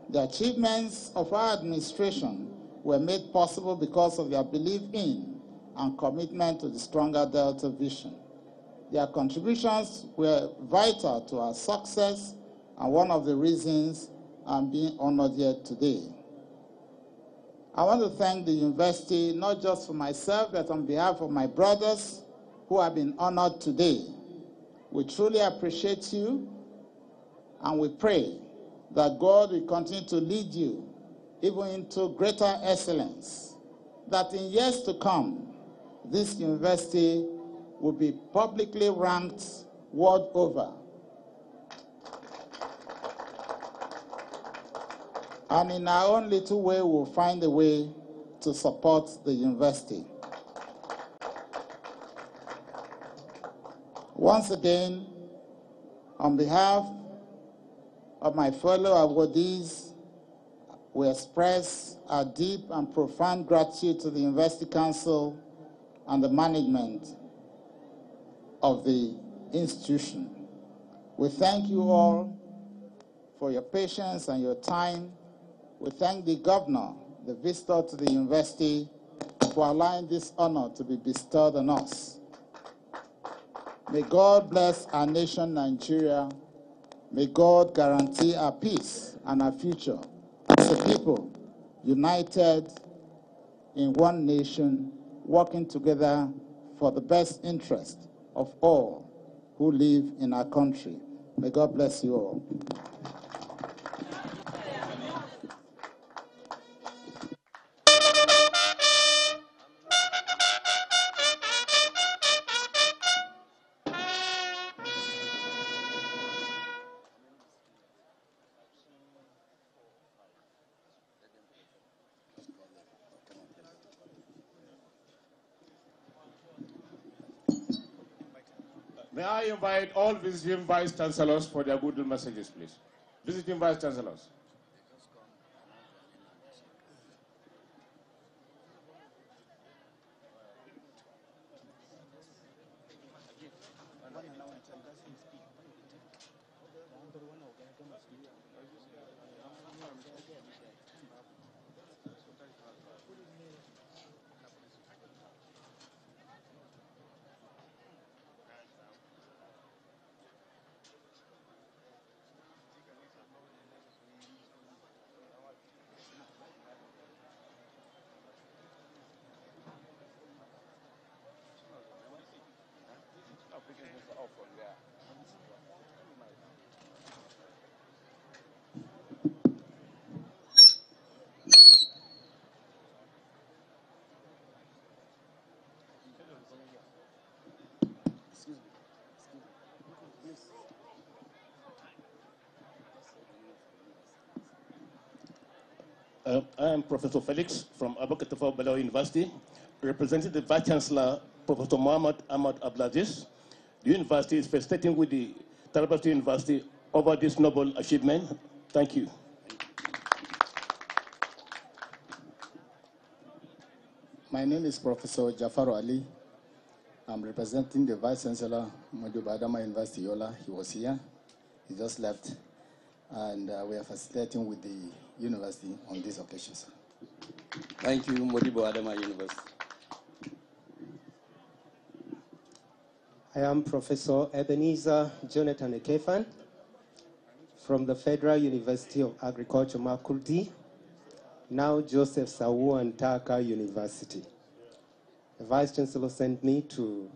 Speaker 2: The achievements of our administration were made possible because of their belief in and commitment to the stronger Delta vision. Their contributions were vital to our success and one of the reasons I'm being honored here today. I want to thank the university, not just for myself, but on behalf of my brothers who have been honored today. We truly appreciate you, and we pray that God will continue to lead you even into greater excellence, that in years to come, this university will be publicly ranked world over. And in our own little way, we'll find a way to support the university. Once again, on behalf of my fellow awardees, We express our deep and profound gratitude to the University Council and the management of the institution. We thank you all for your patience and your time. We thank the governor, the visitor to the university, for allowing this honor to be bestowed on us. May God bless our nation, Nigeria. May God guarantee our peace and our future as a people, united in one nation, working together for the best interest of all who live in our country. May God bless you all.
Speaker 1: May I invite all visiting Vice Chancellors for their goodwill messages, please. Visiting Vice Chancellors.
Speaker 3: I am Professor Felix from Abakatafa Belaw University, representing the Vice Chancellor, Professor Muhammad Ahmad Abdulaziz. The university is felicitating with the Taraba State University over this noble achievement. Thank you.
Speaker 22: My name is Professor Jafaru Ali. I'm representing the Vice Chancellor, Moduba Adama University, Yola. He was here. He just left. And we are facilitating with the university on this occasion, sir.
Speaker 5: Thank you, Modibo Adama University.
Speaker 23: I am Professor Ebenezer Jonathan Ekefan from the Federal University of Agriculture, Makurdi, now Joseph Sawu Antaka University. The Vice Chancellor sent me to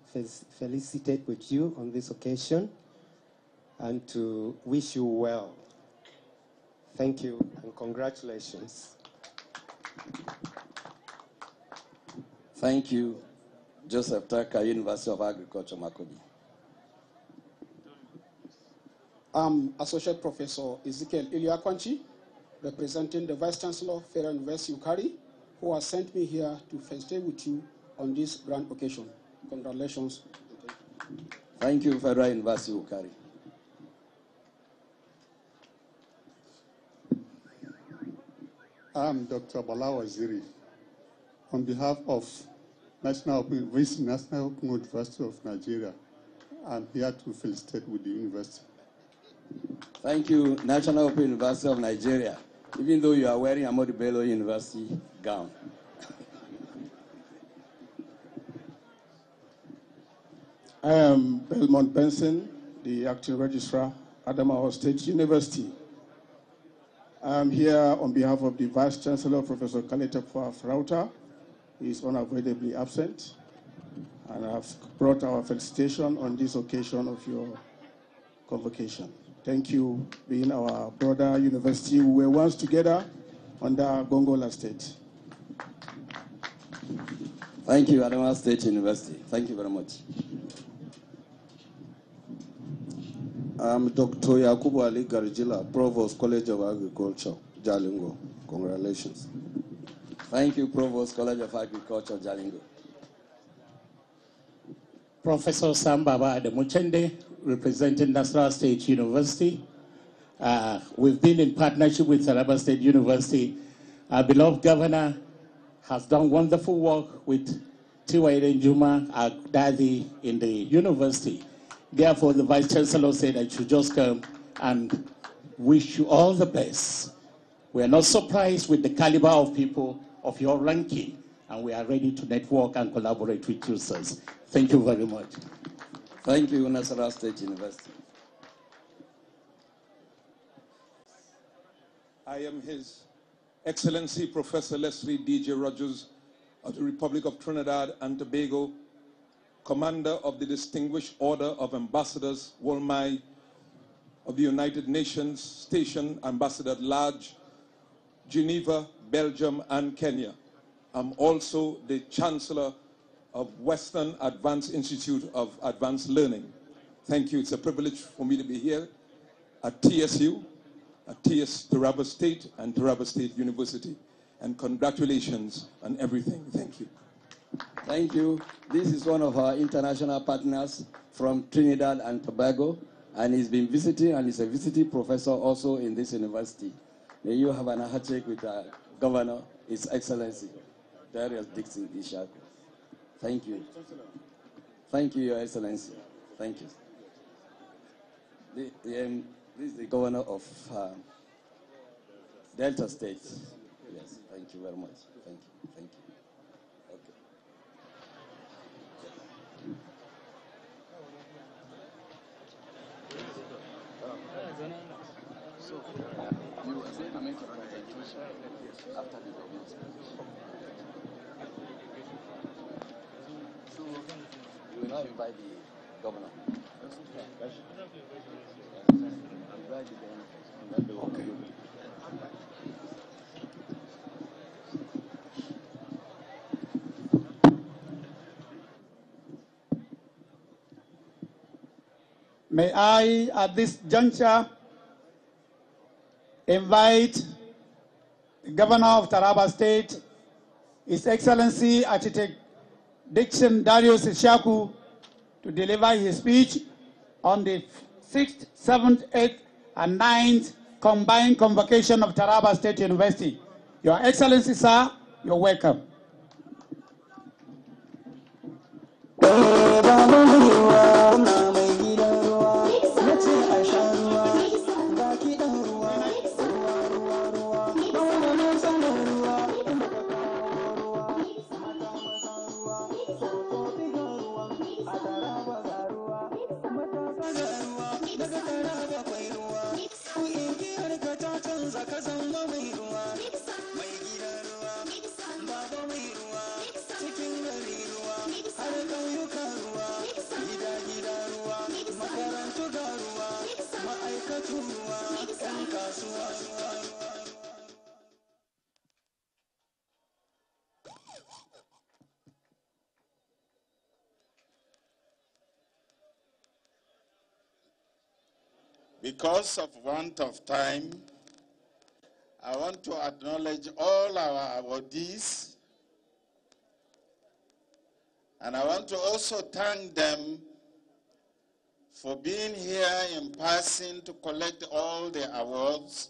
Speaker 23: felicitate with you on this occasion and to wish you well. Thank you and congratulations.
Speaker 5: Thank you, Joseph Taka, University of Agriculture, Makurdi.
Speaker 24: I'm Associate Professor Ezekiel Iliakwanchi, representing the Vice Chancellor, Federal University Ukari, who has sent me here to felicitate with you on this grand occasion. Congratulations.
Speaker 5: Thank you, Federal University Ukari.
Speaker 25: I'm Dr. Bala Waziri. On behalf of National University of Nigeria, I'm here to felicitate with the university.
Speaker 5: Thank you, National Open University of Nigeria, even though you are wearing a Ahmadu Bello University gown.
Speaker 26: I am Belmont Benson, the acting registrar, Adamawa State University. I am here on behalf of the Vice Chancellor, Professor Kaleta Frauta. He is unavoidably absent, and I have brought our felicitation on this occasion of your convocation. Thank you, being our brother university. We were once together under Gongola State.
Speaker 5: Thank you, Adamawa State University. Thank you very much.
Speaker 27: I'm Dr. Yakubu Ali Garijila, Provost, College of Agriculture, Jalingo. Congratulations.
Speaker 5: Thank you, Provost, College of Agriculture, Jalingo.
Speaker 28: Professor Sambaba Ademuchende, representing Nasarawa State University. We've been in partnership with Taraba State University Our beloved governor has done wonderful work with Tiwaire Njuma, our daddy in the university. Therefore, the Vice Chancellor said I should just come and wish you all the best. We are not surprised with the caliber of people of your ranking, and we are ready to network and collaborate with you, sirs. Thank you very much.
Speaker 5: Thank you, Nasarawa State University.
Speaker 6: I am His Excellency Professor Leslie D.J. Rogers of the Republic of Trinidad and Tobago, Commander of the Distinguished Order of Ambassadors, Wolmai, of the United Nations, Station Ambassador at Large, Geneva, Belgium, and Kenya. I'm also the Chancellor of Western Advanced Institute of Advanced Learning. Thank you. It's a privilege for me to be here at TSU, at Taraba State and Taraba State University. And congratulations on everything. Thank you.
Speaker 5: Thank you. This is one of our international partners from Trinidad and Tobago, and he's been visiting, and he's a visiting professor also in this university. May you have an handshake with our governor, His Excellency, Darius Dixon Ishaku. Thank you. Thank you, Your Excellency. Thank you. This is the governor of Delta State. Yes, thank you very much. Thank you. Thank you. So, you were saying I'm making a presentation after the government. So, you will now invite the governor. Invite the governor. Okay.
Speaker 4: May I, at this juncture, invite the Governor of Taraba State, His Excellency Architect Dixon Darius Ishaku, to deliver his speech on the 6th, 7th, 8th, and 9th combined convocation of Taraba State University. Your Excellency, sir, you're welcome.
Speaker 7: Because of want of time, I want to acknowledge all our awardees, and I want to also thank them for being here in person to collect all the awards.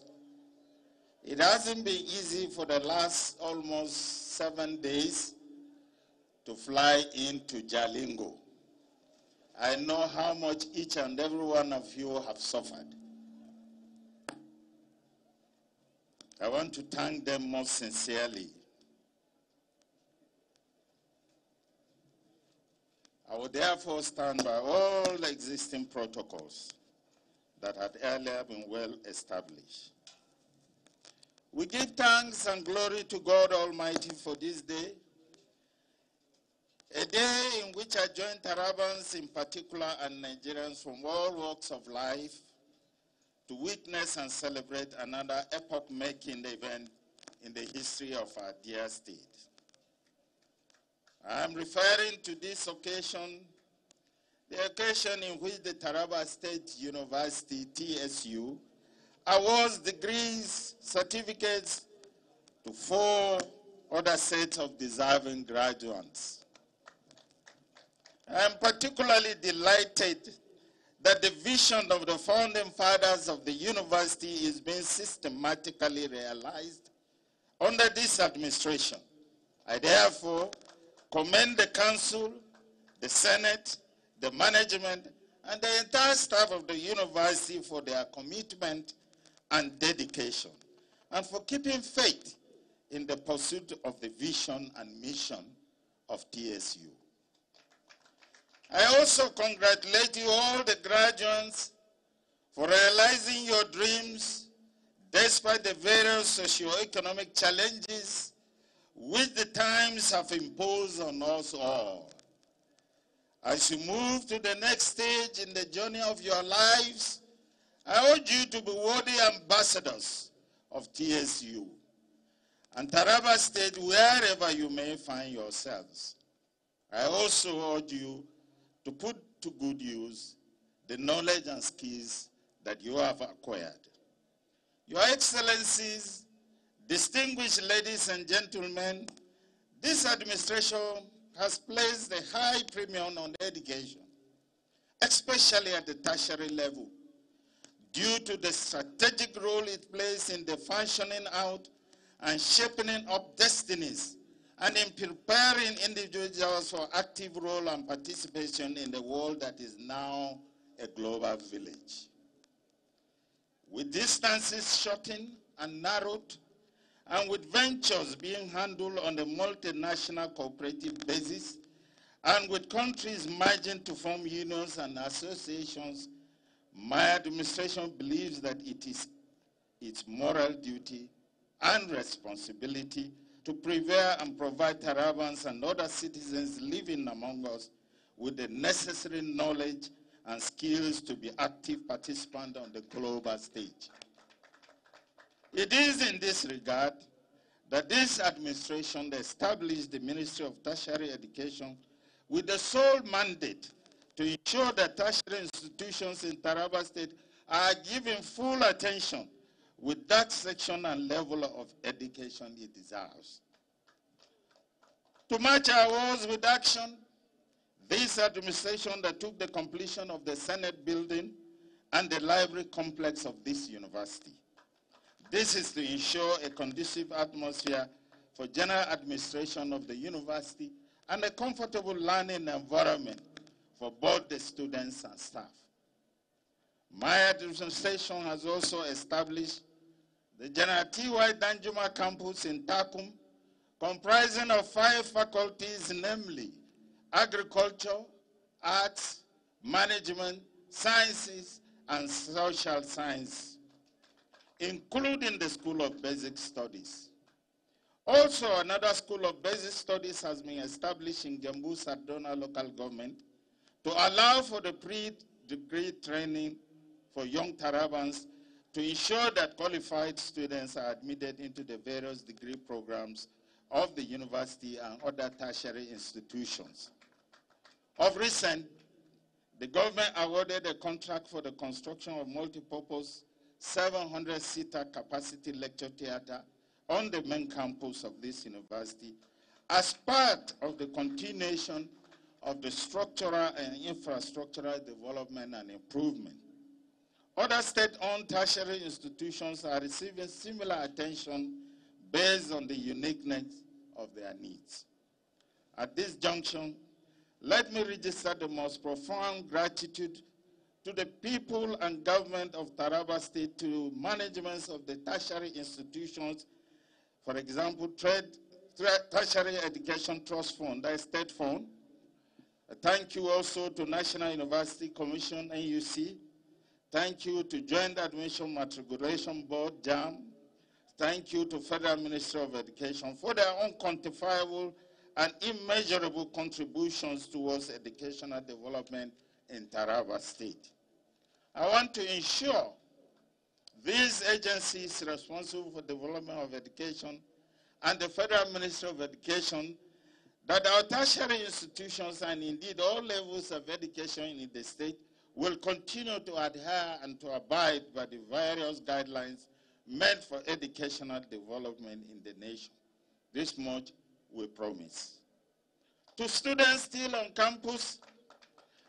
Speaker 7: It hasn't been easy for the last almost 7 days to fly into Jalingo. I know how much each and every one of you have suffered. I want to thank them most sincerely. I will therefore stand by all the existing protocols that had earlier been well established. We give thanks and glory to God Almighty for this day, a day in which I join Tarabans in particular and Nigerians from all walks of life to witness and celebrate another epoch-making event in the history of our dear state. I am referring to this occasion, the occasion in which the Taraba State University, TSU, awards degrees, certificates to 4 other sets of deserving graduates. I am particularly delighted that the vision of the founding fathers of the university is being systematically realized under this administration. I therefore commend the Council, the Senate, the management, and the entire staff of the university for their commitment and dedication, and for keeping faith in the pursuit of the vision and mission of TSU. I also congratulate you all, the graduates, for realizing your dreams despite the various socio-economic challenges which the times have imposed on us all. As you move to the next stage in the journey of your lives, I urge you to be worthy ambassadors of TSU and Taraba State, wherever you may find yourselves. I also urge you to put to good use the knowledge and skills that you have acquired. Your Excellencies, distinguished ladies and gentlemen, this administration has placed a high premium on education, especially at the tertiary level, due to the strategic role it plays in the functioning out and shaping up destinies, and in preparing individuals for active role and participation in the world that is now a global village. With distances shortened and narrowed, and with ventures being handled on a multinational cooperative basis, and with countries merging to form unions and associations, my administration believes that it is its moral duty and responsibility to prevail and provide Tarabans and other citizens living among us with the necessary knowledge and skills to be active participants on the global stage. It is in this regard that this administration established the Ministry of Tertiary Education with the sole mandate to ensure that tertiary institutions in Taraba State are given full attention with that section and level of education it deserves. To match our words with action, this administration undertook the completion of the Senate building and the library complex of this university. This is to ensure a conducive atmosphere for general administration of the university and a comfortable learning environment for both the students and staff. My administration has also established the General T.Y. Danjuma campus in Takum, comprising of 5 faculties, namely agriculture, arts, management, sciences, and social science, including the School of Basic Studies. Also, another School of Basic Studies has been established in Gembu Sardona local government to allow for the pre-degree training for young Tarabans to ensure that qualified students are admitted into the various degree programs of the university and other tertiary institutions. Of recent, the government awarded a contract for the construction of multipurpose 700-seater capacity lecture theater on the main campus of this university as part of the continuation of the structural and infrastructural development and improvement. Other state-owned tertiary institutions are receiving similar attention based on the uniqueness of their needs. At this junction, let me register the most profound gratitude to the people and government of Taraba State, to managements of the tertiary institutions, for example, Tertiary Education Trust Fund, that is State Fund. Thank you also to National University Commission, NUC. Thank you to Joint Admission Matriculation Board, JAM. Thank you to Federal Ministry of Education for their unquantifiable and immeasurable contributions towards educational development in Taraba State. I want to ensure these agencies responsible for development of education and the Federal Ministry of Education that our tertiary institutions and indeed all levels of education in the state will continue to adhere and to abide by the various guidelines meant for educational development in the nation. This much we promise. To students still on campus,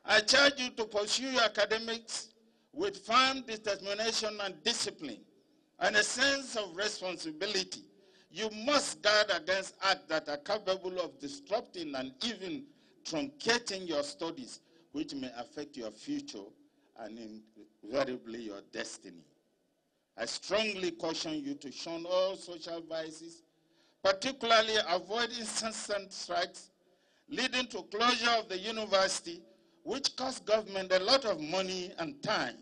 Speaker 7: I charge you to pursue your academics with firm determination and discipline and a sense of responsibility. You must guard against acts that are capable of disrupting and even truncating your studies, which may affect your future and invariably your destiny. I strongly caution you to shun all social vices, particularly avoid incessant strikes leading to closure of the university, which costs government a lot of money and time,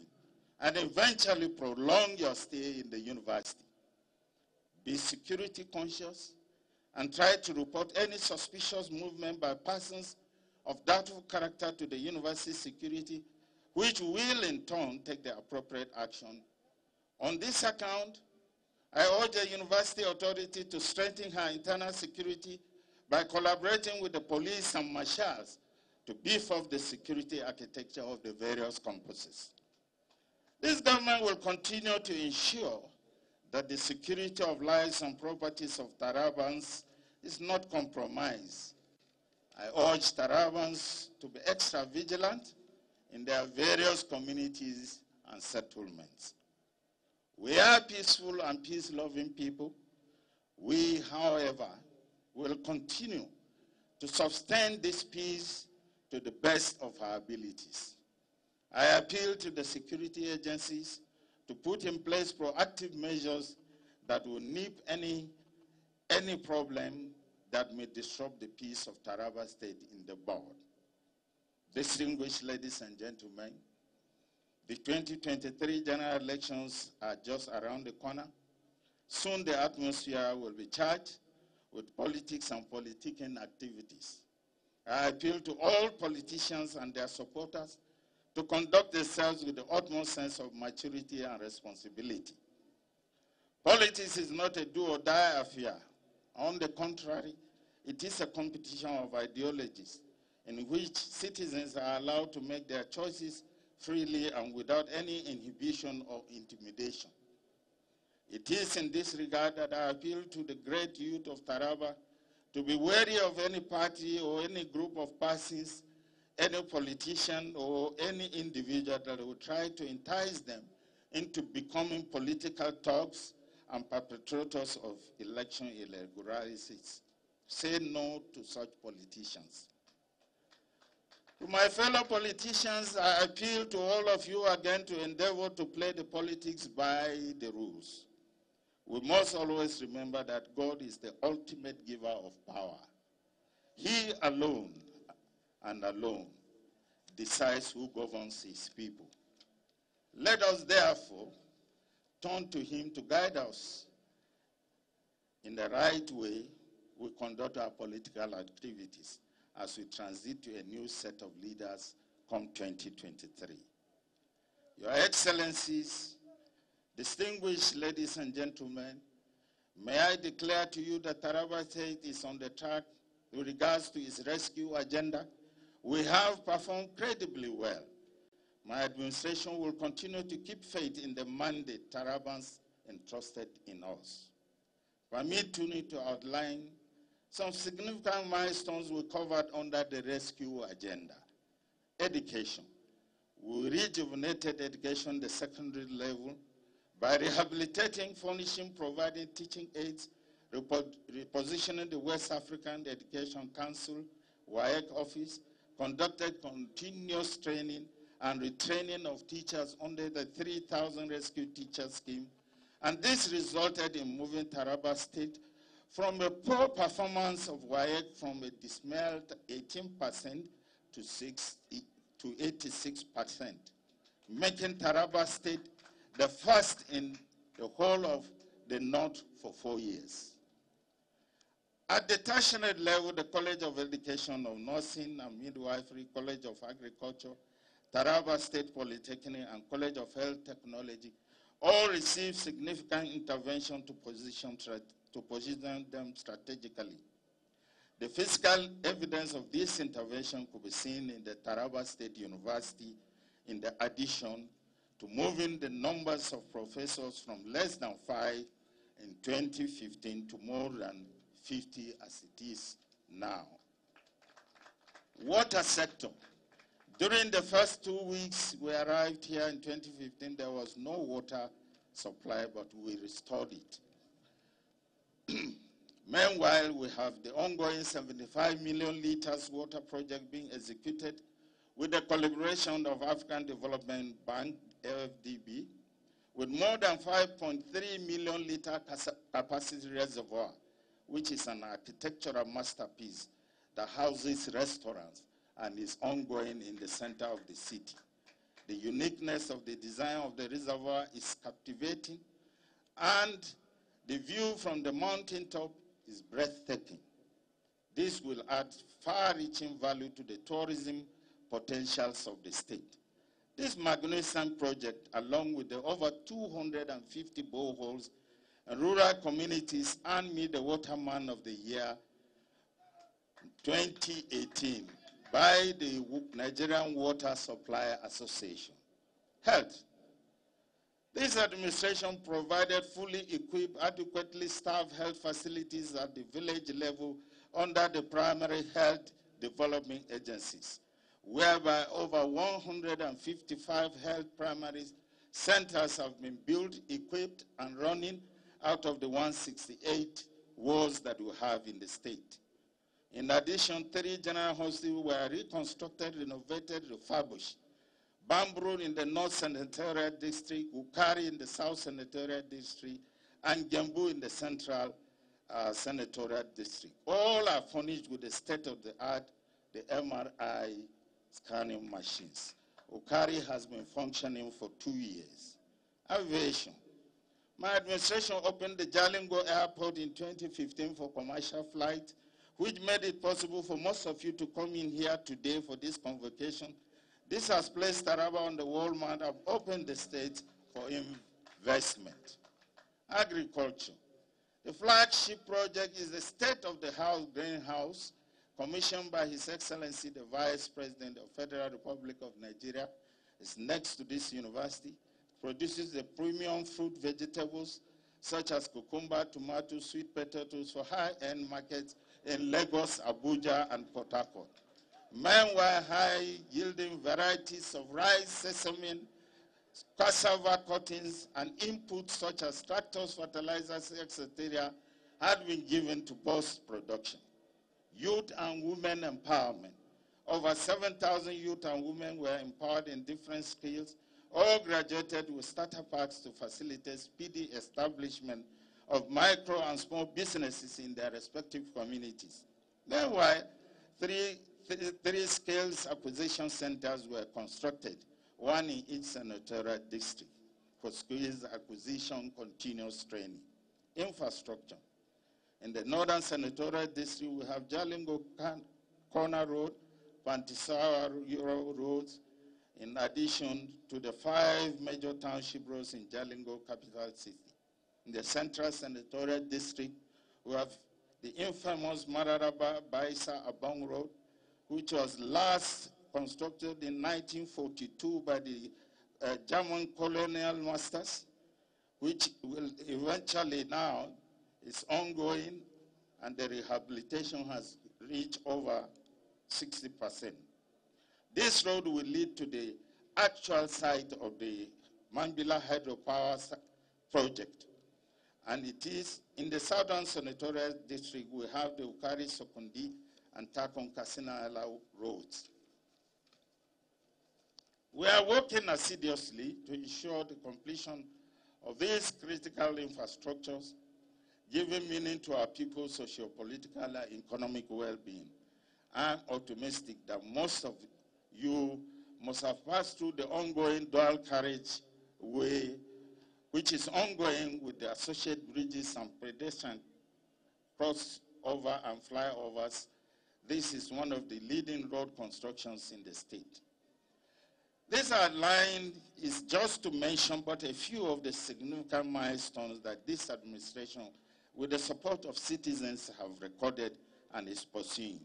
Speaker 7: and eventually prolong your stay in the university. Be security conscious and try to report any suspicious movement by persons of doubtful character to the university security, which will in turn take the appropriate action. On this account, I urge the university authority to strengthen her internal security by collaborating with the police and marshals to beef up the security architecture of the various campuses. This government will continue to ensure that the security of lives and properties of Tarabans is not compromised. I urge Tarabans to be extra vigilant in their various communities and settlements. We are peaceful and peace-loving people. We, however, will continue to sustain this peace to the best of our abilities. I appeal to the security agencies to put in place proactive measures that will nip any problem that may disrupt the peace of Taraba State in the bud. Distinguished ladies and gentlemen, the 2023 general elections are just around the corner. Soon the atmosphere will be charged with politics and politicking activities. I appeal to all politicians and their supporters to conduct themselves with the utmost sense of maturity and responsibility. Politics is not a do-or-die affair. On the contrary, it is a competition of ideologies in which citizens are allowed to make their choices freely and without any inhibition or intimidation. It is in this regard that I appeal to the great youth of Taraba to be wary of any party or any group of persons, any politician or any individual that will try to entice them into becoming political thugs and perpetrators of election irregularities. Say no to such politicians. To my fellow politicians, I appeal to all of you again to endeavor to play the politics by the rules. We must always remember that God is the ultimate giver of power. He alone and alone decides who governs his people. Let us therefore turn to him to guide us in the right way we conduct our political activities as we transit to a new set of leaders come 2023. Your Excellencies, distinguished ladies and gentlemen, may I declare to you that Taraba State is on the track with regards to its rescue agenda. We have performed credibly well. My administration will continue to keep faith in the mandate Tarabans entrusted in us. Permit me to outline some significant milestones we covered under the rescue agenda. Education. We rejuvenated education at the secondary level by rehabilitating, furnishing, providing teaching aids, repositioning the West African Education Council, WAEC office, conducted continuous training and retraining of teachers under the 3,000 Rescue Teachers Scheme. And this resulted in moving Taraba State from a poor performance of WAEC from a dismal 18% to 86%, making Taraba State the first in the whole of the North for 4 years. At the tertiary level, the College of Education of Nursing and Midwifery, College of Agriculture, Taraba State Polytechnic, and College of Health Technology all received significant intervention to position them strategically. The physical evidence of this intervention could be seen in the Taraba State University in the addition to moving the numbers of professors from less than 5 in 2015 to more than 50 as it is now. Water sector. During the first 2 weeks we arrived here in 2015, there was no water supply, but we restored it. Meanwhile, we have the ongoing 75 million liters water project being executed with the collaboration of African Development Bank, AFDB, with more than 5.3 million liter capacity reservoir, which is an architectural masterpiece that houses restaurants and is ongoing in the center of the city. The uniqueness of the design of the reservoir is captivating, and the view from the mountaintop is breathtaking. This will add far-reaching value to the tourism potentials of the state. This magnificent project, along with the over 250 boreholes in rural communities, earned me the Waterman of the Year 2018 by the Nigerian Water Supply Association. Health. This administration provided fully equipped, adequately staffed health facilities at the village level under the primary health development agencies, whereby over 155 health primary centers have been built, equipped, and running out of the 168 wards that we have in the state. In addition, 3 general hospitals were reconstructed, renovated, refurbished. Bambroon in the North Senatorial District, Ukari in the South Senatorial District, and Gembu in the Central Senatorial District. All are furnished with the state-of-the-art, the MRI scanning machines. Ukari has been functioning for 2 years. Aviation. My administration opened the Jalingo Airport in 2015 for commercial flight, which made it possible for most of you to come in here today for this convocation. This has placed Taraba on the world map and opened the state for investment. Agriculture. The flagship project is the state-of-the-art greenhouse commissioned by His Excellency, the Vice President of the Federal Republic of Nigeria. It's next to this university. It produces the premium fruit vegetables such as cucumber, tomatoes, sweet potatoes for high-end markets in Lagos, Abuja, and Port Harcourt. Meanwhile, high-yielding varieties of rice, sesame, cassava cuttings, and inputs such as tractors, fertilizers, etc. had been given to boost production. Youth and women empowerment. Over 7,000 youth and women were empowered in different skills, all graduated with starter packs to facilitate speedy establishment of micro and small businesses in their respective communities. Meanwhile, three skills acquisition centers were constructed, one in each senatorial district, for skills acquisition continuous training. Infrastructure. In the northern senatorial district, we have Jalingo Corner Road, Pantisawa roads, in addition to the 5 major township roads in Jalingo capital city. In the central senatorial district, we have the infamous Mararaba Baisa Abong Road, which was last constructed in 1942 by the German colonial masters, which will eventually now is ongoing, and the rehabilitation has reached over 60%. This road will lead to the actual site of the Mambila hydropower project. And it is in the southern senatorial district, we have the Ukari Sokundi and Takon Kasina roads. We are working assiduously to ensure the completion of these critical infrastructures, giving meaning to our people's socio-political and economic well-being. I'm optimistic that most of you must have passed through the ongoing dual carriage way, which is ongoing with the associate bridges and pedestrian crossover and flyovers. This is one of the leading road constructions in the state. This outline is just to mention but a few of the significant milestones that this administration, with the support of citizens, have recorded and is pursuing.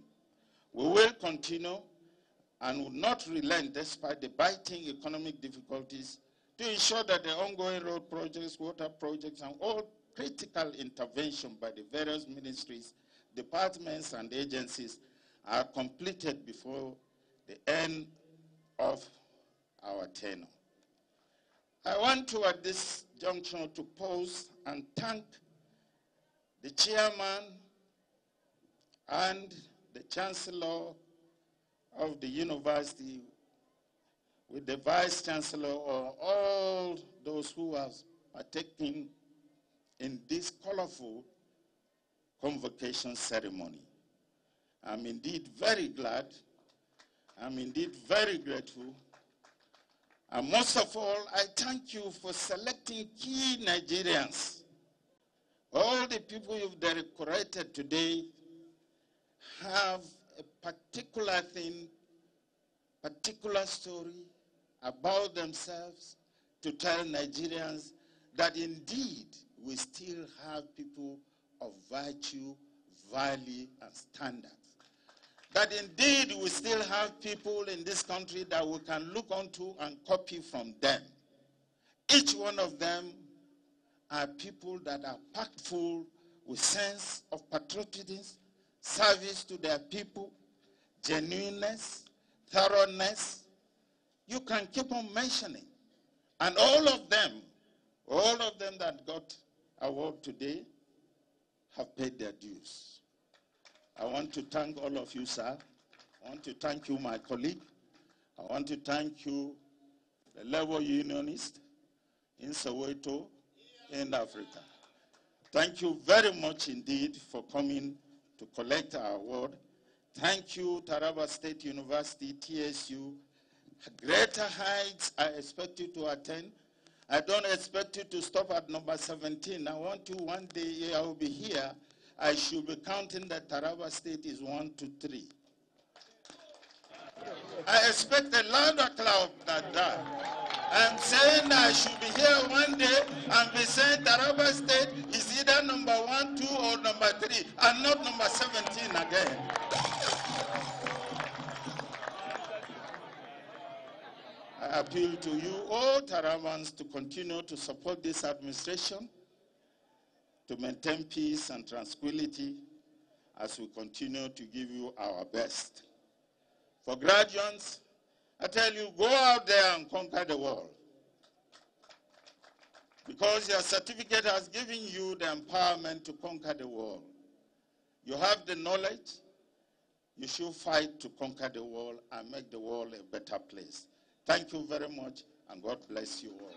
Speaker 7: We will continue and will not relent despite the biting economic difficulties to ensure that the ongoing road projects, water projects, and all critical intervention by the various ministries, departments, and agencies are completed before the end of our tenure. I want to, at this juncture, to pause and thank the chairman and the Chancellor of the university, with the Vice Chancellor, or all those who have partaken in this colorful convocation ceremony. I'm indeed very glad. I'm indeed very grateful. And most of all, I thank you for selecting key Nigerians. All the people you've decorated today have a particular thing, particular story about themselves to tell Nigerians that indeed we still have people of virtue, value, and standards. That indeed we still have people in this country that we can look onto and copy from them. Each one of them are people that are packed full with sense of patriotism, service to their people, genuineness, thoroughness. You can keep on mentioning. And all of them that got award today have paid their dues. I want to thank all of you, sir. I want to thank you, my colleague. I want to thank you, the labor unionist in Soweto, in Africa. Thank you very much indeed for coming to collect our award. Thank you, Taraba State University, TSU. Greater heights I expect you to attain. I don't expect you to stop at number 17. I want you one day, I will be here, I should be counting that Taraba State is 1, 2, 3. I expect a louder clap than that. I'm saying I should be here one day and be saying Taraba State is either number 1, 2, or number 3, and not number 17 again. I appeal to you, all Tarabans, to continue to support this administration, to maintain peace and tranquility as we continue to give you our best. For graduates, I tell you, go out there and conquer the world. Because your certificate has given you the empowerment to conquer the world. You have the knowledge, you should fight to conquer the world and make the world a better place. Thank you very much, and God bless you all.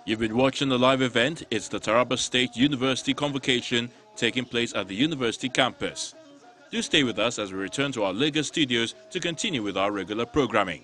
Speaker 9: You've been watching the live event. It's the Taraba State University Convocation taking place at the university campus. Do stay with us as we return to our Lagos studios to continue with our regular programming.